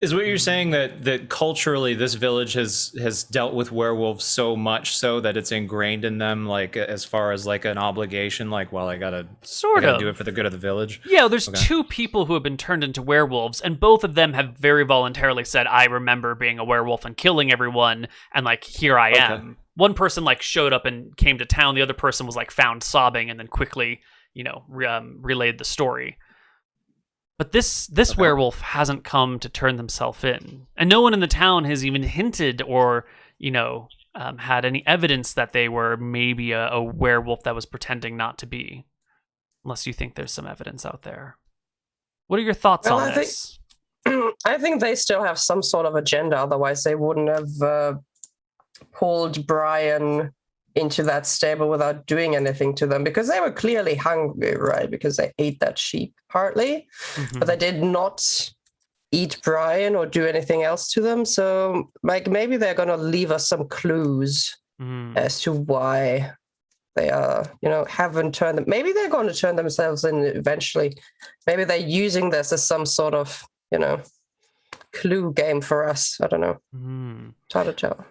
Is what you're saying that culturally this village has dealt with werewolves so much so that it's ingrained in them, like as far as like an obligation, like, well, I gotta do it for the good of the village? Yeah, there's two people who have been turned into werewolves, and both of them have very voluntarily said, I remember being a werewolf and killing everyone, and like, here I am. One person like showed up and came to town, the other person was like found sobbing and then quickly, relayed the story. But this werewolf hasn't come to turn themselves in. And no one in the town has even hinted or, had any evidence that they were maybe a werewolf that was pretending not to be. Unless you think there's some evidence out there. What are your thoughts on this? I think they still have some sort of agenda. Otherwise, they wouldn't have pulled Brian into that stable without doing anything to them, because they were clearly hungry, right? Because they ate that sheep partly, but they did not eat Brian or do anything else to them. So like maybe they're going to leave us some clues as to why they are, haven't turned them. Maybe they're going to turn themselves in eventually. Maybe they're using this as some sort of, clue game for us. I don't know. It's hard to tell.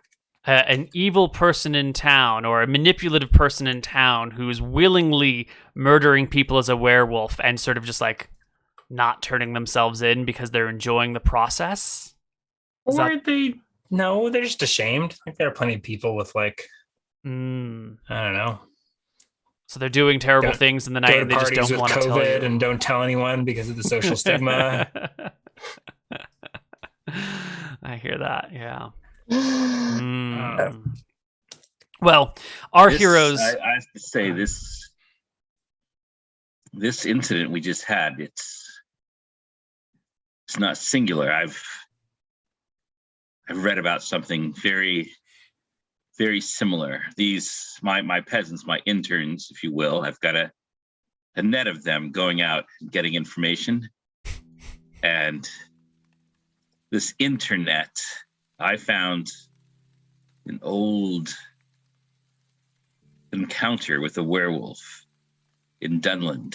An evil person in town or a manipulative person in town who's willingly murdering people as a werewolf and sort of just like not turning themselves in because they're enjoying the process? They're just ashamed. Like there are plenty of people with like, I don't know. So they're doing terrible things in the night and they just don't want to tell you. And don't tell anyone because of the social stigma. I hear that, yeah. Well, our heroes. I have to say this incident we just had. It's not singular. I've read about something very, very similar. These my peasants, my interns, if you will, I've got a net of them going out and getting information, and this internet. I found an old encounter with a werewolf in Dunland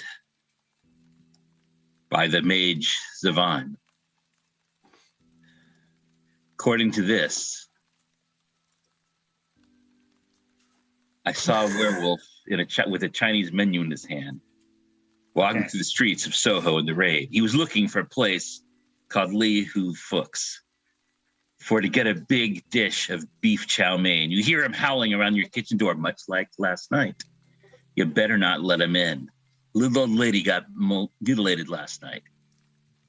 by the mage Zavan. According to this, I saw a werewolf with a Chinese menu in his hand, walking through the streets of Soho in the raid. He was looking for a place called Li Hu Fuchs. To get a big dish of beef chow mein. You hear him howling around your kitchen door, much like last night. You better not let him in. Little old lady got mutilated last night.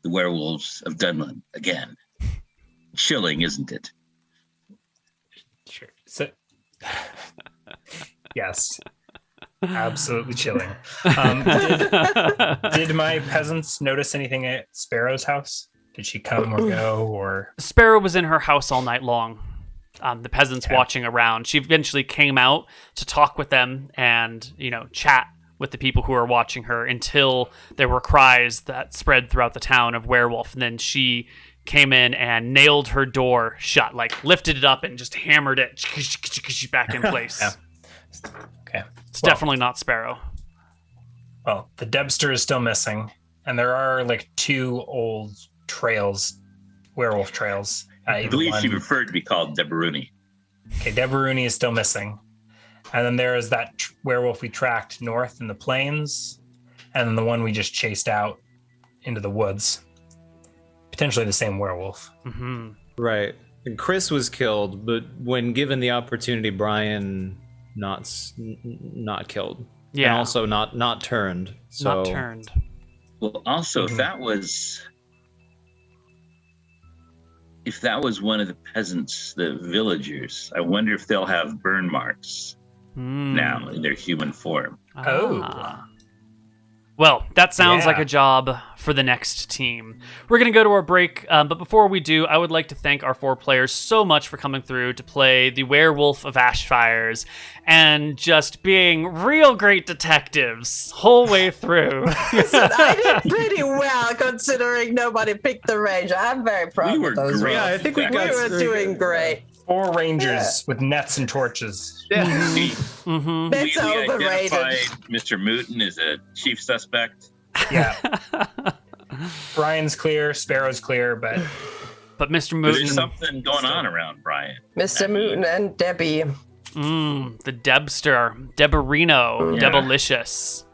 The werewolves of Dunland again. Chilling, isn't it? Sure. So, yes. Absolutely chilling. Did my peasants notice anything at Sparrow's house? Did she come or go? Or Sparrow was in her house all night long. The peasants watching around. She eventually came out to talk with them and, chat with the people who were watching her until there were cries that spread throughout the town of werewolf. And then she came in and nailed her door shut, like lifted it up and just hammered it back in place. Okay. It's definitely not Sparrow. Well, the Debster is still missing, and there are like 2 old trails, werewolf trails. I believe she preferred to be called Debaruni. Okay, Debaruni is still missing. And then there is that werewolf we tracked north in the plains, and then the one we just chased out into the woods. Potentially the same werewolf. Mm-hmm. Right. And Chris was killed, but when given the opportunity, Brian not killed. Yeah. And also not turned. So. Not turned. Well, also, if that was one of the peasants, the villagers, I wonder if they'll have burn marks now in their human form. Oh. Well, that sounds like a job for the next team. We're going to go to our break, but before we do, I would like to thank our 4 players so much for coming through to play the Werewolf of Ashfires and just being real great detectives whole way through. Listen, I did pretty well considering nobody picked the ranger. I'm very proud of those. Great. Yeah, I think we were doing great. 4 rangers with nets and torches. Yeah. Mm-hmm. That's we overrated. identified Mr. Mooten as a chief suspect. Yeah. Brian's clear, Sparrow's clear, but Mr. There's Mooten, something going on around Brian. Mr. Mooten and Debbie. the Debster, Debarino, Yeah. Debalicious.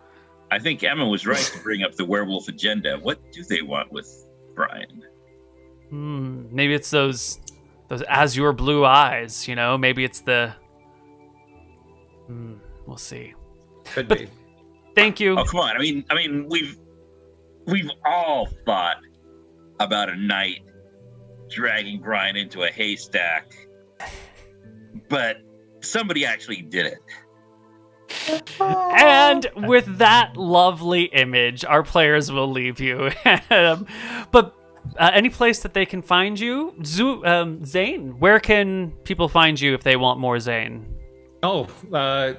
I think Emma was right to bring up the werewolf agenda. What do they want with Brian? Maybe it's those azure blue eyes, maybe it's the we'll see. Could be. Thank you. Oh, come on. I mean, we've all thought about a night dragging Brian into a haystack, but somebody actually did it. And with that lovely image, our players will leave you. But any place that they can find you, Zane, where can people find you if they want more Zane? Oh,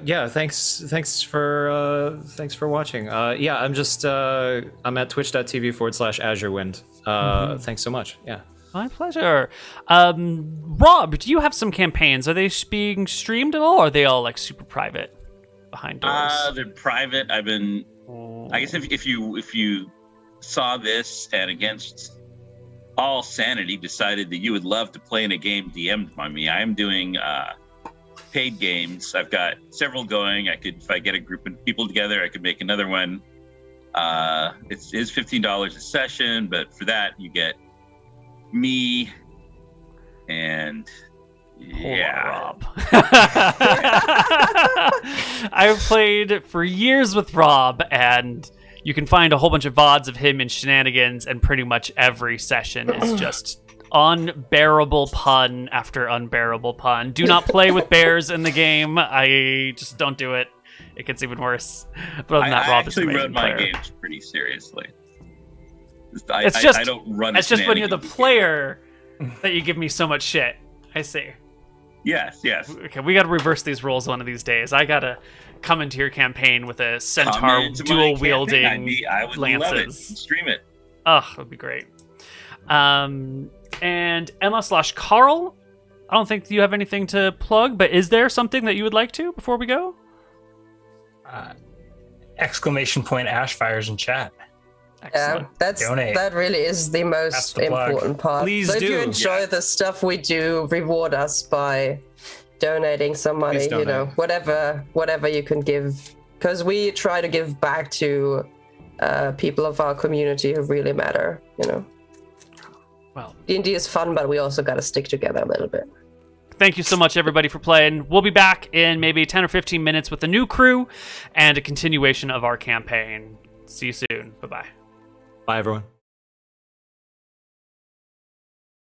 yeah. Thanks for watching. Yeah, I'm at twitch.tv/AzureWind. Thanks so much. Yeah. My pleasure. Rob, do you have some campaigns? Are they being streamed at all? Or are they all like super private behind doors? They're private. I guess if you saw this and against all sanity decided that you would love to play in a game DM'd by me, I am doing paid games. I've got several going. If I get a group of people together, I could make another one. It is $15 a session, but for that you get me and Rob. I've played for years with Rob, and you can find a whole bunch of VODs of him in shenanigans, and pretty much every session is just unbearable pun after unbearable pun. Do not play with bears in the game. I just don't do it. It gets even worse. But other than that, Rob is an actually amazing run my player. games pretty seriously. I don't run. It's just when you're the shenanigans player that you give me so much shit. I see. Yes. Okay, we got to reverse these roles one of these days. I got to come into your campaign with a centaur dual wielding I would lances. love it. Stream it. Oh, that would be great. And Emma/Carl, I don't think you have anything to plug, but is there something that you would like to before we go? !Ashfires in chat. Excellent. Donate. That really is the most the plug. important part. Please so if do. you enjoy the stuff we do, reward us by donating some money. Please donate. Whatever you can give, because we try to give back to people of our community who really matter. Well, D&D is fun, but we also got to stick together a little bit. thank you so much, everybody, for playing. We'll be back in maybe 10 or 15 minutes with a new crew and a continuation of our campaign. See you soon. Bye-bye. Bye, everyone.